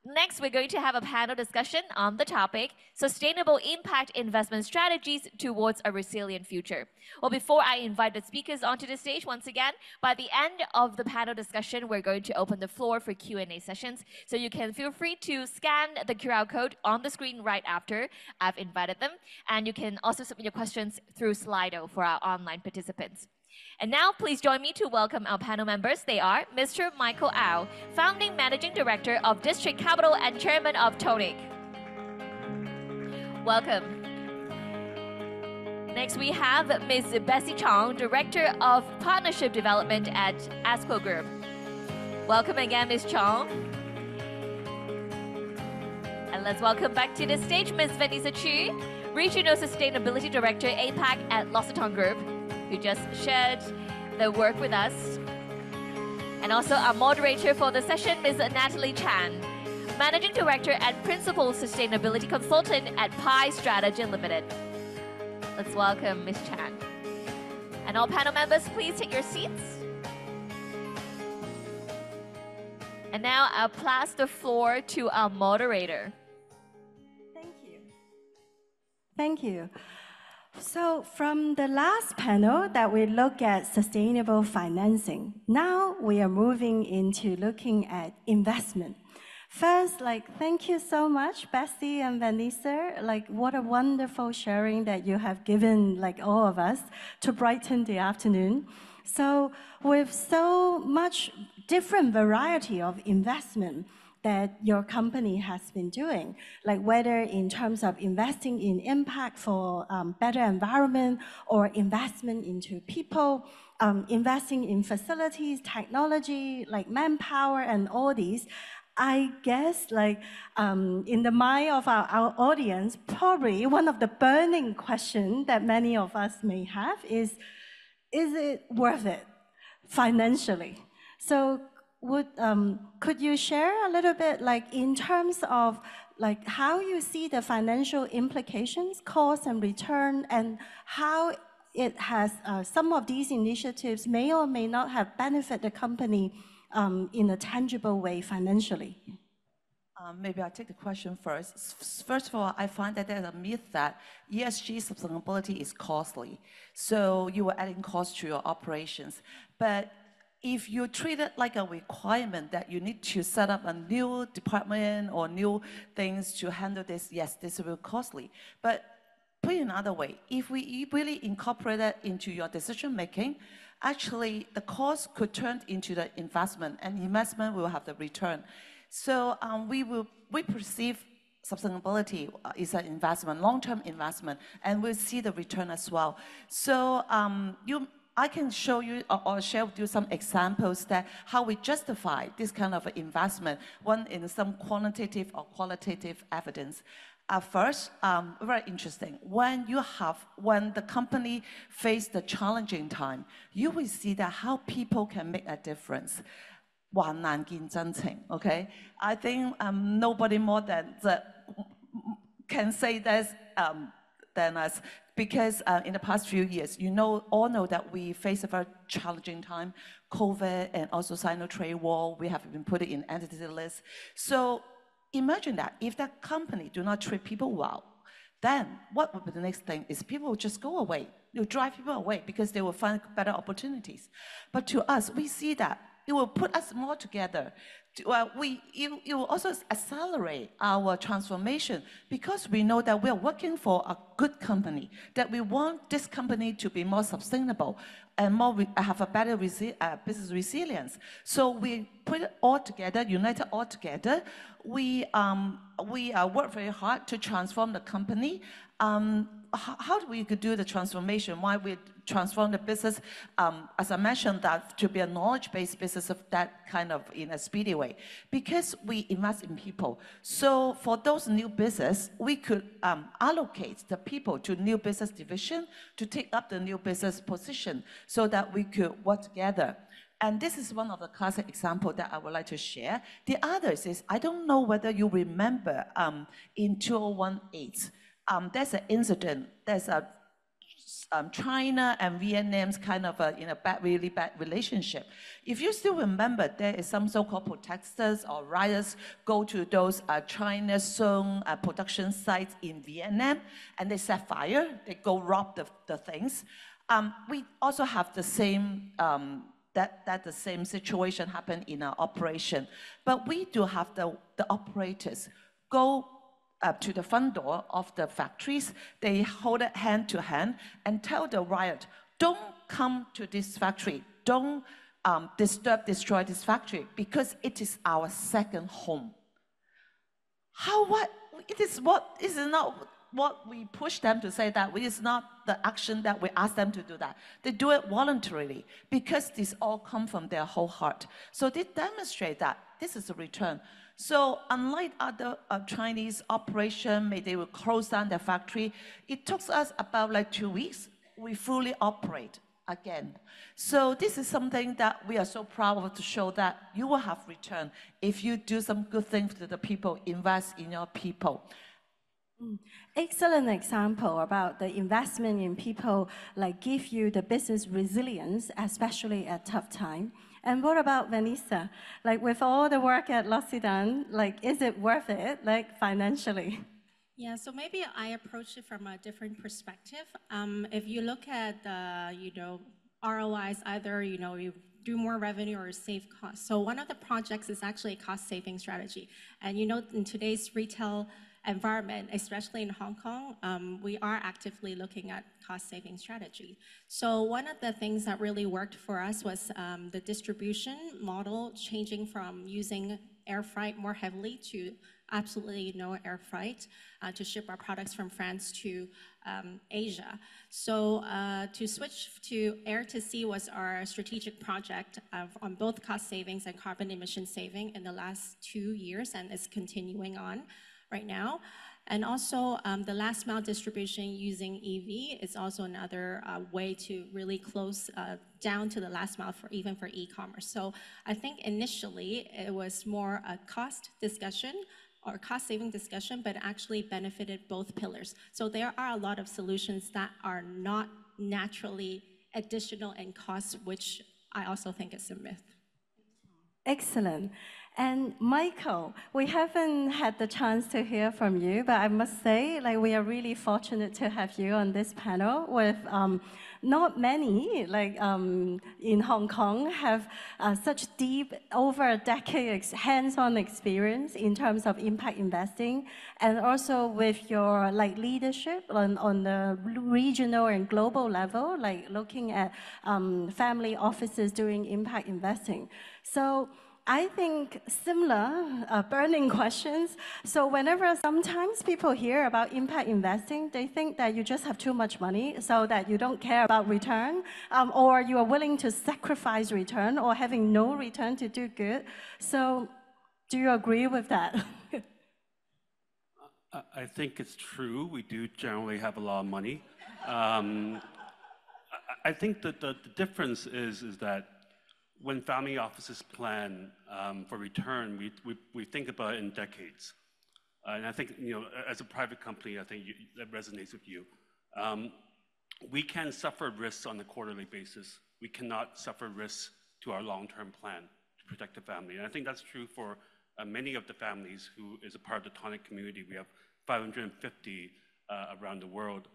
Next, we're going to have a panel discussion on the topic, Sustainable Impact Investment Strategies Towards a Resilient Future. Well, before I invite the speakers onto the stage once again, by the end of the panel discussion, we're going to open the floor for Q&A sessions. So you can feel free to scan the QR code on the screen right after I've invited them. And you can also submit your questions through Slido for our online participants. And now, please join me to welcome our panel members. They are Mr. Michael Au, Founding Managing Director of District Capital and Chairman of Tonic. Welcome. Next, we have Ms. Bessie Chong, Director of Partnership Development at ASCO Group. Welcome again, Ms. Chong. And let's welcome back to the stage Ms. Vanessa Chu, Regional Sustainability Director, APAC at L'Occitane Group, who just shared the work with us. And also our moderator for the session, Ms. Natalie Chan, Managing Director and Principal Sustainability Consultant at Pi Strategy Limited. Let's welcome Ms. Chan. And all panel members, please take your seats. And now I'll pass the floor to our moderator. Thank you. Thank you. So from the last panel that we look at sustainable financing, now we are moving into looking at investment. First, thank you so much, Bessie and Vanessa. What a wonderful sharing that you have given, all of us, to brighten the afternoon. So with so much different variety of investment that your company has been doing, whether in terms of investing in impact for better environment or investment into people, investing in facilities, technology, manpower and all these, I guess in the mind of our audience, probably one of the burning questions that many of us may have is it worth it financially? So could you share a little bit in terms of how you see the financial implications, cost and return, and how it has some of these initiatives may or may not have benefited the company in a tangible way financially? Maybe I'll take the question first. First of all, I find that there's a myth that ESG sustainability is costly. So you are adding cost to your operations. But if you treat it like a requirement that you need to set up a new department or new things to handle this, yes, this will be costly. But put it another way, if we really incorporate that into your decision making, actually the cost could turn into the investment, and investment will have the return. So we perceive sustainability is an investment, long-term investment, and we'll see the return as well. So I can show you or share with you some examples that how we justify this kind of investment, one in some quantitative or qualitative evidence. First, very interesting, when the company face the challenging time, you will see that how people can make a difference. 患難見真情, okay? I think nobody more than can say this than us, because in the past few years, all know that we face a very challenging time, COVID and also Sino-trade war. We have been put in entity list. So imagine that if that company do not treat people well, then what would be the next thing is people will just go away. You'll drive people away because they will find better opportunities. But to us, we see that it will put us more together. It will also accelerate our transformation because we know that we're working for a good company, that we want this company to be more sustainable and have a better business resilience. So we put it all together, unite it all together. We work very hard to transform the company. How do we do the transformation? Why we transform the business, as I mentioned, that to be a knowledge-based business of that kind of in a speedy way? Because we invest in people. So for those new business, we could allocate the people to new business division to take up the new business position so that we could work together. And this is one of the classic examples that I would like to share. The others is, I don't know whether you remember in 2018, there's an incident, there's a China and Vietnam's kind of really bad relationship. If you still remember, there is some so-called protesters or rioters go to those China's own production sites in Vietnam, and they set fire, they go rob the things. We also have the same, the same situation happen in our operation. But we do have the operators go to the front door of the factories, they hold it hand to hand and tell the riot, don't come to this factory, don't destroy this factory, because it is our second home. It is not what we push them to say that. It is not the action that we ask them to do that. They do it voluntarily because this all come from their whole heart. So they demonstrate that this is a return. So unlike other Chinese operation, they will close down their factory. It took us about 2 weeks. We fully operate again. So this is something that we are so proud of, to show that you will have return if you do some good things to the people, invest in your people. Excellent example about the investment in people, like give you the business resilience, especially at tough time. And what about Vanessa? Like with all the work at L'Occitane, like is it worth it, like financially? Yeah, so maybe I approach it from a different perspective. If you look at the, ROIs, either, you do more revenue or save costs. So one of the projects is actually a cost-saving strategy. And in today's retail environment, especially in Hong Kong, we are actively looking at cost-saving strategy. So one of the things that really worked for us was the distribution model changing from using air freight more heavily to absolutely no air freight to ship our products from France to Asia. So to switch to air to sea was our strategic project on both cost savings and carbon emission saving in the last 2 years, and it's continuing on right now. And also the last mile distribution using EV is also another way to really close down to the last mile even for e-commerce. So I think initially it was more a cost discussion or cost-saving discussion, but actually benefited both pillars. So there are a lot of solutions that are not naturally additional in cost, which I also think is a myth. Excellent. And Michael, we haven't had the chance to hear from you, but I must say, like, we are really fortunate to have you on this panel with not many, like, in Hong Kong have such deep, over a decade hands-on experience in terms of impact investing, and also with your, like, leadership on the regional and global level, like looking at family offices doing impact investing. So I think similar burning questions. So whenever sometimes people hear about impact investing, they think that you just have too much money so that you don't care about return, or you are willing to sacrifice return or having no return to do good. So do you agree with that? I think it's true. We do generally have a lot of money. I think that the difference is that when family offices plan for return, we think about it in decades. And I think, as a private company, I think that resonates with you. We can suffer risks on a quarterly basis. We cannot suffer risks to our long-term plan to protect the family. And I think that's true for many of the families who is a part of the Tonic community. We have 550 around the world.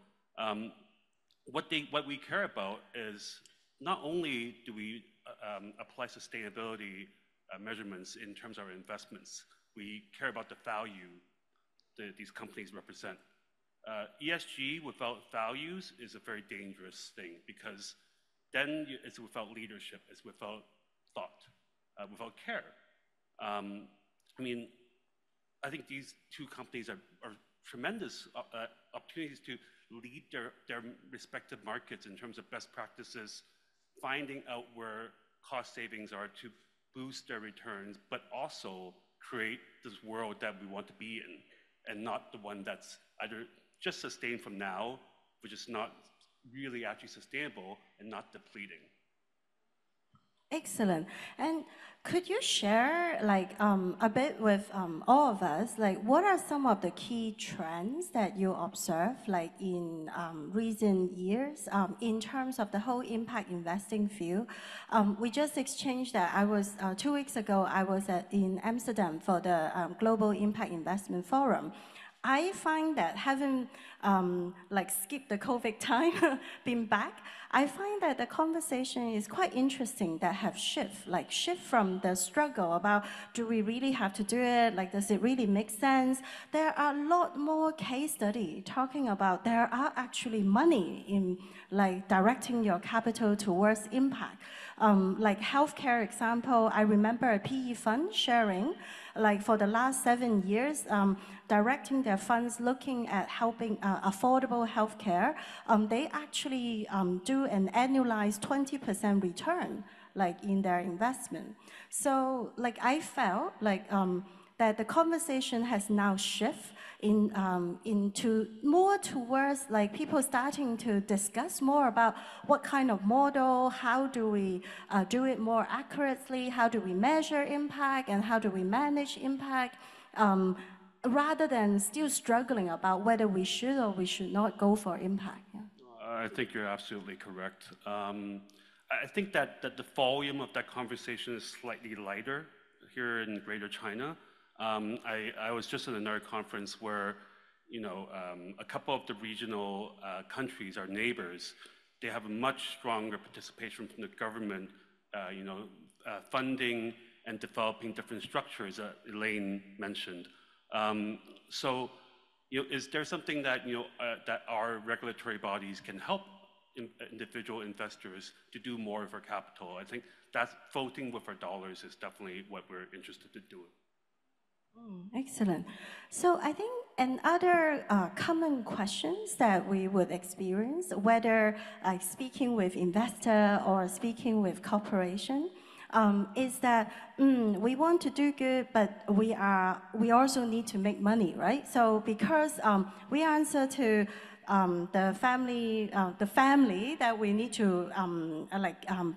What we care about is not only do we apply sustainability measurements in terms of our investments, we care about the value that these companies represent. ESG without values is a very dangerous thing, because then it's without leadership, it's without thought, without care. I think these two companies are tremendous opportunities to lead their respective markets in terms of best practices, finding out where cost savings are to boost their returns, but also create this world that we want to be in, and not the one that's either just sustained from now, which is not really actually sustainable and not depleting. Excellent. And could you share, like, a bit with all of us, like, what are some of the key trends that you observe, like, in recent years, in terms of the whole impact investing field? We just exchanged that. I was, 2 weeks ago, I was in Amsterdam for the Global Impact Investment Forum. I find that having like skipped the COVID time, been back, I find that the conversation is quite interesting that have shift from the struggle about, do we really have to do it? Like, does it really make sense? There are a lot more case study talking about there are actually money in, like, directing your capital towards impact. Like healthcare example, I remember a PE fund sharing, like, for the last 7 years, directing their funds looking at helping affordable healthcare. They actually do an annualized 20% return, like, in their investment. So, like, I felt like that the conversation has now shifted into more towards, like, people starting to discuss more about what kind of model, how do we do it more accurately, how do we measure impact, and how do we manage impact. rather than still struggling about whether we should or we should not go for impact? Yeah. I think you're absolutely correct. I think that the volume of that conversation is slightly lighter here in Greater China. I was just at another conference where, a couple of the regional countries, our neighbors, they have a much stronger participation from the government, funding and developing different structures that Elaine mentioned. So, is there something that, that our regulatory bodies can help individual investors to do more of our capital? I think that's voting with our dollars is definitely what we're interested in doing. Excellent. So I think another common questions that we would experience, whether speaking with investor or speaking with corporation, is that we want to do good, but we also need to make money, right? So because we answer to the family that we need to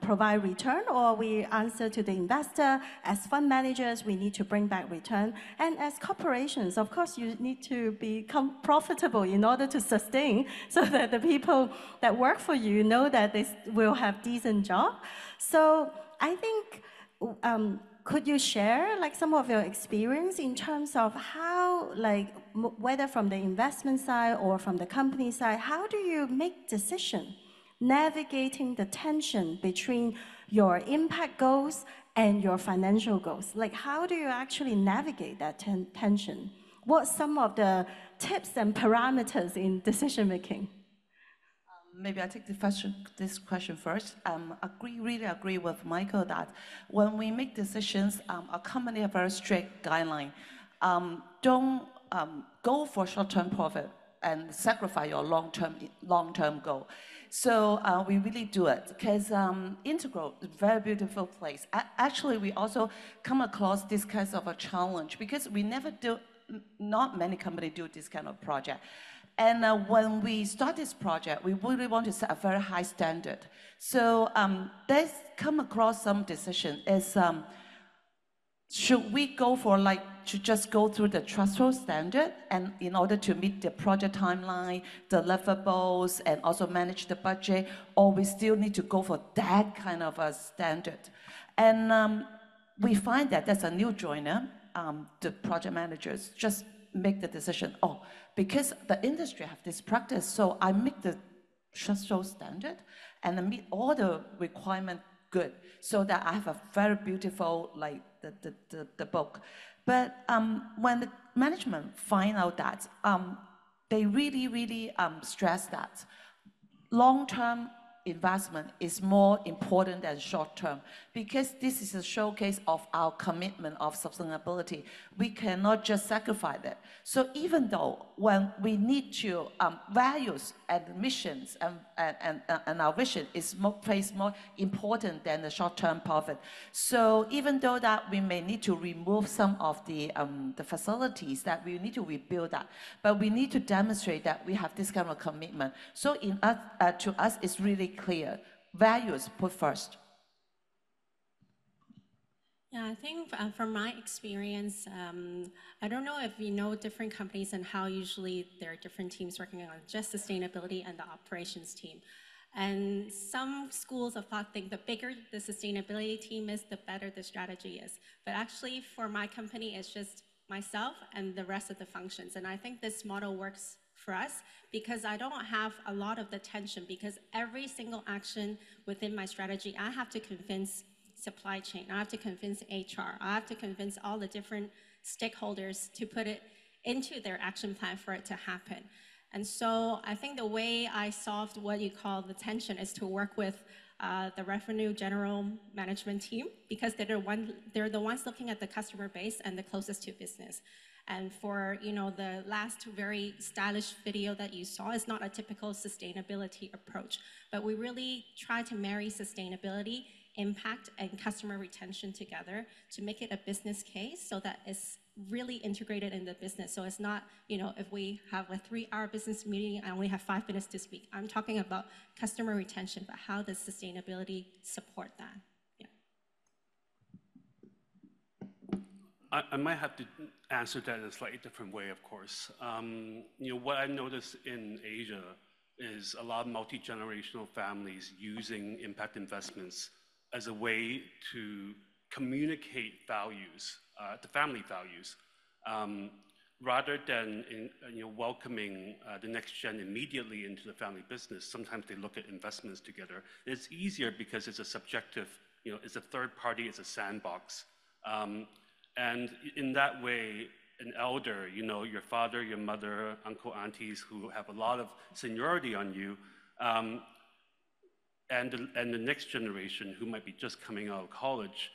provide return, or we answer to the investor as fund managers, we need to bring back return. And as corporations, of course, you need to become profitable in order to sustain, so that the people that work for you know that they will have decent job. So I think, could you share some of your experience in terms of how, whether from the investment side or from the company side, how do you make decision navigating the tension between your impact goals and your financial goals? How do you actually navigate that tension? What's some of the tips and parameters in decision making? Maybe I take this question first. Really agree with Michael that when we make decisions, a company have very strict guideline. Don't go for short-term profit and sacrifice your long-term goal. So we really do it because Integral is a very beautiful place. Actually, we also come across this kind of a challenge because we never do. Not many companies do this kind of project. And when we start this project, we really want to set a very high standard. So there's come across some decision is, should we go for to just go through the threshold standard and in order to meet the project timeline, deliverables, and also manage the budget, or we still need to go for that kind of a standard? And we find that there's a new joiner, the project managers just make the decision, because the industry have this practice, so I make the threshold standard and I meet all the requirement good, so that I have a very beautiful, the book. But when the management find out that, they really stress that long-term investment is more important than short-term, because this is a showcase of our commitment of sustainability. We cannot just sacrifice that. So even though when we need to values and missions and our vision is placed more important than the short-term profit. So even though that we may need to remove some of the facilities, that we need to rebuild that, but we need to demonstrate that we have this kind of commitment. So to us, it's really clear. Values put first. Yeah, I think from my experience, I don't know if you know different companies and how usually there are different teams working on just sustainability and the operations team. And some schools of thought think the bigger the sustainability team is, the better the strategy is. But actually, for my company, it's just myself and the rest of the functions. And I think this model works for us because I don't have a lot of the tension, because every single action within my strategy, I have to convince supply chain, I have to convince HR, I have to convince all the different stakeholders to put it into their action plan for it to happen. And so I think the way I solved what you call the tension is to work with the revenue general management team, because they're the ones looking at the customer base and the closest to business. And for the last very stylish video that you saw is not a typical sustainability approach, but we really try to marry sustainability, impact, and customer retention together to make it a business case so that it's really integrated in the business. So it's not, if we have a 3-hour business meeting, I only have 5 minutes to speak. I'm talking about customer retention, but how does sustainability support that? I might have to answer that in a slightly different way, of course. What I noticed in Asia is a lot of multi-generational families using impact investments as a way to communicate values, the family values, rather than welcoming the next gen immediately into the family business. Sometimes they look at investments together. It's easier because it's a subjective, it's a third party, it's a sandbox. And in that way, an elder, your father, your mother, uncle, aunties who have a lot of seniority on you, and the next generation who might be just coming out of college,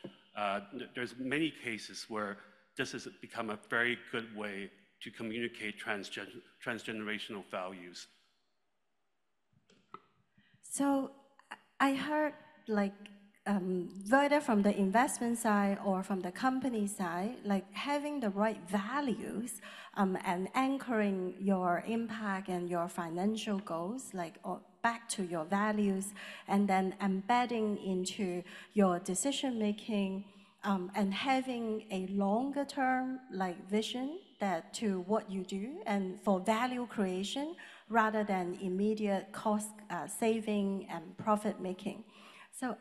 there's many cases where this has become a very good way to communicate transgenerational values. So I heard whether from the investment side or from the company side, having the right values and anchoring your impact and your financial goals, back to your values, and then embedding into your decision making, and having a longer term vision to what you do and for value creation rather than immediate cost saving and profit making. So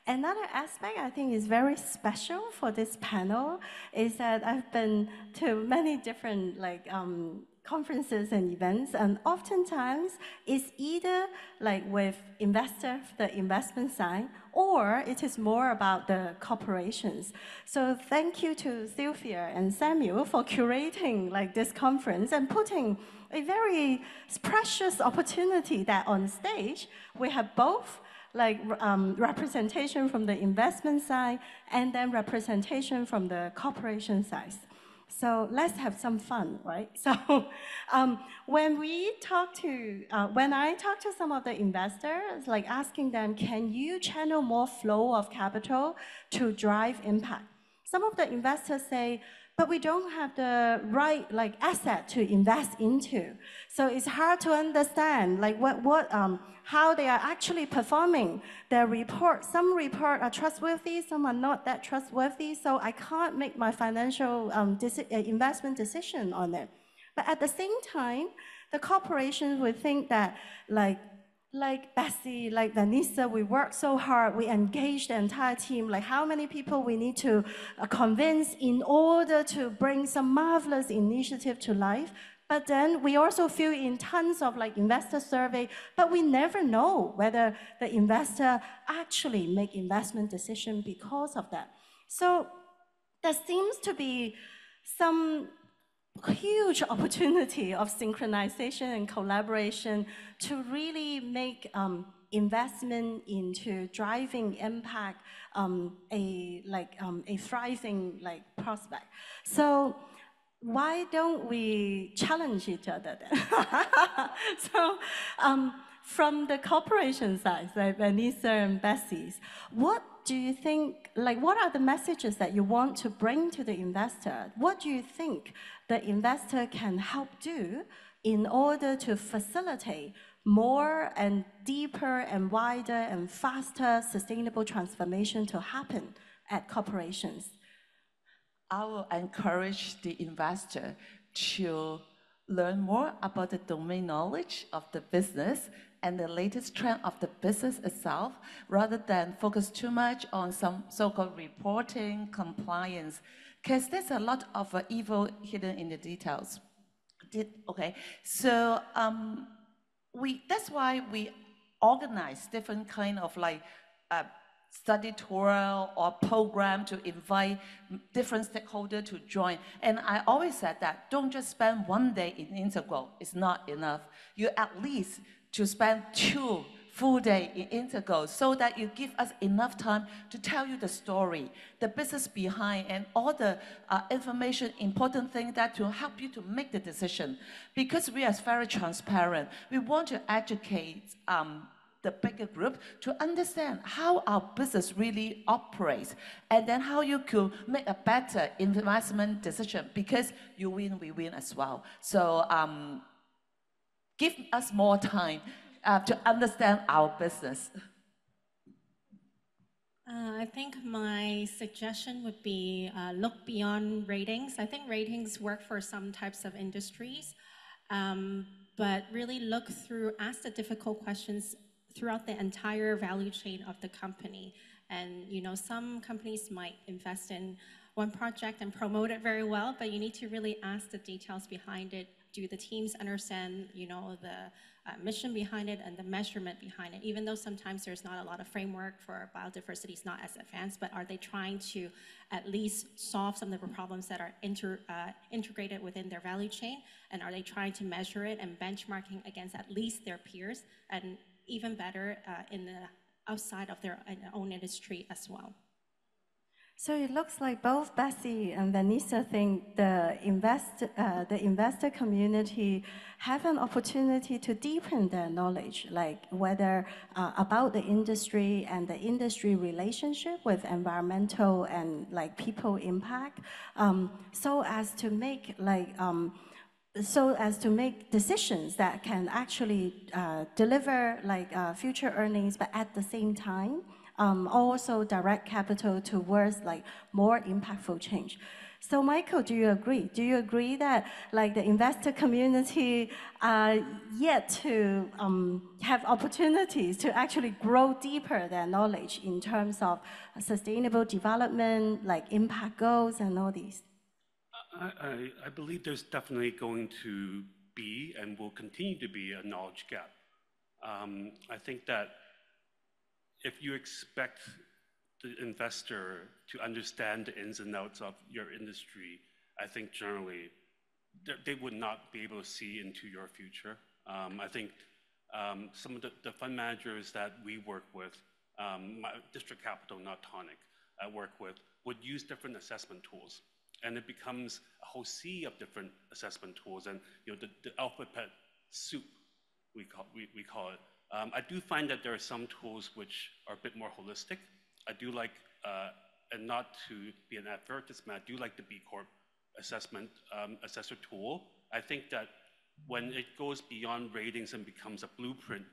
another aspect I think is very special for this panel is that I've been to many different conferences and events, and oftentimes it's either with the investment side, or it is more about the corporations. So thank you to Sylvia and Samuel for curating this conference and putting a very precious opportunity that on stage we have both representation from the investment side and then representation from the corporation side. So let's have some fun, right? So when I talk to some of the investors, asking them, can you channel more flow of capital to drive impact? Some of the investors say, but we don't have the right asset to invest into. So it's hard to understand how they are actually performing their report. Some reports are trustworthy, some are not that trustworthy, so I can't make my financial investment decision on it. But at the same time, the corporations would think that like Bessie, like Vanessa, we work so hard, we engage the entire team, how many people we need to convince in order to bring some marvelous initiative to life. But then we also fill in tons of investor survey, but we never know whether the investor actually make investment decision because of that. So there seems to be some huge opportunity of synchronization and collaboration to really make investment into driving impact a thriving prospect. So why don't we challenge each other then? So from the corporation side, like Vanessa and Bessie's, what do you think, what are the messages that you want to bring to the investor? What do you think the investor can help do in order to facilitate more and deeper and wider and faster sustainable transformation to happen at corporations? I will encourage the investor to learn more about the domain knowledge of the business and the latest trend of the business itself, rather than focus too much on some so-called reporting, compliance, because there's a lot of evil hidden in the details. Okay, so that's why we organize different kind of study tour or program to invite different stakeholders to join. And I always said that don't just spend one day in Integral, it's not enough. You at least to spend 2 full days in Integral so that you give us enough time to tell you the story, the business behind, and all the information, important things that will help you to make the decision. Because we are very transparent, we want to educate the bigger group to understand how our business really operates, and then how you could make a better investment decision, because you win, we win as well. So give us more time to understand our business. I think my suggestion would be look beyond ratings. I think ratings work for some types of industries, but really look through, ask the difficult questions throughout the entire value chain of the company. And some companies might invest in one project and promote it very well, but you need to really ask the details behind it. Do the teams understand, the mission behind it and the measurement behind it? Even though sometimes there's not a lot of framework for biodiversity, is not as advanced, but are they trying to at least solve some of the problems that are integrated within their value chain? And are they trying to measure it and benchmarking against at least their peers, and even better in the outside of their own industry as well? So it looks like both Bessie and Vanessa think the investor community have an opportunity to deepen their knowledge, like whether about the industry and the industry relationship with environmental and people impact, so as to make decisions that can actually deliver future earnings, but at the same time also direct capital towards more impactful change. So Michael, do you agree? Do you agree that the investor community are yet to have opportunities to actually grow deeper their knowledge in terms of sustainable development, impact goals and all these? I believe there's definitely going to be and will continue to be a knowledge gap. I think that if you expect the investor to understand the ins and outs of your industry, I think generally they would not be able to see into your future. I think some of the fund managers that we work with, District Capital, not Tonic, I work with, would use different assessment tools. And it becomes a whole sea of different assessment tools, and the alphabet soup, we call it. I do find that there are some tools which are a bit more holistic. I do like, and not to be an advertisement, I do like the B Corp assessment assessor tool. I think that when it goes beyond ratings and becomes a blueprint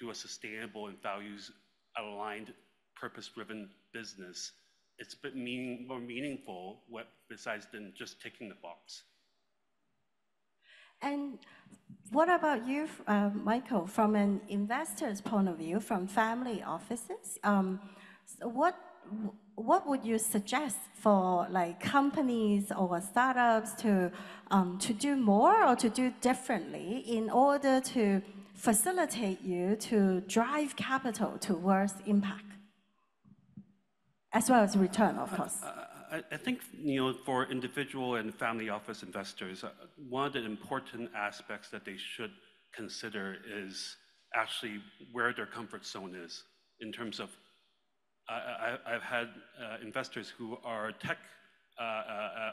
to a sustainable and values-aligned, purpose-driven business, it's a bit more meaningful besides than just ticking the box. And what about you, Michael, from an investor's point of view, from family offices? What would you suggest for companies or startups to do more or to do differently in order to facilitate you to drive capital towards impact, as well as return, of course? I think, for individual and family office investors, one of the important aspects that they should consider is actually where their comfort zone is in terms of, I've had investors who are tech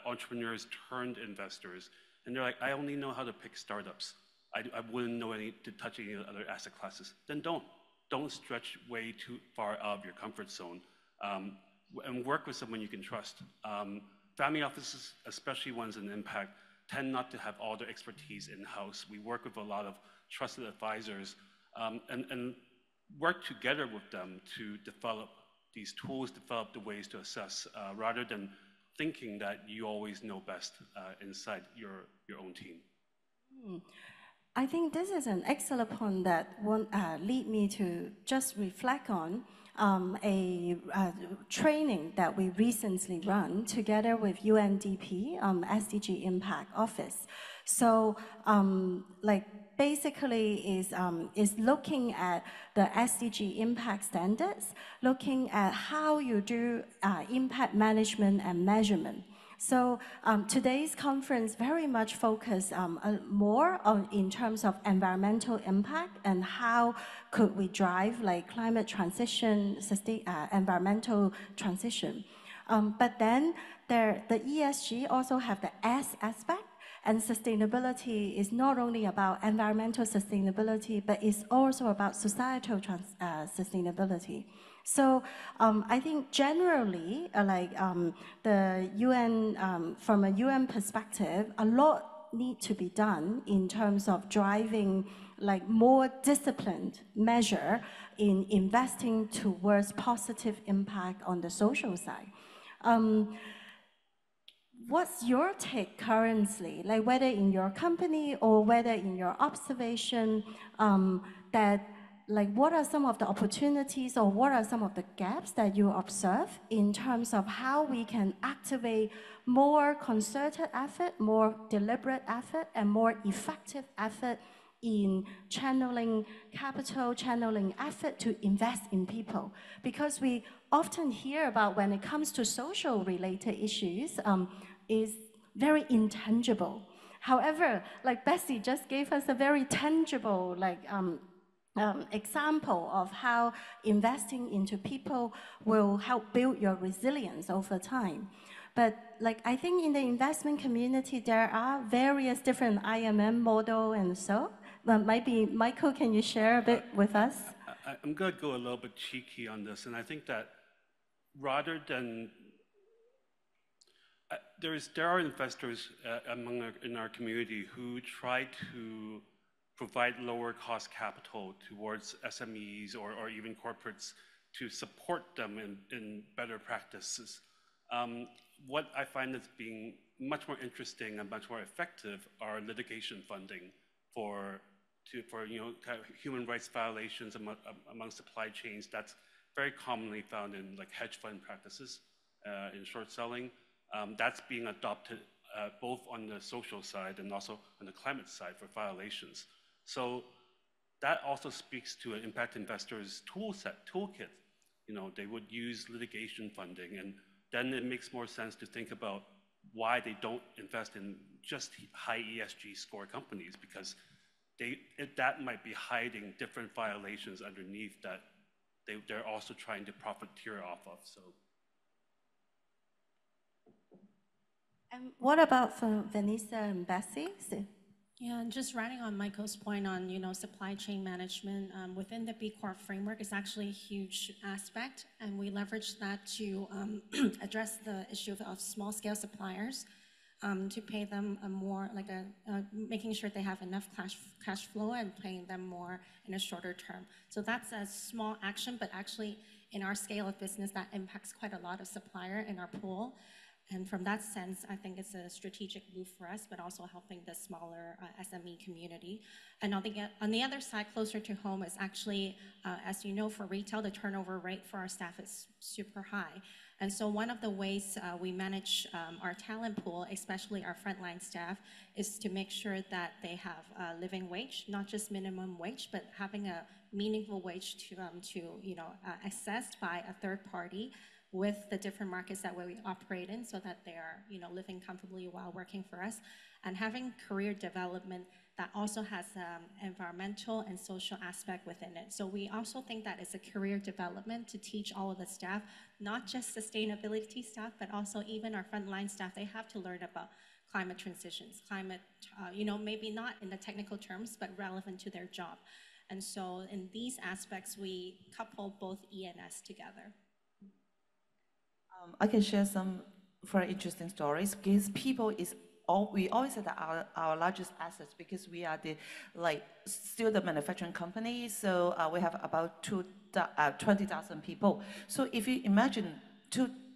entrepreneurs turned investors, and they're like, I only know how to pick startups. I wouldn't know to touch any other asset classes. Then don't stretch way too far out of your comfort zone. And work with someone you can trust. Family offices, especially ones in impact, tend not to have all their expertise in-house. We work with a lot of trusted advisors and work together with them to develop these tools, develop the ways to assess, rather than thinking that you always know best inside your own team. I think this is an excellent point that won't lead me to just reflect on a training that we recently run together with UNDP, SDG Impact Office. So basically is looking at the SDG impact standards, looking at how you do impact management and measurement. So today's conference very much focused more on in terms of environmental impact and how could we drive climate transition, environmental transition. But then the ESG also have the S aspect, and sustainability is not only about environmental sustainability, but it's also about societal sustainability. So I think generally, the UN, from a UN perspective, a lot needs to be done in terms of driving like more disciplined measure in investing towards positive impact on the social side. What's your take currently, like whether in your company or whether in your observation, that like what are some of the opportunities or what are some of the gaps that you observe in terms of how we can activate more concerted effort, more deliberate effort, and more effective effort in channeling capital, channeling effort to invest in people? Because we often hear about when it comes to social related issues, is very intangible. However, like Bessie just gave us a very tangible example of how investing into people will help build your resilience over time. But like I think in the investment community, there are various different IMM model and so. Maybe Michael, can you share a bit with us? I'm going to go a little bit cheeky on this, and I think that rather than there are investors in our community who try to provide lower cost capital towards SMEs or even corporates to support them in better practices. What I find as being much more interesting and much more effective are litigation funding for kind of human rights violations among supply chains. That's very commonly found in like hedge fund practices, in short selling. That's being adopted both on the social side and also on the climate side for violations. So that also speaks to an impact investors toolkit. They would use litigation funding, and then it makes more sense to think about why they don't invest in just high ESG score companies, because that might be hiding different violations underneath that they're also trying to profiteer off of. So. And what about for Vanessa and Bessie? Yeah, and just riding on Michael's point on supply chain management within the B Corp framework is actually a huge aspect, and we leverage that to address the issue of small scale suppliers, to pay them making sure they have enough cash flow and paying them more in a shorter term. So that's a small action, but actually in our scale of business that impacts quite a lot of supplier in our pool. And from that sense, I think it's a strategic move for us, but also helping the smaller SME community. And on the other side, closer to home, is actually, as you know, for retail, the turnover rate for our staff is super high. And so one of the ways we manage our talent pool, especially our frontline staff, is to make sure that they have a living wage, not just minimum wage, but having a meaningful wage to assessed by a third party with the different markets that we operate in, so that they are living comfortably while working for us, and having career development that also has environmental and social aspect within it. So we also think that it's a career development to teach all of the staff, not just sustainability staff, but also even our frontline staff. They have to learn about climate transitions, maybe not in the technical terms, but relevant to their job. And so in these aspects, we couple both E and S together. I can share some very interesting stories, because people we always say that our largest assets, because we are still the manufacturing company, so we have about 20,000 people. So if you imagine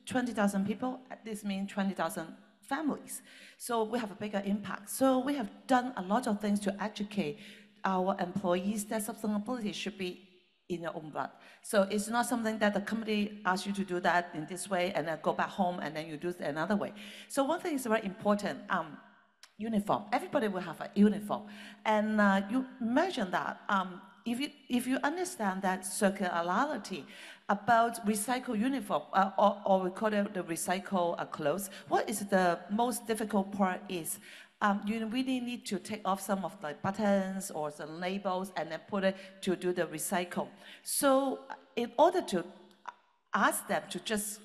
20,000 people, this means 20,000 families. So we have a bigger impact. So we have done a lot of things to educate our employees that sustainability should be in your own blood. So it's not something that the company asks you to do that in this way and then go back home and then you do it another way. So one thing is very important, uniform. Everybody will have a uniform. And you mentioned that if you understand that circularity about recycle uniform, or we call it the recycle clothes, what is the most difficult part is you really need to take off some of the buttons or some labels and then put it to do the recycle. So in order to ask them to just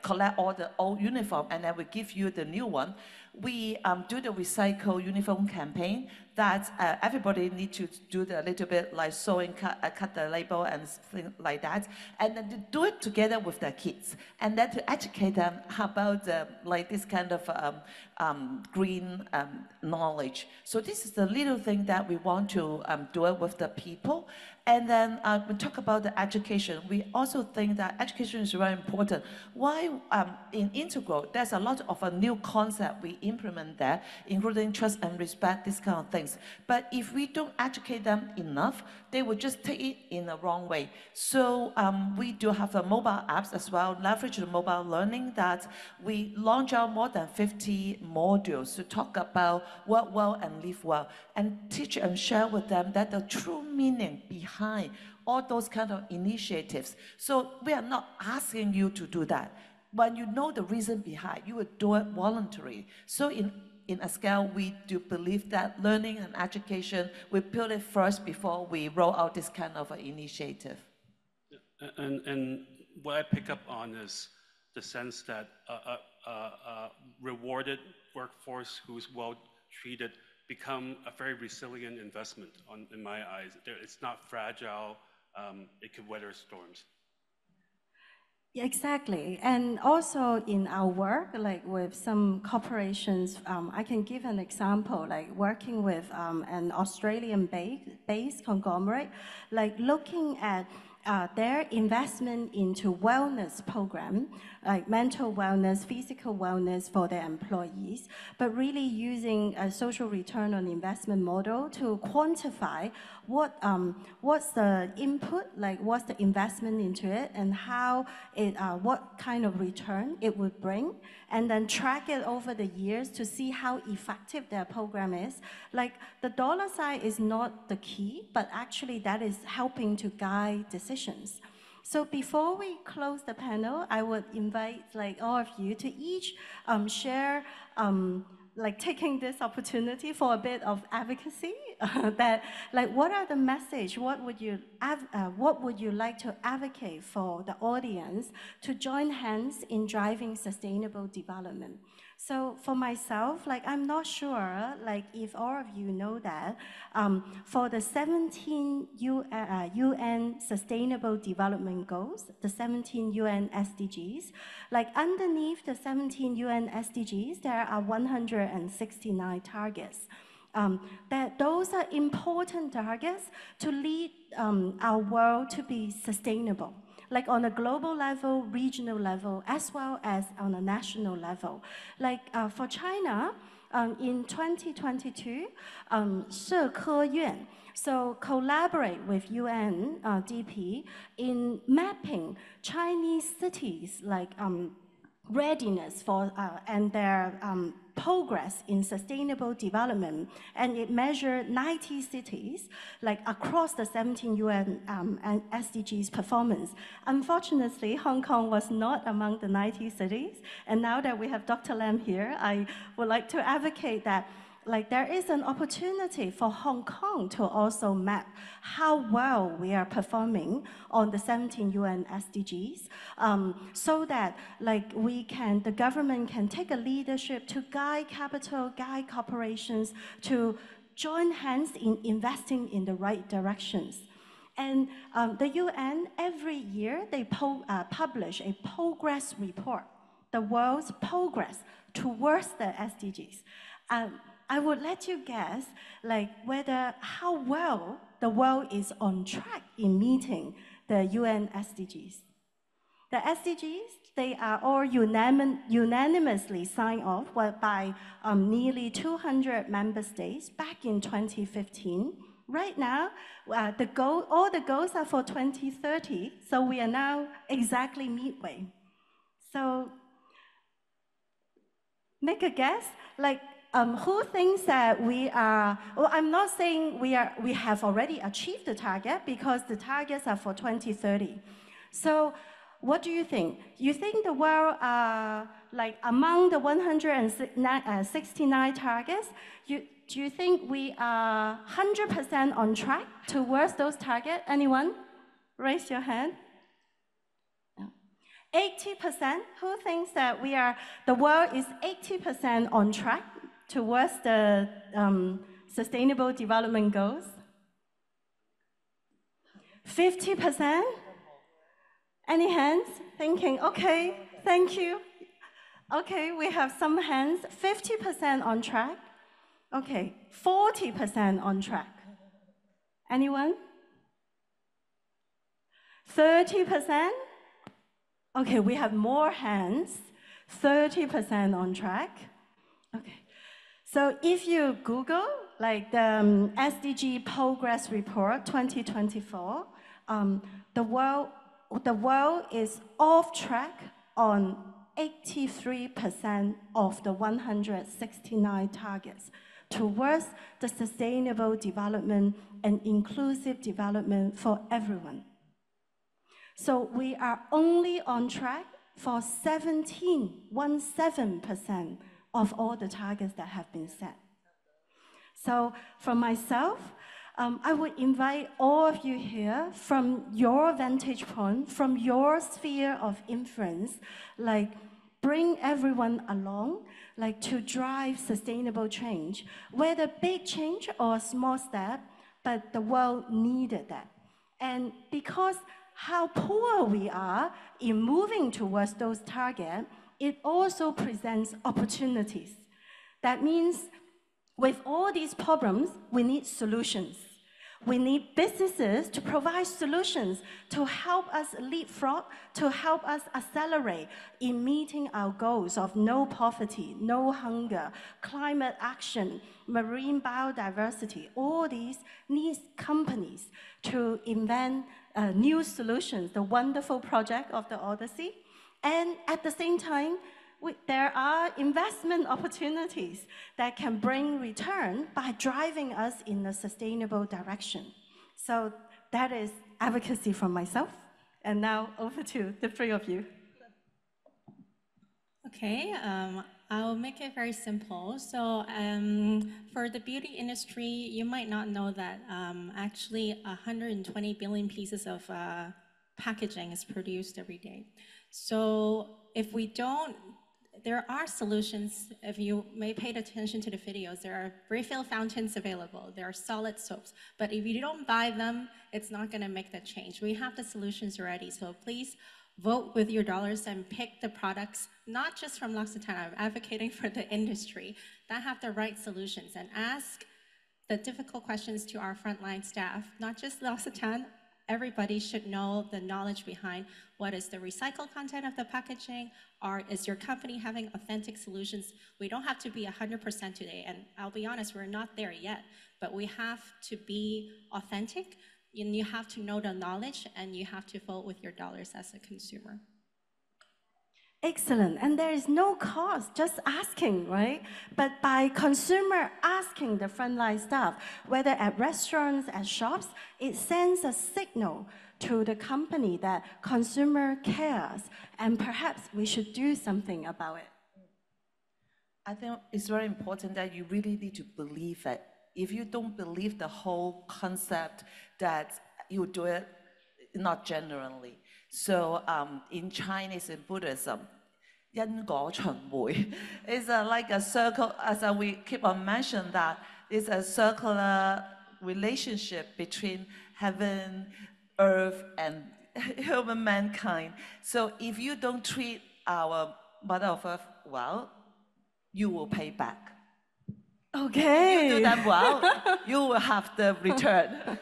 collect all the old uniform and then we give you the new one, we do the recycle uniform campaign that everybody needs to do a little bit like sewing, cut the label and things like that, and then to do it together with their kids, and then to educate them about like this kind of green knowledge. So this is the little thing that we want to do it with the people. And then we talk about the education. We also think that education is very important. Why in Integral, there's a lot of a new concept we implement there, including trust and respect, these kind of things. But if we don't educate them enough, they will just take it in the wrong way. So we do have a mobile apps as well, leverage the mobile learning, that we launch out more than 50 modules to talk about work well and live well, and teach and share with them that the true meaning behind all those kind of initiatives. So we are not asking you to do that. When you know the reason behind, you will do it voluntarily. So in a scale, we do believe that learning and education, we build it first before we roll out this kind of initiative. And what I pick up on is the sense that a rewarded workforce who's well treated become a very resilient investment in my eyes. It's not fragile, it could weather storms. Yeah, exactly. And also in our work, like with some corporations, I can give an example, like working with an Australian-based conglomerate, like looking at their investment into wellness program, like mental wellness, physical wellness for their employees, but really using a social return on investment model to quantify what's the input, like what's the investment into it, and how it, what kind of return it would bring, and then track it over the years to see how effective their program is. Like the dollar side is not the key, but actually that is helping to guide decisions. So before we close the panel, I would invite like all of you to each share like taking this opportunity for a bit of advocacy, that like what are the message, what would you like to advocate for the audience to join hands in driving sustainable development? So for myself, like I'm not sure like if all of you know that for the 17 UN Sustainable Development Goals, the 17 UN SDGs, like underneath the 17 UN SDGs, there are 169 targets. That those are important targets to lead our world to be sustainable, like on a global level, regional level, as well as on a national level. Like for China, in 2022, 社科院 so collaborate with UNDP in mapping Chinese cities like readiness for and their progress in sustainable development, and it measured 90 cities like across the 17 UN SDGs performance. Unfortunately, Hong Kong was not among the 90 cities, and now that we have Dr. Lam here, I would like to advocate that like there is an opportunity for Hong Kong to also map how well we are performing on the 17 UN SDGs, so that like the government can take a leadership to guide capital, guide corporations to join hands in investing in the right directions. And the UN, every year, they publish a progress report, the world's progress towards the SDGs. I would let you guess like how well the world is on track in meeting the UN SDGs. The SDGs, they are all unanimously signed off by nearly 200 member states back in 2015. Right now, all the goals are for 2030, so we are now exactly midway. So, make a guess, like who thinks that we are, well, I'm not saying we have already achieved the target because the targets are for 2030. So what do you think? You think the world, like among the 169 targets, do you think we are 100% on track towards those targets? Anyone? Raise your hand. 80%? Who thinks that the world is 80% on track towards the Sustainable Development Goals? 50%? Any hands? Thinking, okay, thank you. Okay, we have some hands. 50% on track. Okay, 40% on track. Anyone? 30%? Okay, we have more hands. 30% on track. Okay. So if you Google, like the SDG Progress Report 2024, the world is off track on 83% of the 169 targets towards the sustainable development and inclusive development for everyone. So we are only on track for 17% of all the targets that have been set. So for myself, I would invite all of you here from your vantage point, from your sphere of influence, like bring everyone along, like to drive sustainable change, whether big change or a small step, but the world needed that. And because how poor we are in moving towards those targets, it also presents opportunities. That means with all these problems, we need solutions. We need businesses to provide solutions to help us leapfrog, to help us accelerate in meeting our goals of no poverty, no hunger, climate action, marine biodiversity. All these need companies to invent new solutions, the wonderful project of the Odyssey. And at the same time, there are investment opportunities that can bring return by driving us in a sustainable direction. So that is advocacy from myself. And now over to the three of you. Okay, I'll make it very simple. So for the beauty industry, you might not know that actually 120 billion pieces of packaging is produced every day. So if we don't, there are solutions. If you may pay attention to the videos, there are refill fountains available. There are solid soaps. But if you don't buy them, it's not going to make that change. We have the solutions already. So please vote with your dollars and pick the products, not just from L'Occitane. I'm advocating for the industry that have the right solutions, and ask the difficult questions to our frontline staff, not just L'Occitane. Everybody should know the knowledge behind what is the recycled content of the packaging, or is your company having authentic solutions? We don't have to be 100% today, and I'll be honest, we're not there yet, but we have to be authentic, and you have to know the knowledge, and you have to vote with your dollars as a consumer. Excellent, and there is no cost, just asking, right? But by consumer asking the frontline staff, whether at restaurants, at shops, it sends a signal to the company that consumer cares, and perhaps we should do something about it. I think it's very important that you really need to believe it. If you don't believe the whole concept, that you do it not genuinely. So in Chinese, in Buddhism, 因果循環 is like a circle, as we keep on mentioning that, it's a circular relationship between heaven, earth, and human mankind. So if you don't treat our Mother of Earth well, you will pay back. Okay. If you do that well, you will have the return.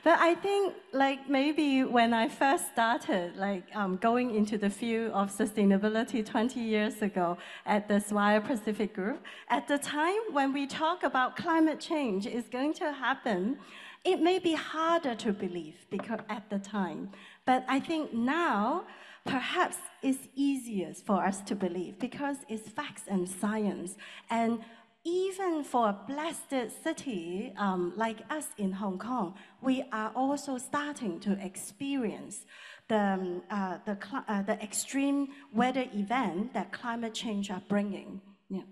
But I think, like, maybe when I first started, like, going into the field of sustainability 20 years ago at the Swire Pacific Group, at the time when we talk about climate change is going to happen, it may be harder to believe because at the time. But I think now, perhaps it's easier for us to believe because it's facts and science. And even for a blessed city like us in Hong Kong, we are also starting to experience the extreme weather event that climate change are bringing. Yeah.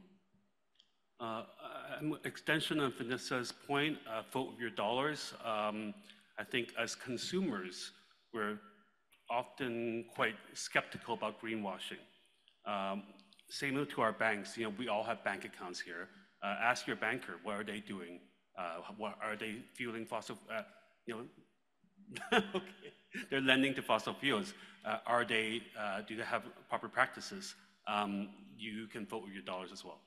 Extension of Vanessa's point, vote with your dollars. I think as consumers, we're often quite skeptical about greenwashing. Same to our banks. You know, we all have bank accounts here. Ask your banker, what are they doing Are they fueling fossil, okay. They're lending to fossil fuels. Do they have proper practices? You can vote with your dollars as well.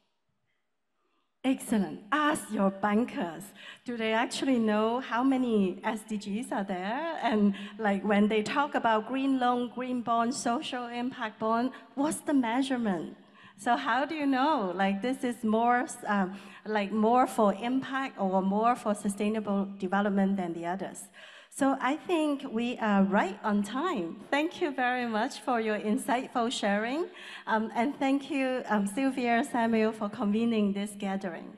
Excellent. Ask your bankers, do they actually know how many SDGs are there? And like when they talk about green loan, green bond, social impact bond, what's the measurement? So how do you know? Like this is more, more for impact or more for sustainable development than the others. So I think we are right on time. Thank you very much for your insightful sharing. And thank you, Sylvia, Samuel, for convening this gathering.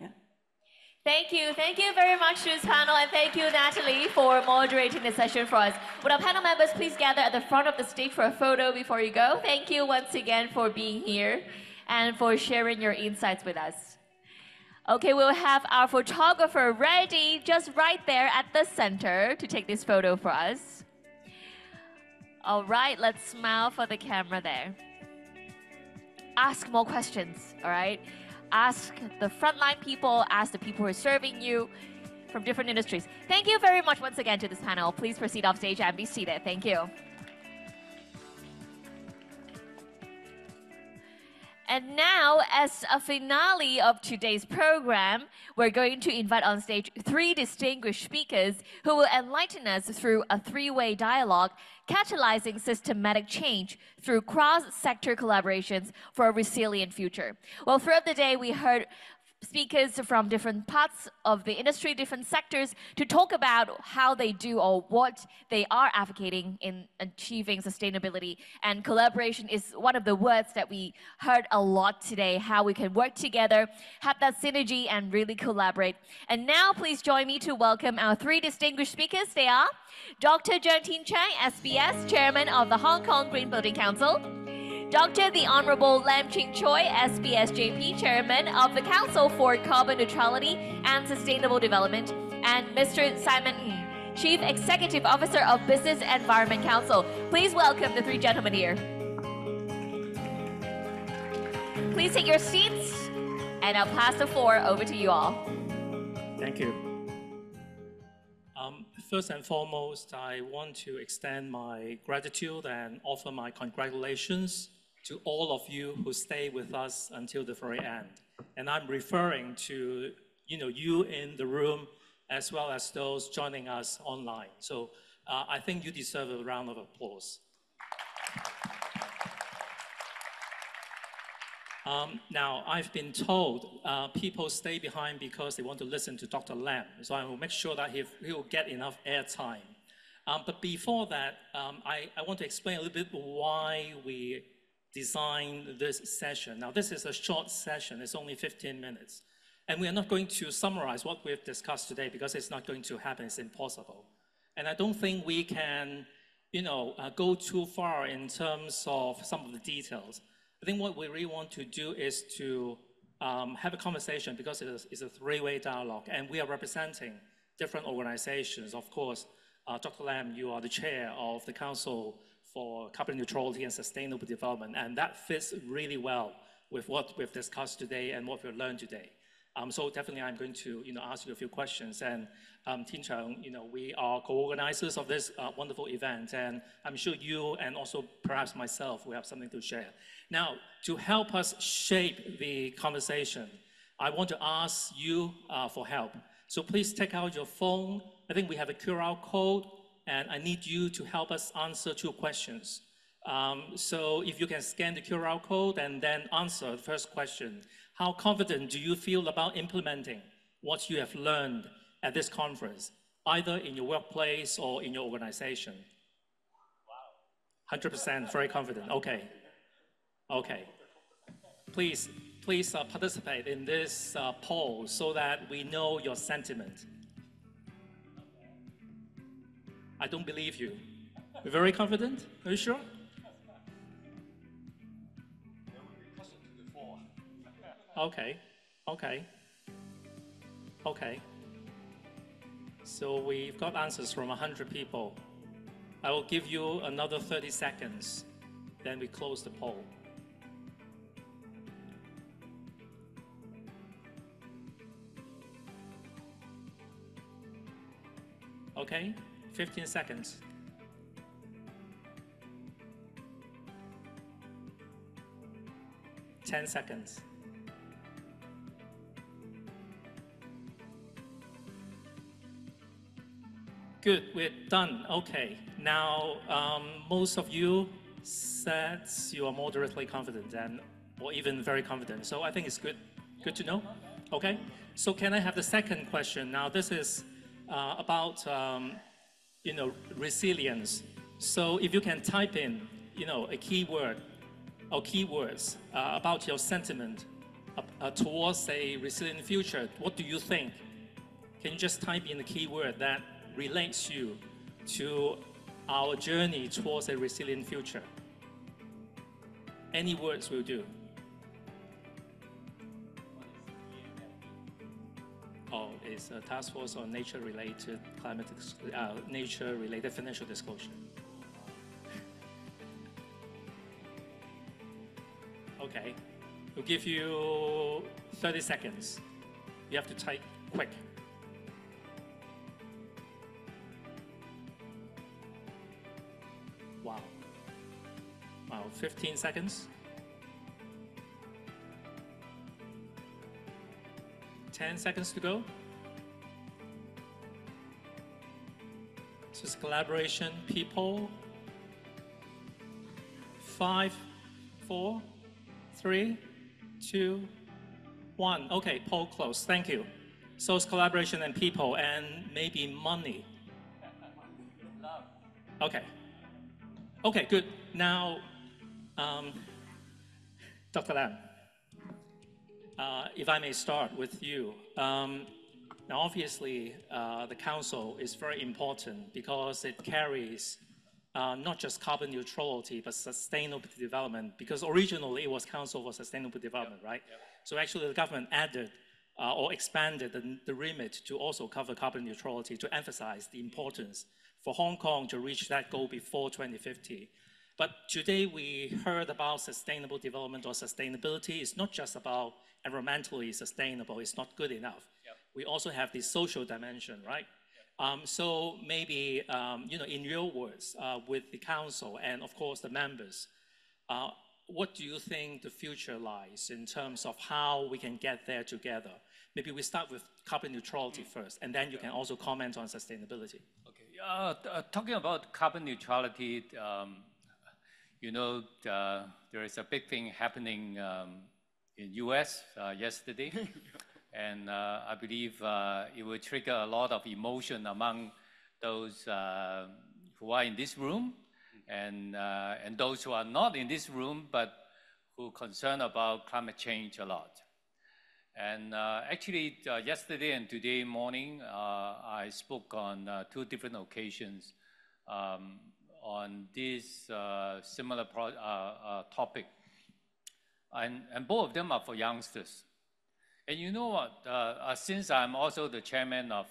Thank you. Thank you very much to this panel, and thank you, Natalie, for moderating the session for us. Would our panel members please gather at the front of the stage for a photo before you go? Thank you once again for being here and for sharing your insights with us. Okay, we'll have our photographer ready just right there at the center to take this photo for us. All right, let's smile for the camera there. Ask more questions, all right? Ask the frontline people, ask the people who are serving you from different industries. Thank you very much once again to this panel. Please proceed off stage and be seated. Thank you. And now, as a finale of today's program, we're going to invite on stage 3 distinguished speakers who will enlighten us through a 3-way dialogue, catalyzing systematic change through cross-sector collaborations for a resilient future. Well, throughout the day, we heard speakers from different parts of the industry, different sectors, to talk about how they do or what they are advocating in achieving sustainability. And collaboration is one of the words that we heard a lot today, how we can work together, have that synergy, and really collaborate. And now please join me to welcome our 3 distinguished speakers. They are Dr. Chinachem, SBS, Chairman of the Hong Kong Green Building Council, Dr. the Honorable Lam Ching Choi, SBS JP, Chairman of the Council for Carbon Neutrality and Sustainable Development, and Mr. Simon Ng, Chief Executive Officer of Business Environment Council. Please welcome the 3 gentlemen here. Please take your seats, and I'll pass the floor over to you all. Thank you. First and foremost, I want to extend my gratitude and offer my congratulations to all of you who stay with us until the very end. And I'm referring to you in the room as well as those joining us online. So I think you deserve a round of applause. Now, I've been told people stay behind because they want to listen to Dr. Lam, so I will make sure that he will get enough airtime. But before that, I want to explain a little bit why we designed this session. Now, this is a short session. It's only 15 minutes. And we are not going to summarize what we've discussed today because it's not going to happen. It's impossible. And I don't think we can, go too far in terms of some of the details. I think what we really want to do is to have a conversation because it's a 3-way dialogue, and we are representing different organizations. Of course, Dr. Lam, you are the chair of the Council for Carbon Neutrality and Sustainable Development, and that fits really well with what we've discussed today and what we've learned today. So definitely I'm going to ask you a few questions. And Tin Cheng, we are co-organizers of this wonderful event, and I'm sure you and also perhaps myself will have something to share. Now, to help us shape the conversation, I want to ask you for help. So please take out your phone. I think we have a QR code, and I need you to help us answer 2 questions. So if you can scan the QR code and then answer the first question. How confident do you feel about implementing what you have learned at this conference, either in your workplace or in your organization? Wow. 100%, very confident. Okay. Okay. Please participate in this poll so that we know your sentiment. I don't believe you. You're very confident? Are you sure? Okay, okay, okay. So we've got answers from 100 people. I will give you another 30 seconds, then we close the poll. Okay, 15 seconds. Ten seconds. Good, we're done. Okay, now most of you said you are moderately confident and or even very confident. So I think it's good to know. Okay, so can I have the second question? Now this is about resilience. So if you can type in a keyword or keywords about your sentiment towards a resilient future, what do you think? Can you just type in the keyword that relates you to our journey towards a resilient future? Any words will do. Oh, it's a task force on nature-related nature-related financial disclosure. Okay, we'll give you 30 seconds. You have to type quick. Wow. Wow, 15 seconds. 10 seconds to go. So it's collaboration, people. 5, 4, 3, 2, 1. Okay, poll closed. Thank you. So it's collaboration and people and maybe money. Okay. Okay, good. Now, Dr. Lam, if I may start with you. Now, obviously, the Council is very important because it carries not just carbon neutrality, but sustainable development, because originally it was Council for Sustainable Development, right? Yep. So actually the government added or expanded the remit to also cover carbon neutrality to emphasize the importance for Hong Kong to reach that goal before 2050. But today we heard about sustainable development or sustainability. It's not just about environmentally sustainable, it's not good enough. Yep. We also have the social dimension, right? So maybe, in your words, with the Council and of course the members, what do you think the future lies in terms of how we can get there together? Maybe we start with carbon neutrality first, and then you can also comment on sustainability. Okay, talking about carbon neutrality, there is a big thing happening in US yesterday. And I believe it will trigger a lot of emotion among those who are in this room and those who are not in this room, but who are concerned about climate change a lot. And actually, yesterday and today morning, I spoke on 2 different occasions on this similar topic. And both of them are for youngsters. And you know what, since I'm also the chairman of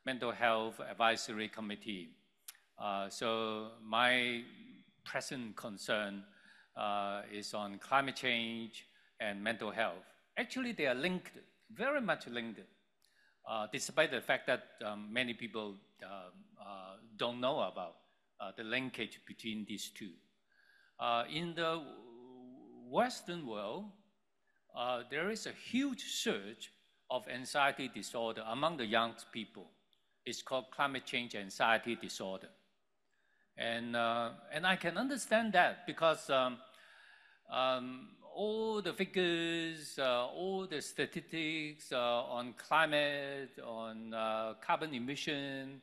Mental Health Advisory Committee, so my present concern is on climate change and mental health. Actually, they are linked, very much linked, despite the fact that many people don't know about the linkage between these two. In the Western world, there is a huge surge of anxiety disorder among the young people. It's called climate change anxiety disorder. And I can understand that because all the figures, all the statistics on climate, on carbon emission,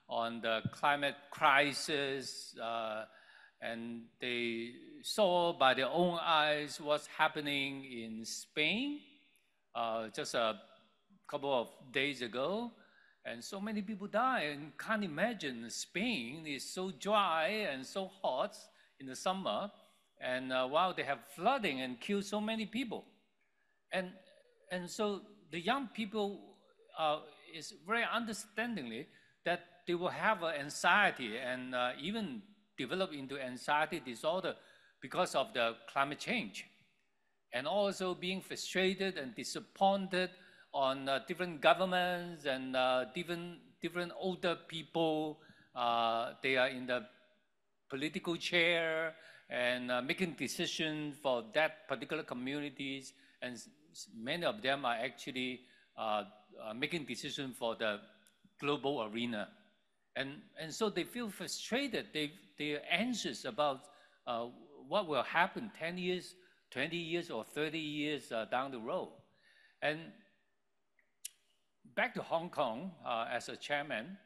on the climate crisis, and they saw by their own eyes what's happening in Spain just a couple of days ago. And so many people die, and can't imagine Spain is so dry and so hot in the summer, and while they have flooding and kill so many people. And so the young people is very understandingly that they will have anxiety and even develop into anxiety disorder because of the climate change. And also being frustrated and disappointed on different governments and different older people, they are in the political chair and making decisions for that particular communities, and many of them are actually making decisions for the global arena. And so they feel frustrated, they're anxious about what will happen 10 years, 20 years, or 30 years down the road. And back to Hong Kong, as a chairman,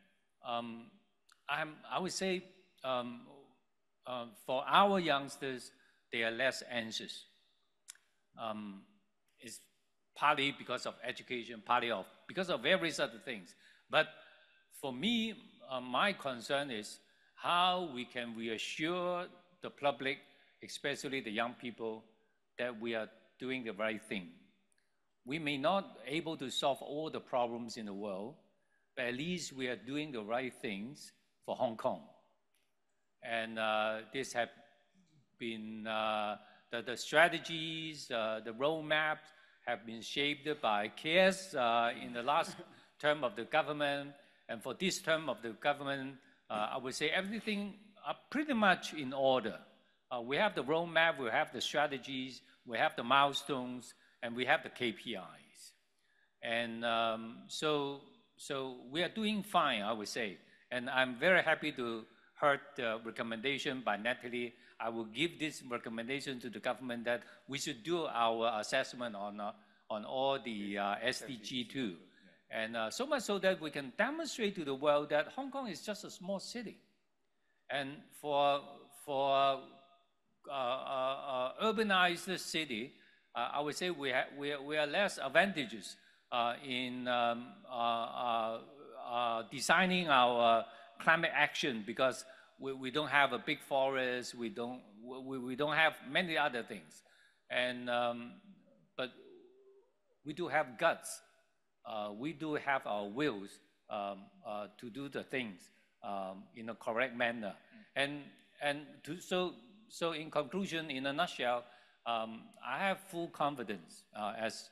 I would say for our youngsters, they are less anxious. It's partly because of education, partly because of various other things. But for me, my concern is how we can reassure the public, especially the young people, that we are doing the right thing. We may not be able to solve all the problems in the world, but at least we are doing the right things for Hong Kong. And this have been, the strategies, the roadmaps have been shaped by KS in the last term of the government. And for this term of the government, I would say everything are pretty much in order. We have the roadmap, we have the strategies, we have the milestones, and we have the KPIs. And so we are doing fine, I would say. And I'm very happy to heard the recommendation by Natalie. I will give this recommendation to the government that we should do our assessment on all the SDG too. And so much so that we can demonstrate to the world that Hong Kong is just a small city. And for urbanized city, I would say we are less advantageous in designing our climate action because we don't have a big forest, we don't have many other things. And, but we do have guts. We do have our wills to do the things in a correct manner. So in conclusion, in a nutshell, I have full confidence as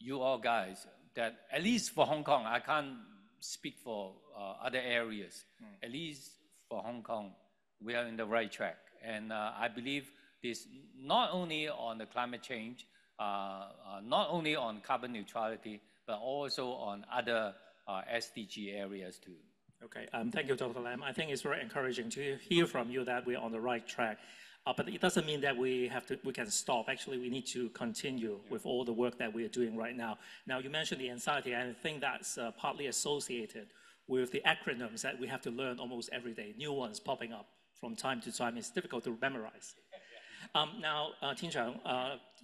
you all guys that at least for Hong Kong, I can't speak for other areas. At least for Hong Kong, we are in the right track. And I believe this not only on the climate change, not only on carbon neutrality, but also on other SDG areas too. Okay, thank you, Dr. Lam. I think it's very encouraging to hear from you that we're on the right track. But it doesn't mean that we can stop. Actually, we need to continue with all the work that we are doing right now. Now, you mentioned the anxiety, and I think that's partly associated with the acronyms that we have to learn almost every day. New ones popping up from time to time. It's difficult to memorize. Now, Tin Chang,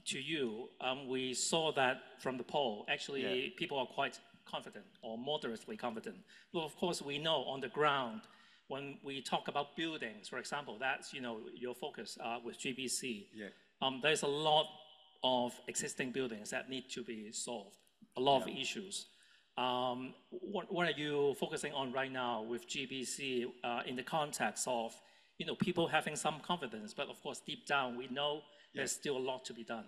to you, we saw that from the poll. Actually, people are quite confident or moderately confident. Well, of course, we know on the ground, when we talk about buildings, for example, that's your focus with GBC. There's a lot of existing buildings that need to be solved, a lot of issues. What are you focusing on right now with GBC in the context of people having some confidence, but of course deep down we know there's still a lot to be done?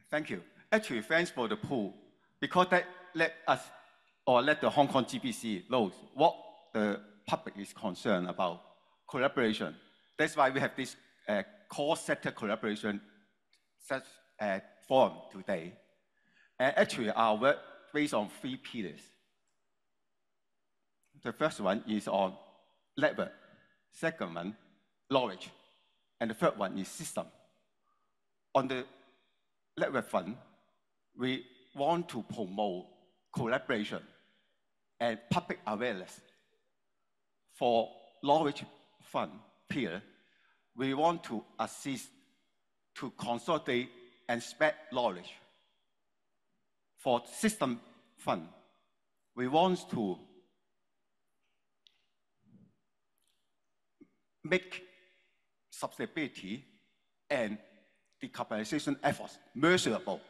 Thank you. Actually, thanks for the poll, because that let the Hong Kong GBC know what the public is concerned about collaboration. That's why we have this cross-sector collaboration forum today. And actually, our work based on 3 pillars. The first one is on network. Second one, knowledge. And the third one is system. On the network front, we want to promote collaboration and public awareness. For knowledge fund pillar, we want to assist to consolidate and spread knowledge. For system fund, we want to make sustainability and decarbonization efforts measurable.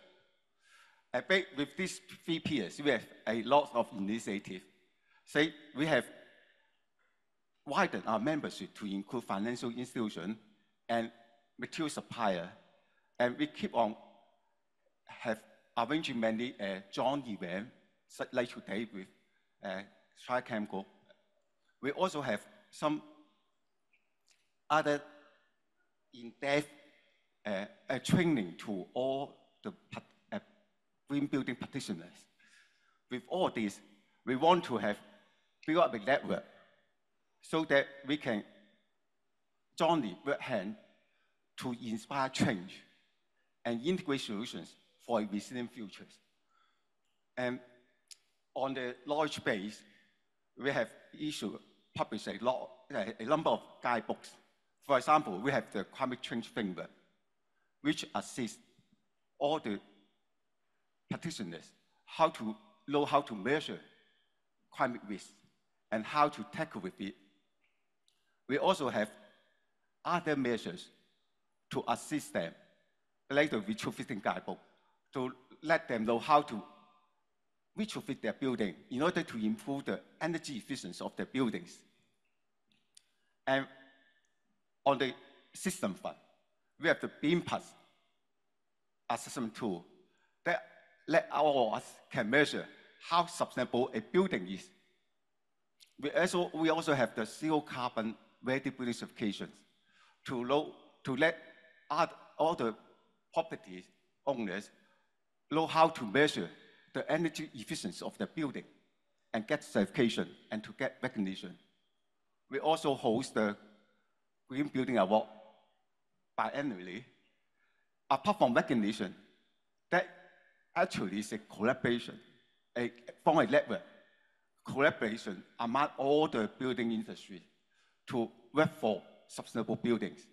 I think with these 3 pillars, we have a lot of initiatives. Say we have widened our membership to include financial institutions and material supplier, and we keep on arranging many joint events like today with Chinachem Group, we also have some other in-depth training to all the green building practitioners. With all this, we want to build up a network so that we can jointly work hand to inspire change and integrate solutions for a resilient future. And on the knowledge base, we have published a number of guidebooks. For example, we have the climate change framework, which assists all the practitioners know how to measure climate risk and how to tackle with it. We also have other measures to assist them, like the retrofitting guidebook, to let them know how to retrofit their building in order to improve the energy efficiency of their buildings. And on the system front, we have the Beam Plus assessment tool that let all of us can measure how sustainable a building is. We also have the zero carbon ready building certifications to let all the property owners know how to measure the energy efficiency of the building and get certification and to get recognition. We also host the Green Building Award biannually. Apart from recognition, that actually is a collaboration, from a network collaboration among all the building industry to work for sustainable buildings,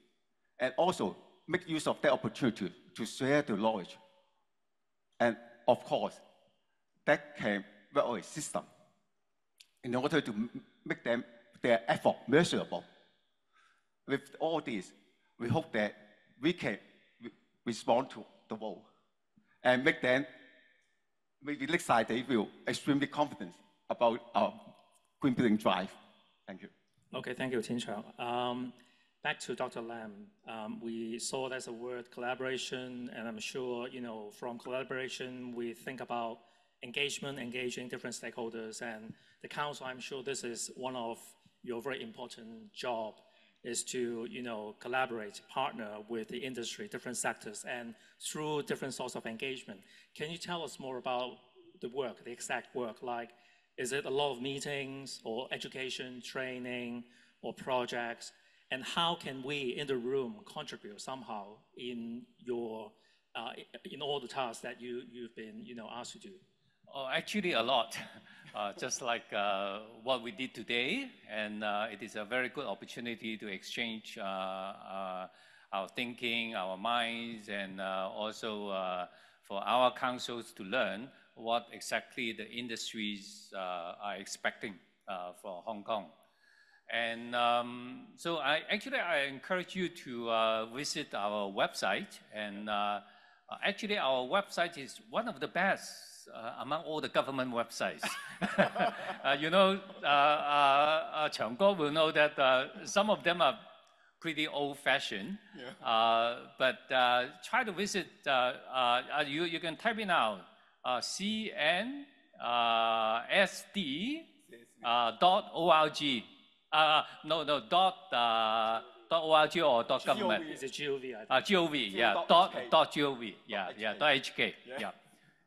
and also make use of that opportunity to share the knowledge. And of course, that can work on a system in order to make their effort measurable. With all this, we hope that we can respond to the world and make them, maybe next side they feel extremely confident about our green building drive. Thank you. Okay, thank you, Tin Chao. Back to Dr. Lam. We saw there's a word collaboration, and I'm sure, from collaboration, we think about engaging different stakeholders, and the council, I'm sure this is one of your very important job, is to, collaborate, partner with the industry, different sectors, and through different sorts of engagement. Can you tell us more about the work, the exact work? Like, is it a lot of meetings or education, training, or projects? And how can we in the room contribute somehow in your, in all the tasks that you've been, asked to do? Oh, actually a lot, just like what we did today, and it is a very good opportunity to exchange our thinking, our minds, and also for our councils to learn what exactly the industries are expecting for Hong Kong. And so I encourage you to visit our website, and actually our website is one of the best among all the government websites. Chang Guo will know that some of them are pretty old-fashioned, but try to visit, you can type in out cnsd.org. .org or .government. Is it GOV? GOV, yeah, .gov, yeah, .hk, yeah.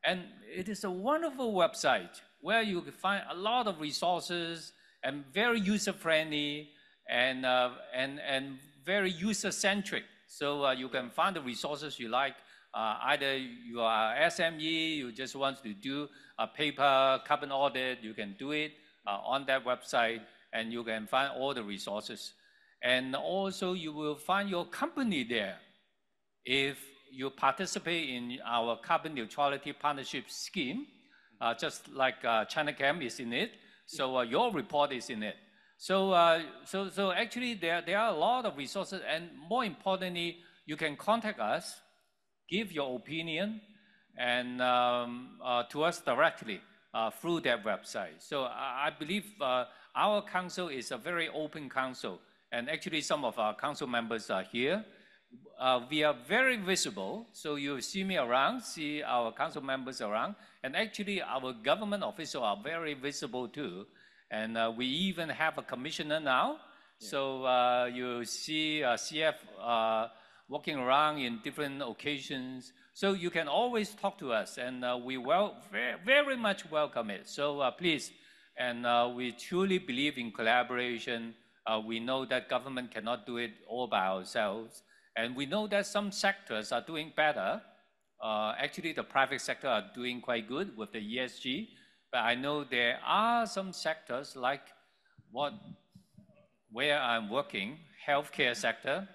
And it is a wonderful website where you can find a lot of resources and very user-friendly and very user-centric. So you can find the resources you like. Either you are SME, you just want to do a paper carbon audit, you can do it on that website, and you can find all the resources. And also you will find your company there. If you participate in our carbon neutrality partnership scheme, just like Chinachem is in it, so your report is in it. So actually there are a lot of resources, and more importantly, you can contact us, give your opinion, and to us directly through that website. So I believe our council is a very open council, and actually some of our council members are here. We are very visible, so you see me around, see our council members around, and actually our government officials are very visible too. And we even have a commissioner now. So you see CF walking around in different occasions. So you can always talk to us, and we very much welcome it. So please, and we truly believe in collaboration. We know that government cannot do it all by ourselves. And we know that some sectors are doing better. Actually, the private sector are doing quite good with the ESG. But I know there are some sectors like where I'm working, healthcare sector,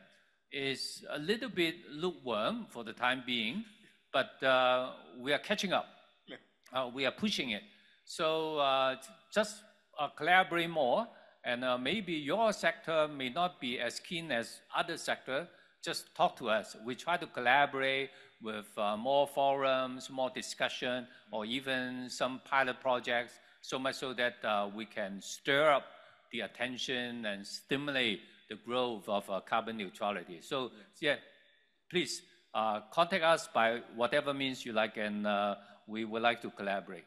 is a little bit lukewarm for the time being, but we are catching up. We are pushing it. So just collaborate more, and maybe your sector may not be as keen as other sector. Just talk to us. We try to collaborate with more forums, more discussion, or even some pilot projects, so much so that we can stir up the attention and stimulate the growth of carbon neutrality. So yeah, please contact us by whatever means you like, and we would like to collaborate.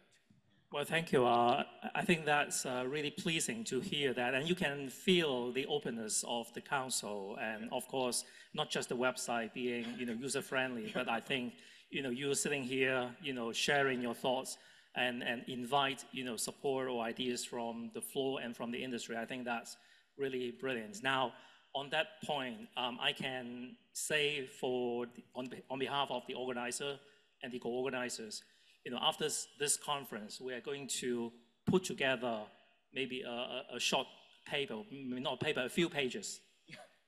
Well, thank you. I think that's really pleasing to hear that, and you can feel the openness of the council, and of course, not just the website being user-friendly, but I think you sitting here, sharing your thoughts and invite support or ideas from the floor and from the industry. I think that's really brilliant. Now, on that point, I can say on behalf of the organizer and the co-organizers, after this conference, we are going to put together maybe a short paper, not paper, a few pages,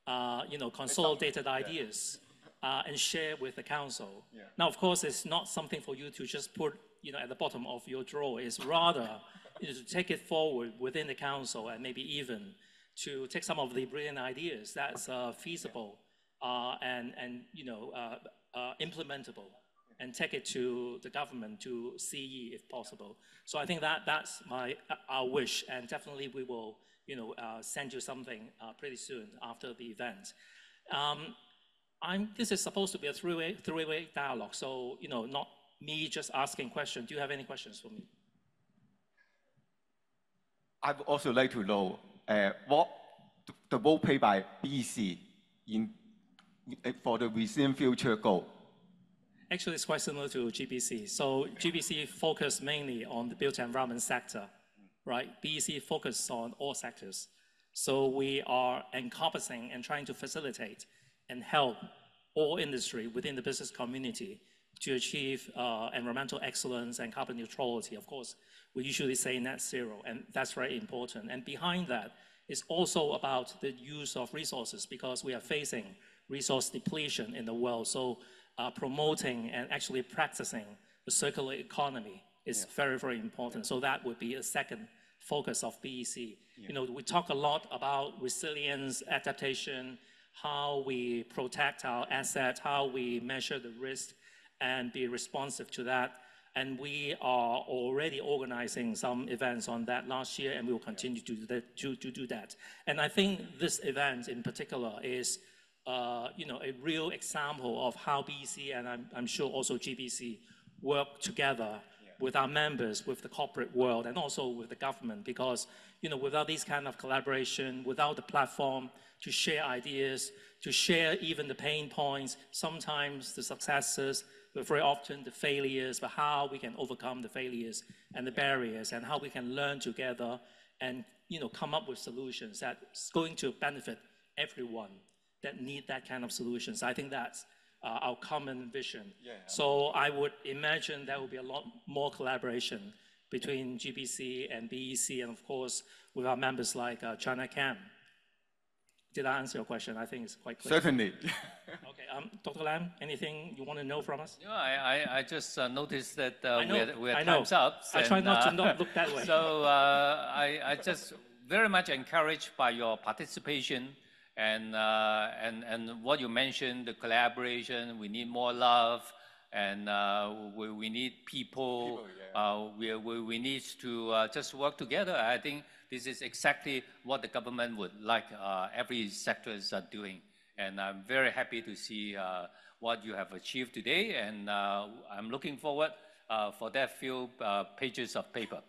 consolidated ideas, and share with the council. Yeah. Now, of course, it's not something for you to just put at the bottom of your drawer. It's rather to take it forward within the council, and maybe even to take some of the brilliant ideas that's feasible and implementable, and take it to the government, to CE if possible. So I think that's our wish, and definitely we will send you something pretty soon after the event. This is supposed to be a three-way dialogue, so not me just asking questions. Do you have any questions for me? I'd also like to know what the role played by BEC for the Resilient Future goal. Actually, it's quite similar to GBC. So GBC focused mainly on the built environment sector, right? BEC focused on all sectors. So we are encompassing and trying to facilitate and help all industry within the business community to achieve environmental excellence and carbon neutrality. Of course, we usually say net zero, and that's very important. And behind that is also about the use of resources, because we are facing resource depletion in the world. So promoting and actually practicing the circular economy is very, very important. So that would be a second focus of BEC. Yeah. We talk a lot about resilience, adaptation, how we protect our assets, how we measure the risk and be responsive to that. And we are already organizing some events on that last year, and we will continue to do that. And I think this event in particular is a real example of how BEC and I'm sure also GBC work together with our members, with the corporate world, and also with the government, because without this kind of collaboration, without the platform to share ideas, to share even the pain points, sometimes the successes, but very often the failures, but how we can overcome the failures and the barriers, and how we can learn together and come up with solutions that's going to benefit everyone that need that kind of solutions. I think that's our common vision. Yeah. So I would imagine there will be a lot more collaboration between GBC and BEC, and of course with our members like Chinachem. Did I answer your question? I think it's quite clear. Certainly. Okay, Dr. Lam, anything you want to know from us? No, I just noticed that we're time's up. I try not to not look that way. So I just very much encouraged by your participation and what you mentioned, the collaboration. We need more love, and we need people. We need to just work together. I think this is exactly what the government would like every sectors are doing. And I'm very happy to see what you have achieved today, and I'm looking forward for that few pages of paper.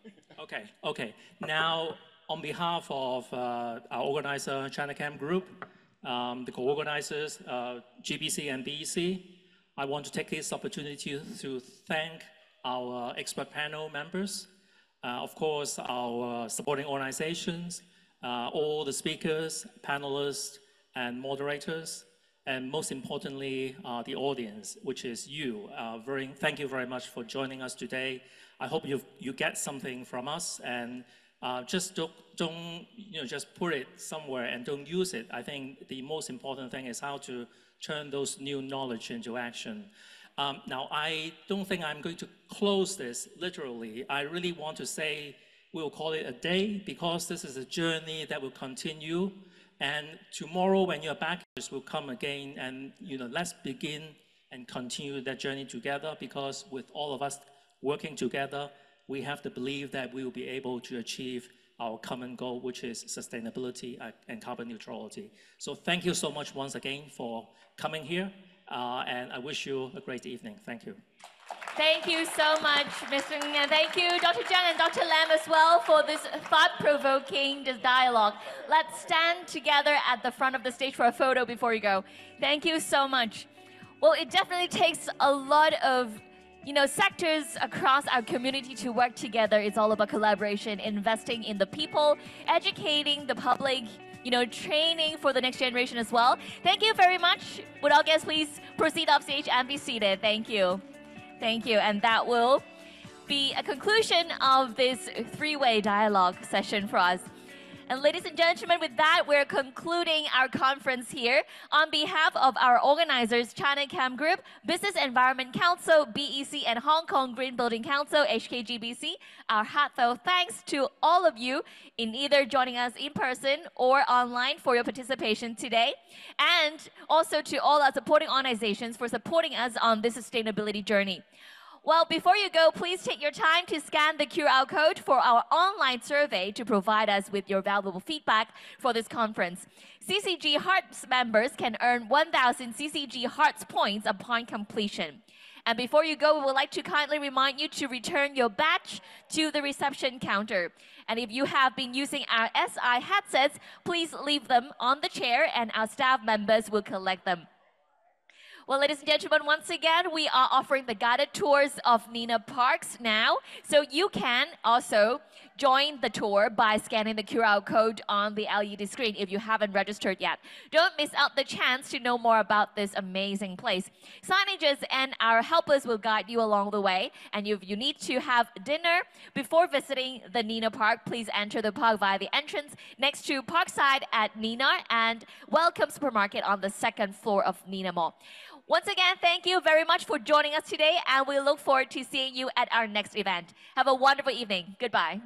Okay. Now, on behalf of our organizer, Chinachem Group, the co-organizers, GBC and BEC, I want to take this opportunity to thank our expert panel members, of course, our supporting organizations, all the speakers, panelists, and moderators, and most importantly, the audience, which is you. Thank you very much for joining us today. I hope you get something from us, and just don't just put it somewhere and don't use it. I think the most important thing is how to turn those new knowledge into action. Now, I don't think I'm going to close this literally. I really want to say we'll call it a day, because this is a journey that will continue. And tomorrow, when you're back, we'll come again, and let's begin and continue that journey together, because with all of us working together, we have to believe that we will be able to achieve our common goal, which is sustainability and carbon neutrality. So thank you so much once again for coming here, and I wish you a great evening. Thank you. Thank you so much, Mr. Ng, and thank you, Dr. Zhang and Dr. Lam as well, for this thought-provoking dialogue. Let's stand together at the front of the stage for a photo before you go. Thank you so much. Well, it definitely takes a lot of sectors across our community to work together. It's all about collaboration, investing in the people, educating the public, training for the next generation as well. Thank you very much. Would all guests please proceed off stage and be seated? Thank you. Thank you. And that will be a conclusion of this three-way dialogue session for us. And ladies and gentlemen, with that, we're concluding our conference here. On behalf of our organizers, Chinachem Group, Business Environment Council, BEC, and Hong Kong Green Building Council, HKGBC, our heartfelt thanks to all of you in either joining us in person or online for your participation today. And also to all our supporting organizations for supporting us on this sustainability journey. Well, before you go, please take your time to scan the QR code for our online survey to provide us with your valuable feedback for this conference. CCG Hearts members can earn 1,000 CCG Hearts points upon completion. And before you go, we would like to kindly remind you to return your badge to the reception counter. And if you have been using our SI headsets, please leave them on the chair and our staff members will collect them. Well, ladies and gentlemen, once again, we are offering the guided tours of Nina Parks now. So you can also join the tour by scanning the QR code on the LED screen if you haven't registered yet. Don't miss out the chance to know more about this amazing place. Signages and our helpers will guide you along the way. And if you need to have dinner before visiting the Nina Park, please enter the park via the entrance next to Parkside at Nina and Welcome Supermarket on the second floor of Nina Mall. Once again, thank you very much for joining us today, and we look forward to seeing you at our next event. Have a wonderful evening. Goodbye.